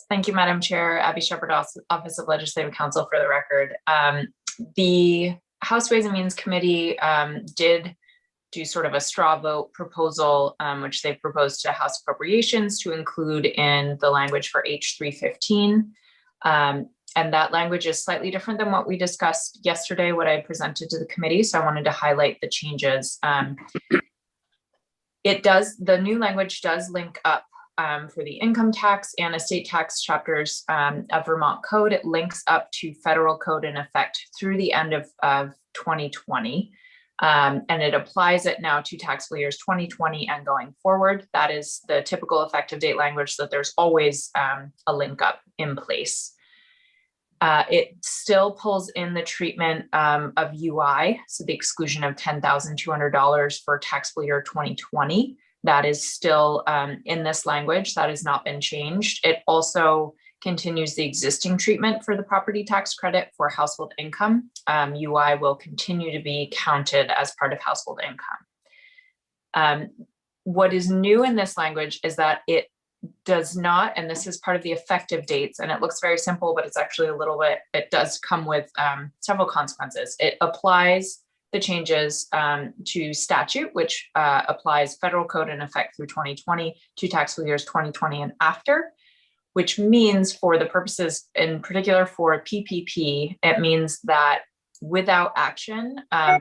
S19: Thank you, Madam Chair. Abby Shepherd, Office of Legislative Counsel, for the record. The House Ways and Means Committee did do sort of a straw vote proposal, which they proposed to House Appropriations to include in the language for H315. And that language is slightly different than what we discussed yesterday, what I presented to the committee. So I wanted to highlight the changes. The new language does link up for the income tax and estate tax chapters of Vermont Code. It links up to federal code in effect through the end of 2020. And it applies it now to taxable years 2020 and going forward. That is the typical effective date language, so that there's always a link up in place. It still pulls in the treatment of UI, so the exclusion of $10,200 for taxable year 2020. That is still in this language. That has not been changed. It also continues the existing treatment for the property tax credit for household income. UI will continue to be counted as part of household income. What is new in this language is that it does not, and this is part of the effective dates, and it looks very simple, but it's actually a little bit, it does come with several consequences. It applies the changes to statute, which applies federal code in effect through 2020 to taxable years 2020 and after, which means for the purposes, in particular for PPP, it means that without action,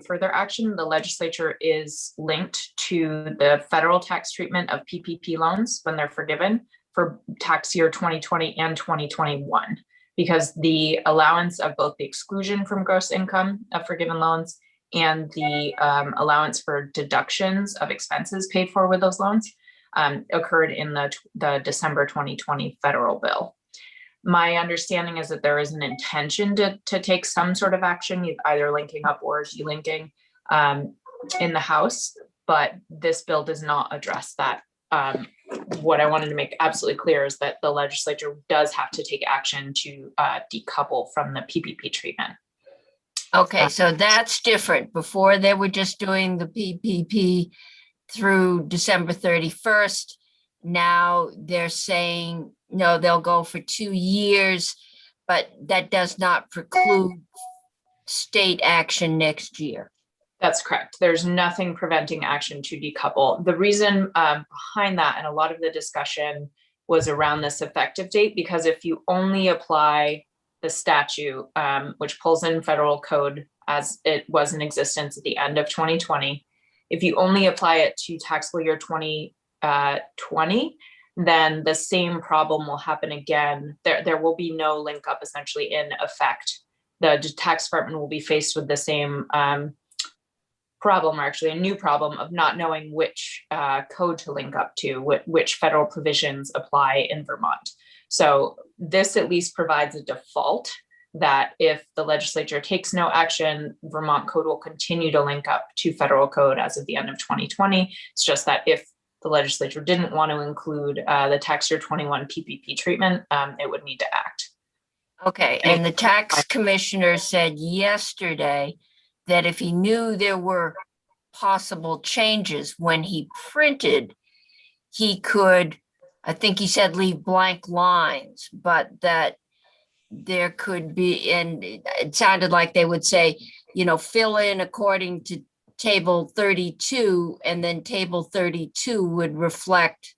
S19: further action, the legislature is linked to the federal tax treatment of PPP loans when they're forgiven for tax year 2020 and 2021, because the allowance of both the exclusion from gross income of forgiven loans and the allowance for deductions of expenses paid for with those loans occurred in the December 2020 federal bill. My understanding is that there is an intention to take some sort of action, either linking up or delinking in the House, but this bill does not address that. What I wanted to make absolutely clear is that the legislature does have to take action to decouple from the PPP treatment.
S2: Okay, so that's different. Before they were just doing the PPP through December 31st. Now they're saying, no, they'll go for 2 years, but that does not preclude state action next year.
S19: That's correct. There's nothing preventing action to decouple. The reason behind that, and a lot of the discussion was around this effective date, because if you only apply the statute, which pulls in federal code as it was in existence at the end of 2020, if you only apply it to taxable year 2020, then the same problem will happen again. There will be no link up essentially in effect. The tax department will be faced with the same problem, or actually a new problem of not knowing which code to link up to, which federal provisions apply in Vermont. So this at least provides a default that if the legislature takes no action, Vermont code will continue to link up to federal code as of the end of 2020. It's just that if the legislature didn't want to include the tax year 21 PPP treatment, it would need to act.
S2: Okay, and the tax commissioner said yesterday that if he knew there were possible changes when he printed, he could, I think he said, leave blank lines, but that there could be, and it sounded like they would say, you know, fill in according to table 32, and then table 32 would reflect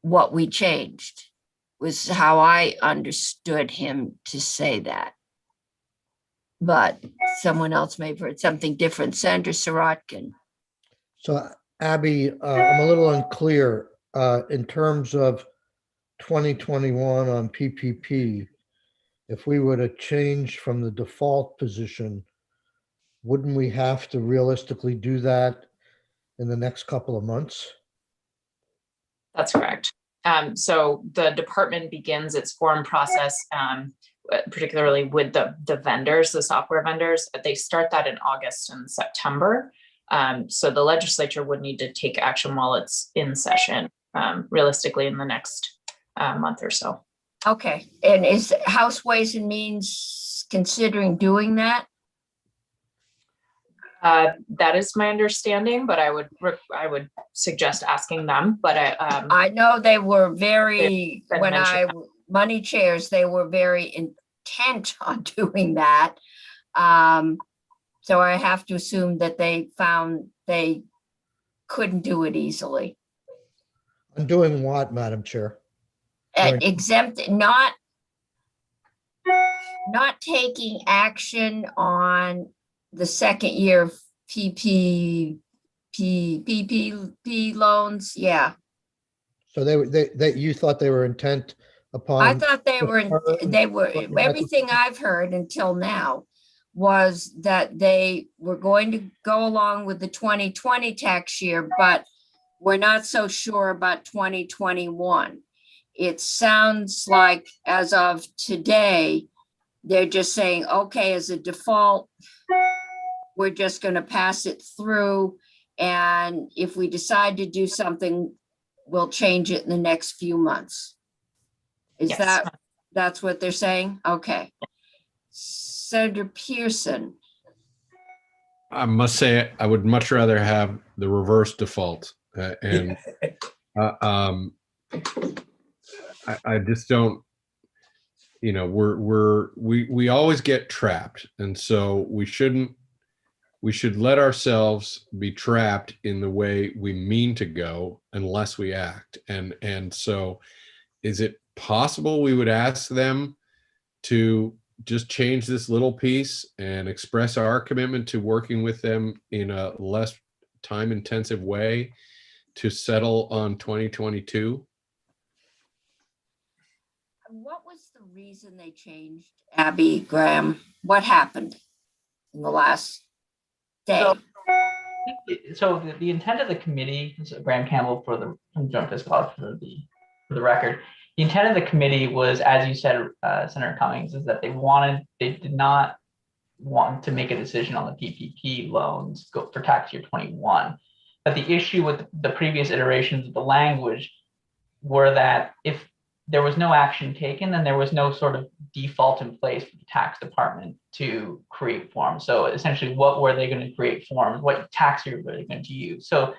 S2: what we changed, was how I understood him to say that. But someone else may have heard something different. Senator Sirotkin.
S12: So Abby, I'm a little unclear in terms of 2021 on PPP. If we were to change from the default position, wouldn't we have to realistically do that in the next couple of months?
S19: That's correct. So the department begins its form process, particularly with the vendors, the software vendors. They start that in August and September. So the legislature would need to take action while it's in session, realistically in the next month or so.
S2: Okay, and is House Ways and Means considering doing that?
S19: That is my understanding, but I would suggest asking them. But
S2: I know they were very,
S19: they
S2: when
S19: mentioned
S2: money chairs, they were very intent on doing that. So I have to assume that they found they couldn't do it easily.
S12: I'm doing what, Madam Chair?
S2: Exempt, not taking action on the second year of PPP loans. Yeah.
S12: So you thought they were intent upon?
S2: I thought they were, everything I've heard until now was that they were going to go along with the 2020 tax year, but we're not so sure about 2021. It sounds like as of today, they're just saying, okay, as a default, we're just going to pass it through. And if we decide to do something, we'll change it in the next few months.
S19: Yes.
S2: That's what they're saying? Okay. Senator Pearson.
S3: I must say, I would much rather have the reverse default. I just don't, you know, we always get trapped. And so we should let ourselves be trapped in the way we mean to go unless we act. And so is it possible we would ask them to just change this little piece and express our commitment to working with them in a less time intensive way to settle on 2022?
S2: What was the reason they changed, Abby Graham? What happened in the last day?
S20: So the intent of the committee, so Graham Campbell from Joint Fiscal Office for the record, the intent of the committee was, as you said, Senator Cummings, is that they did not want to make a decision on the PPP loans go for tax year 21. But the issue with the previous iterations of the language were that if there was no action taken, then there was no sort of default in place for the tax department to create forms. So essentially, what were they going to create forms? What tax year were they going to use? So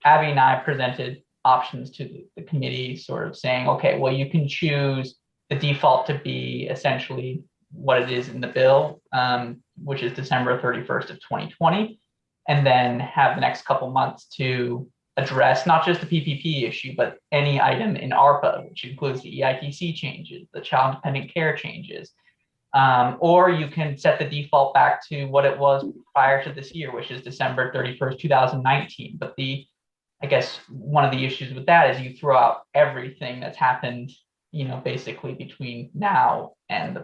S20: Abby and I presented options to the committee, sort of saying, okay, well, you can choose the default to be essentially what it is in the bill, which is December 31st of 2020, and then have the next couple months to address not just the PPP issue, but any item in ARPA, which includes the EITC changes, the child dependent care changes. Or you can set the default back to what it was prior to this year, which is December 31st, 2019. But the I guess one of the issues with that is you throw out everything that's happened, basically between now and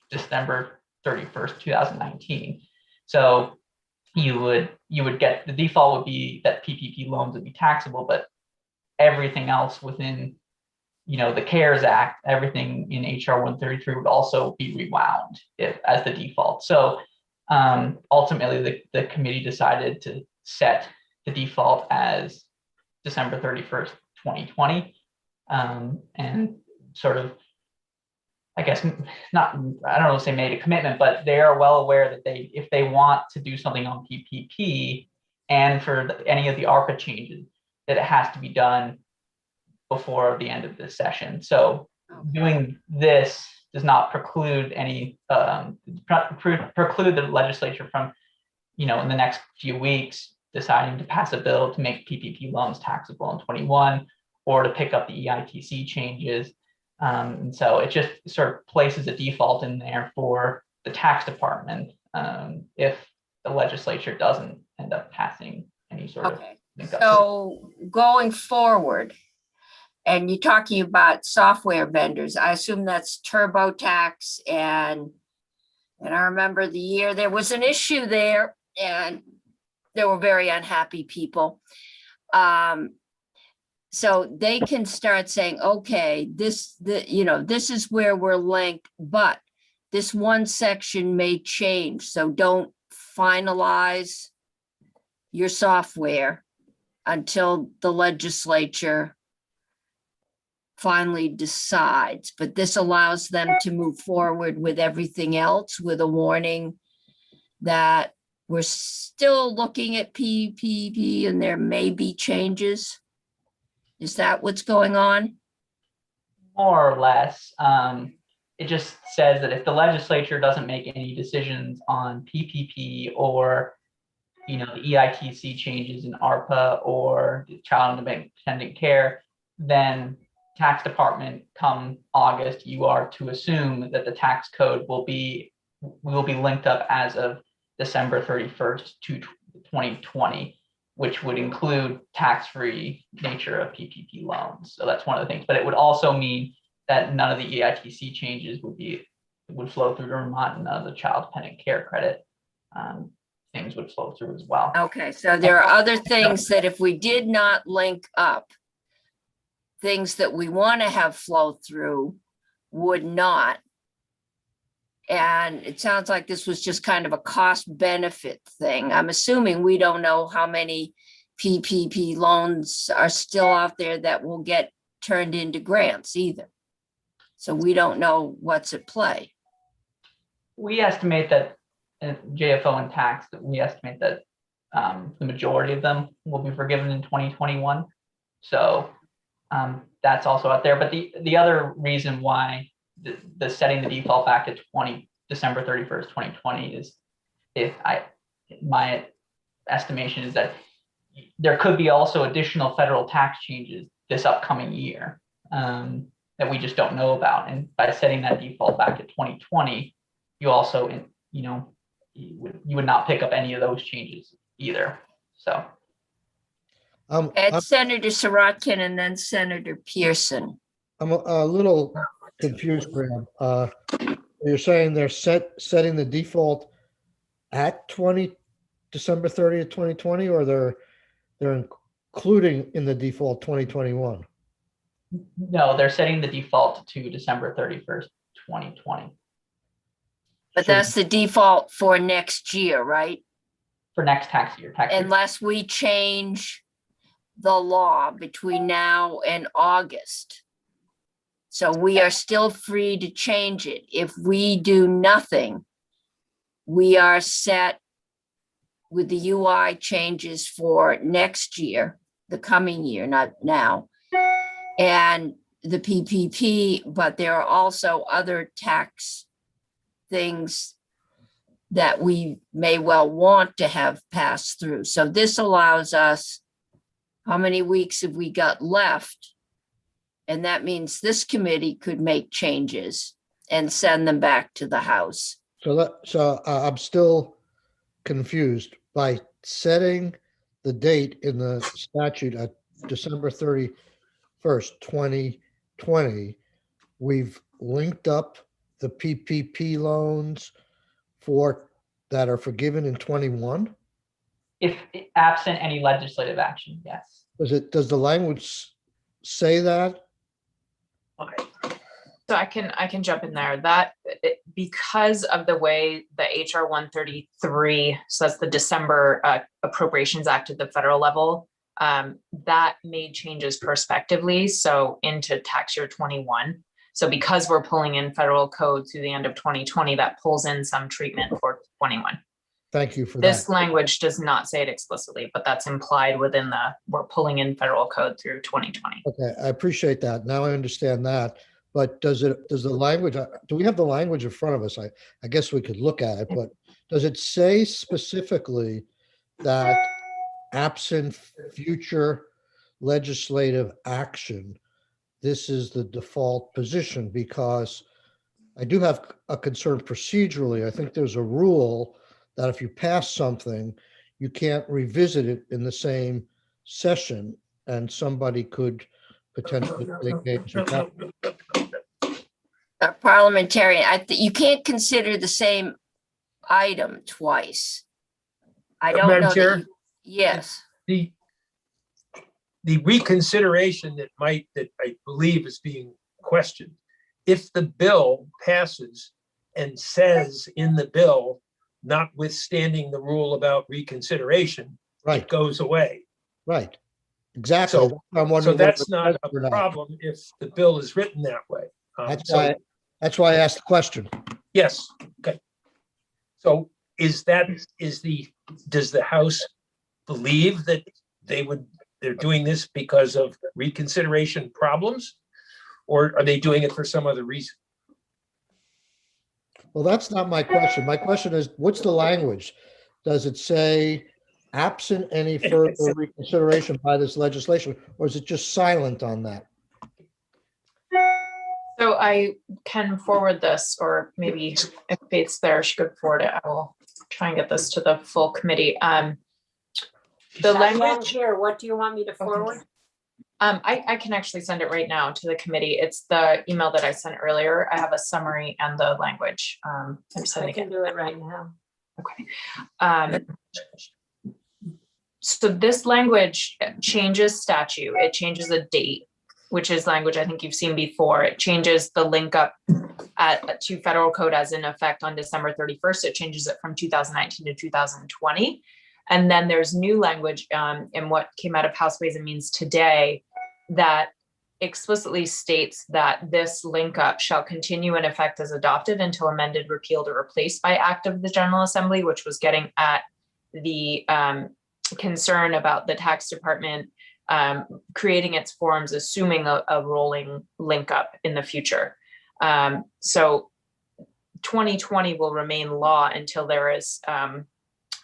S20: December 31st, 2019. So you would get, the default would be that PPP loans would be taxable, but everything else within the CARES Act, everything in HR 133 would also be rewound as the default. So ultimately the committee decided to set the default as December 31st, 2020. And sort of, I guess, not, I don't know, say made a commitment, but they are well aware that if they want to do something on PPP and for any of the ARPA changes, that it has to be done before the end of this session. So doing this does not preclude preclude the legislature from, in the next few weeks, deciding to pass a bill to make PPP loans taxable in 21 or to pick up the EITC changes. And so it just sort of places a default in there for the tax department if the legislature doesn't end up passing any sort of.
S2: So going forward, and you're talking about software vendors, I assume that's TurboTax, and I remember the year there was an issue there, and there were very unhappy people. So they can start saying, okay, this is where we're linked, but this one section may change. So don't finalize your software until the legislature finally decides. But this allows them to move forward with everything else with a warning that we're still looking at PPP and there may be changes. Is that what's going on?
S20: More or less. It just says that if the legislature doesn't make any decisions on PPP or, the EITC changes in ARPA or child and dependent care, then tax department come August, you are to assume that the tax code will be linked up as of December 31st to 2020. Which would include tax-free nature of PPP loans. So that's one of the things, but it would also mean that none of the EITC changes would flow through to Vermont, and none of the child dependent care credit things would flow through as well.
S2: Okay, so there are other things that if we did not link up, things that we want to have flow through would not. And it sounds like this was just kind of a cost benefit thing. I'm assuming we don't know how many PPP loans are still out there that will get turned into grants either. So we don't know what's at play.
S20: We estimate that JFO and tax, we estimate that the majority of them will be forgiven in 2021. So that's also out there. But the other reason why the setting the default back to December 31st, 2020 is my estimation is that there could be also additional federal tax changes this upcoming year that we just don't know about. And by setting that default back to 2020, you also, you would not pick up any of those changes either. So.
S2: And Senator Sirotkin and then Senator Pearson.
S12: I'm a little confused, Graham. You're saying they're setting the default at December 30th, 2020, or they're including in the default 2021?
S20: No, they're setting the default to December 31st, 2020.
S2: But that's the default for next year, right?
S20: For next tax year.
S2: Unless we change the law between now and August. So we are still free to change it. If we do nothing, we are set with the UI changes for next year, the coming year, not now, and the PPP, but there are also other tax things that we may well want to have passed through. So this allows us, how many weeks have we got left? And that means this committee could make changes and send them back to the House.
S12: So I'm still confused. By setting the date in the statute at December 31st, 2020, we've linked up the PPP loans that are forgiven in 21?
S20: If absent any legislative action, yes.
S12: Does the language say that?
S19: Okay. So I can jump in there. Because of the way the HR 133, so that's the December Appropriations Act at the federal level, that made changes prospectively, so into tax year 21. So because we're pulling in federal code through the end of 2020, that pulls in some treatment for 21.
S12: Thank you for
S19: This
S12: that.
S19: language does not say it explicitly, but that's implied within we're pulling in federal code through 2020.
S12: Okay, I appreciate that. Now I understand that. But does the language, do we have the language in front of us? I guess we could look at it, but does it say specifically that absent future legislative action, this is the default position? Because I do have a concern procedurally. I think there's a rule that if you pass something, you can't revisit it in the same session, and somebody could potentially engage with that.
S2: Parliamentarian, you can't consider the same item twice. I don't
S1: Madam
S2: know.
S1: Chair?
S2: Yes.
S1: The reconsideration that I believe is being questioned, if the bill passes and says in the bill, notwithstanding the rule about reconsideration,
S12: right,
S1: it goes away.
S12: Right. Exactly.
S1: So that's not a problem if the bill is written that way.
S12: That's why I asked the question.
S1: Yes. Okay. So does the House believe that they're doing this because of reconsideration problems, or are they doing it for some other reason?
S12: Well, that's not my question. My question is, what's the language? Does it say absent any further reconsideration by this legislation, or is it just silent on that?
S19: So I can forward this, or maybe if Faith's there, she could forward it. I will try and get this to the full committee. The language
S17: here, what do you want me to forward?
S19: I can actually send it right now to the committee. It's the email that I sent earlier. I have a summary and the language. I'm sending
S17: I can do it right now.
S19: Okay. So this language changes statute. It changes a date, which is language I think you've seen before. It changes the link up to federal code as in effect on December 31st. It changes it from 2019 to 2020. And then there's new language in what came out of House Ways and Means today that explicitly states that this link up shall continue in effect as adopted until amended, repealed, or replaced by act of the General Assembly, which was getting at the concern about the tax department creating its forms, assuming a rolling link up in the future. So 2020 will remain law until there is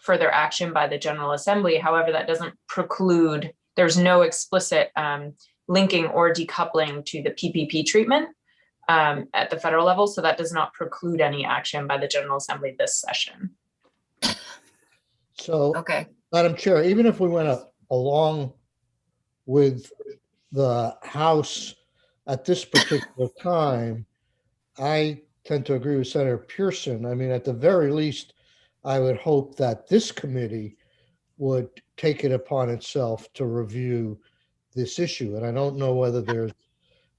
S19: further action by the General Assembly. However, that doesn't preclude, there's no explicit linking or decoupling to the PPP treatment at the federal level. So that does not preclude any action by the General Assembly this session.
S12: So,
S2: okay,
S12: Madam Chair, even if we went along with the House at this particular time, I tend to agree with Senator Pearson. I mean, at the very least, I would hope that this committee would take it upon itself to review this issue. And I don't know whether there's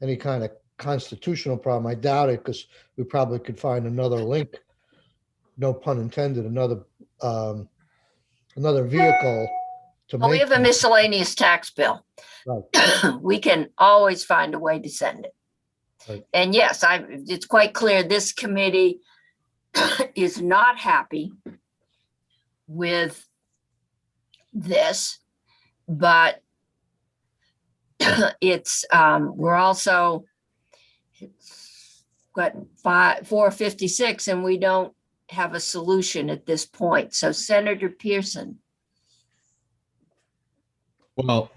S12: any kind of constitutional problem. I doubt it, because we probably could find another link, no pun intended, another vehicle to
S2: well, we
S12: make.
S2: have a miscellaneous tax bill.
S12: Right.
S2: We can always find a way to send it.
S12: Right.
S2: And yes, it's quite clear this committee is not happy with this, but it's we're also got 456 and we don't have a solution at this point. So Senator Pearson.
S3: Well,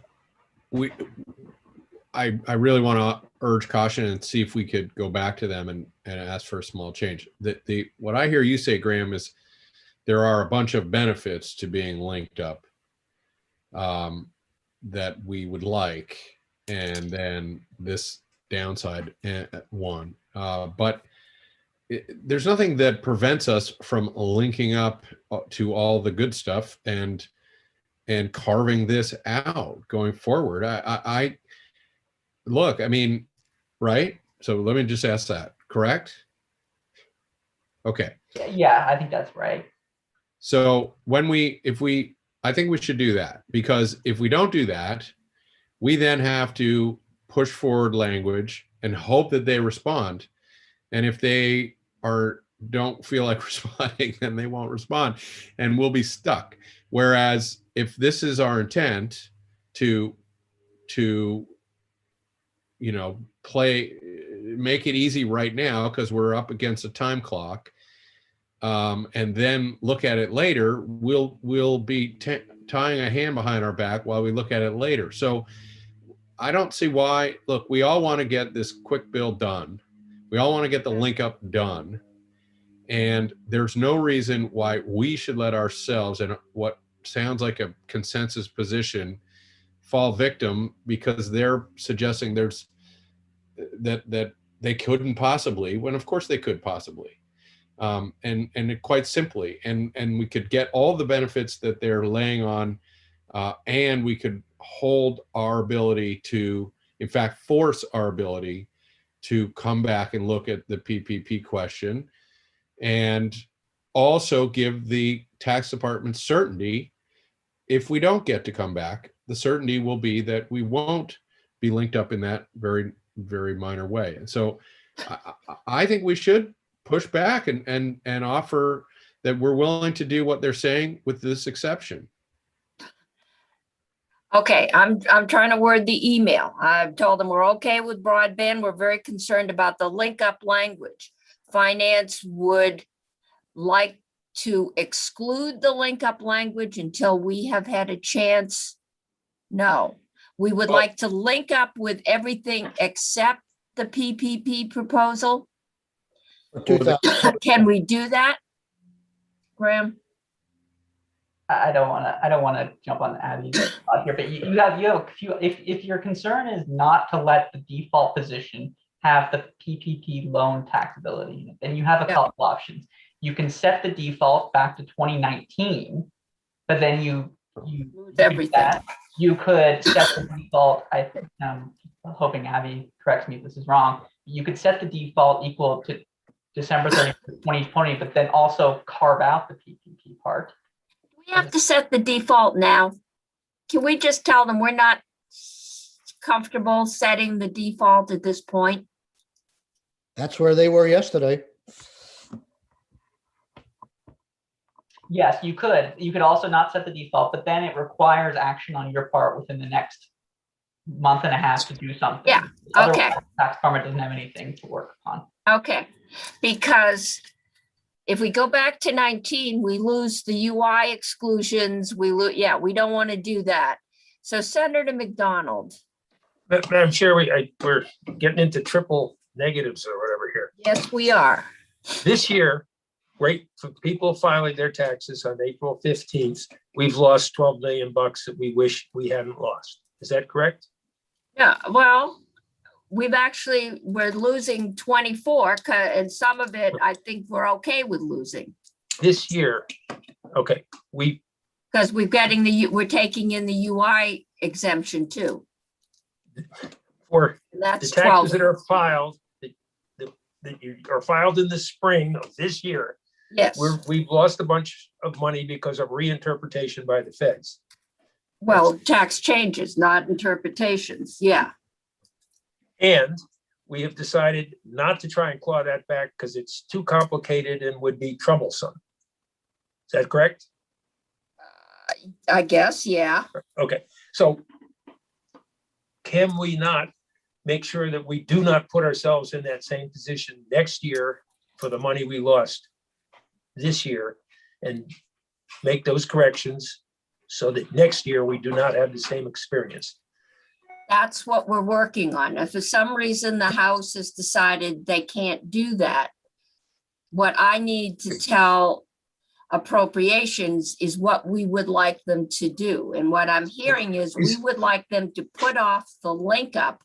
S3: I really want to urge caution and see if we could go back to them and ask for a small change. What I hear you say, Graham, is there are a bunch of benefits to being linked up. that we would like, and then this downside one. But there's nothing that prevents us from linking up to all the good stuff and carving this out going forward. I look, I mean, right? So let me just ask that, correct? Okay.
S20: Yeah, I think that's right.
S3: So I think we should do that, because if we don't do that, we then have to push forward language and hope that they respond. And if they don't feel like responding, then they won't respond and we'll be stuck. Whereas if this is our intent to make it easy right now because we're up against a time clock, and then look at it later, we'll be tying a hand behind our back while we look at it later. So I don't see why. Look, we all want to get this quick bill done. We all want to get the link up done. And there's no reason why we should let ourselves, in what sounds like a consensus position, fall victim because they're suggesting that they couldn't possibly, when of course they could possibly. And quite simply, and we could get all the benefits that they're laying on, and we could hold our ability to, in fact, force our ability to come back and look at the PPP question, and also give the tax department certainty. If we don't get to come back, the certainty will be that we won't be linked up in that very, very minor way. And so I think we should push back and offer that we're willing to do what they're saying with this exception.
S2: Okay, I'm trying to word the email. I've told them we're okay with broadband. We're very concerned about the link up language. Finance would like to exclude the link up language until we have had a chance. No, we would like to link up with everything except the PPP proposal. Can we do that, Graham?
S20: I don't want to jump on Abby's thought here, but you have a few. If your concern is not to let the default position have the PPP loan taxability, then you have a couple options. You can set the default back to 2019, but then you
S2: lose everything.
S20: You could set the default. I'm hoping Abby corrects me if this is wrong. You could set the default equal to December 31st, 2020, but then also carve out the PPP part.
S2: We have to set the default now. Can we just tell them we're not comfortable setting the default at this point?
S12: That's where they were yesterday.
S20: Yes, you could. You could also not set the default, but then it requires action on your part within the next month and a half to do something.
S2: Yeah, okay.
S20: Otherwise, tax department doesn't have anything to work on.
S2: Okay, because if we go back to 19, we lose the UI exclusions. We we don't want to do that. So Senator McDonald.
S1: Madam Chair, we're getting into triple negatives or whatever here.
S2: Yes, we are.
S1: This year, right, for people filing their taxes on April 15th, we've lost 12 million bucks that we wish we hadn't lost. Is that correct?
S2: Yeah, well, we're losing 24, and some of it, I think we're okay with losing.
S1: This year, okay,
S2: because we're taking in the UI exemption too.
S1: For
S2: that's
S1: the taxes
S2: 12.
S1: that are filed, that are filed in the spring of this year.
S2: Yes.
S1: We've lost a bunch of money because of reinterpretation by the feds.
S2: Well, tax changes, not interpretations. Yeah.
S1: And we have decided not to try and claw that back because it's too complicated and would be troublesome. Is that correct?
S2: I guess, yeah.
S1: Okay, so can we not make sure that we do not put ourselves in that same position next year for the money we lost this year, and make those corrections so that next year we do not have the same experience?
S2: That's what we're working on. If for some reason the House has decided they can't do that, what I need to tell appropriations is what we would like them to do. And what I'm hearing is we would like them to put off the link up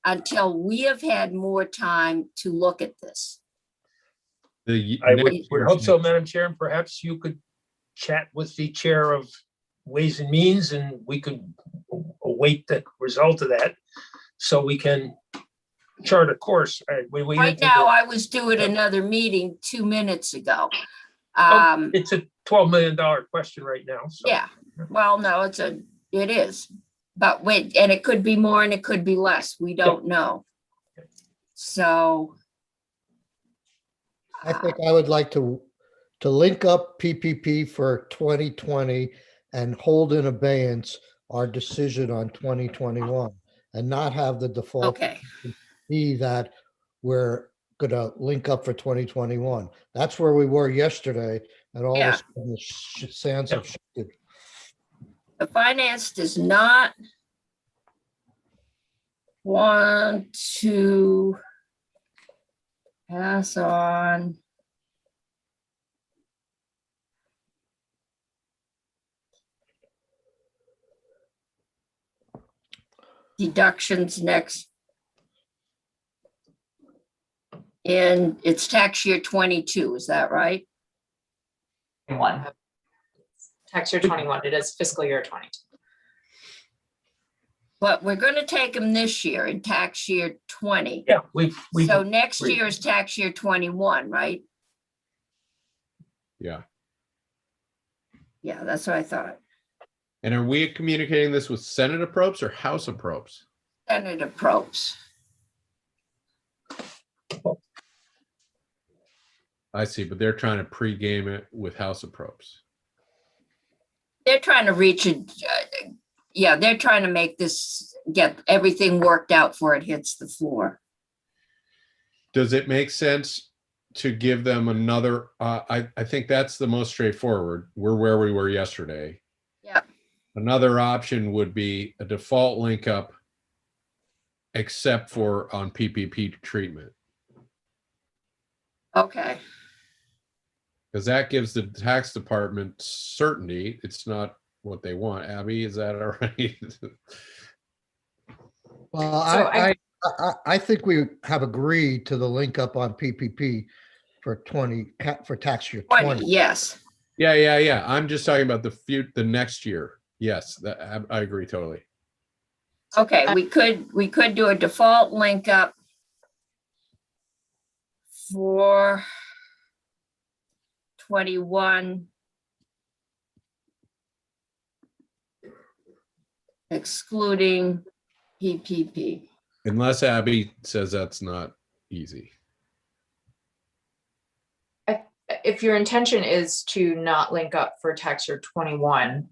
S2: until we have had more time to look at this.
S1: I would hope so, Madam Chair, and perhaps you could chat with the chair of Ways and Means, and we could await the result of that, so we can chart a course.
S2: Right now, I was doing another meeting 2 minutes ago.
S1: It's a $12 million question right now. So.
S2: Yeah, well, no, it is. But wait, and it could be more and it could be less. We don't know. So.
S12: I think I would like to link up PPP for 2020 and hold in abeyance our decision on 2021 and not have the default be that we're going to link up for 2021. That's where we were yesterday, and all of a sudden the sands have shifted.
S2: The finance does not want to pass on deductions next. And it's tax year 22, is that right?
S20: 21.
S19: Tax year 21, it is fiscal year 22.
S2: But we're going to take them this year in tax year 20.
S1: Yeah,
S2: so next year is tax year 21, right?
S3: Yeah.
S2: Yeah, that's what I thought.
S3: And are we communicating this with Senate approps or House approps?
S2: Senate approps.
S3: I see, but they're trying to pregame it with House approps.
S2: They're trying to reach it. Yeah, they're trying to make this, get everything worked out before it hits the floor.
S3: Does it make sense to give them another? I think that's the most straightforward. We're where we were yesterday.
S2: Yeah.
S3: Another option would be a default link up, except for on PPP treatment.
S2: Okay.
S3: Because that gives the tax department certainty. It's not what they want. Abby, is that all right?
S12: Well,
S2: So
S12: I think we have agreed to the link up on PPP for tax year 20.
S2: Yes.
S3: Yeah. I'm just talking about the next year. Yes, I agree totally.
S2: Okay, we could do a default link up for 21, excluding PPP.
S3: Unless Abby says that's not easy.
S19: If your intention is to not link up for tax year 21,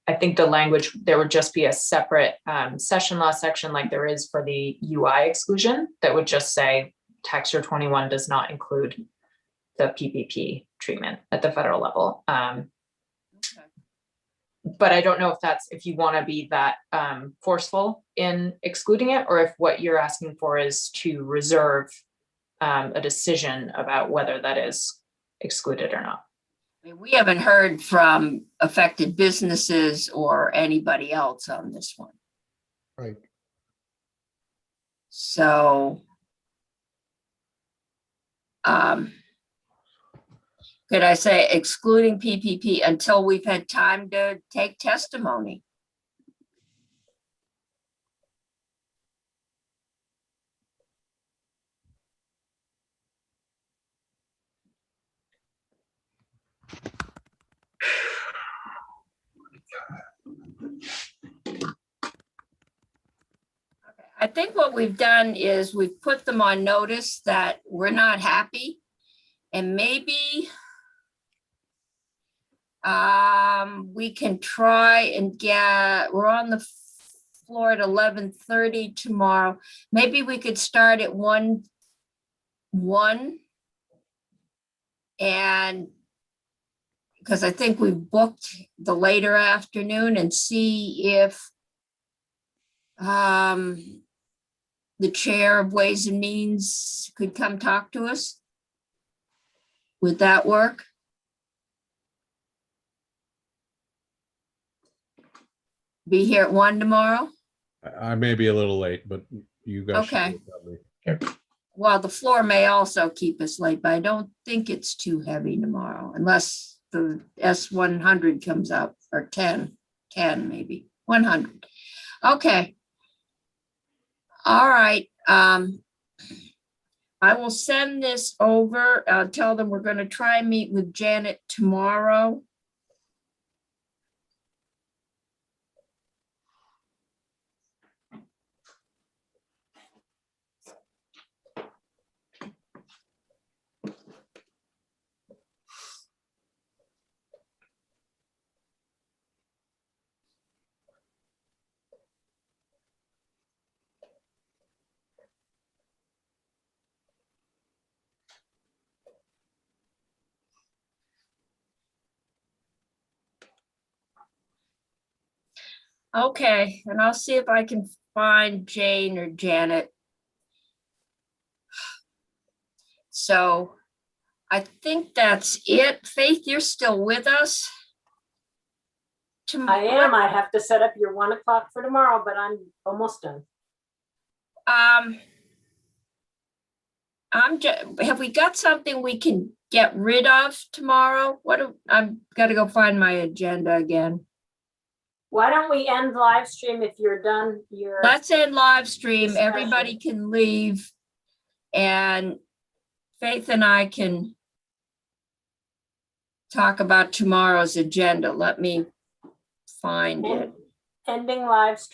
S19: I think the language, there would just be a separate session law section like there is for the UI exclusion that would just say tax year 21 does not include the PPP treatment at the federal level. But I don't know if you want to be that forceful in excluding it, or if what you're asking for is to reserve a decision about whether that is excluded or not.
S2: I mean, we haven't heard from affected businesses or anybody else on this one.
S12: Right.
S2: So, could I say excluding PPP until we've had time to take testimony? I think what we've done is we've put them on notice that we're not happy, and maybe we can try and we're on the floor at 11:30 tomorrow. Maybe we could start at 1:00, and because I think we booked the later afternoon, and see if the chair of Ways and Means could come talk to us. Would that work? Be here at 1 tomorrow?
S3: I may be a little late, but you guys. should
S2: Okay.
S3: be able to help me.
S2: Well, the floor may also keep us late, but I don't think it's too heavy tomorrow unless the S100 comes up, or 10 maybe, 100. Okay. All right. I will send this over. I'll tell them we're going to try and meet with Janet tomorrow. Okay, and I'll see if I can find Jane or Janet. So I think that's it. Faith, you're still with us?
S17: I am. I have to set up your 1 o'clock for tomorrow, but I'm almost done.
S2: Have we got something we can get rid of tomorrow? I've got to go find my agenda again.
S17: Why don't we end the live stream if you're done?
S2: Let's end live stream.
S17: discussion.
S2: Everybody can leave. And Faith and I can talk about tomorrow's agenda. Let me find it.
S17: Ending live stream.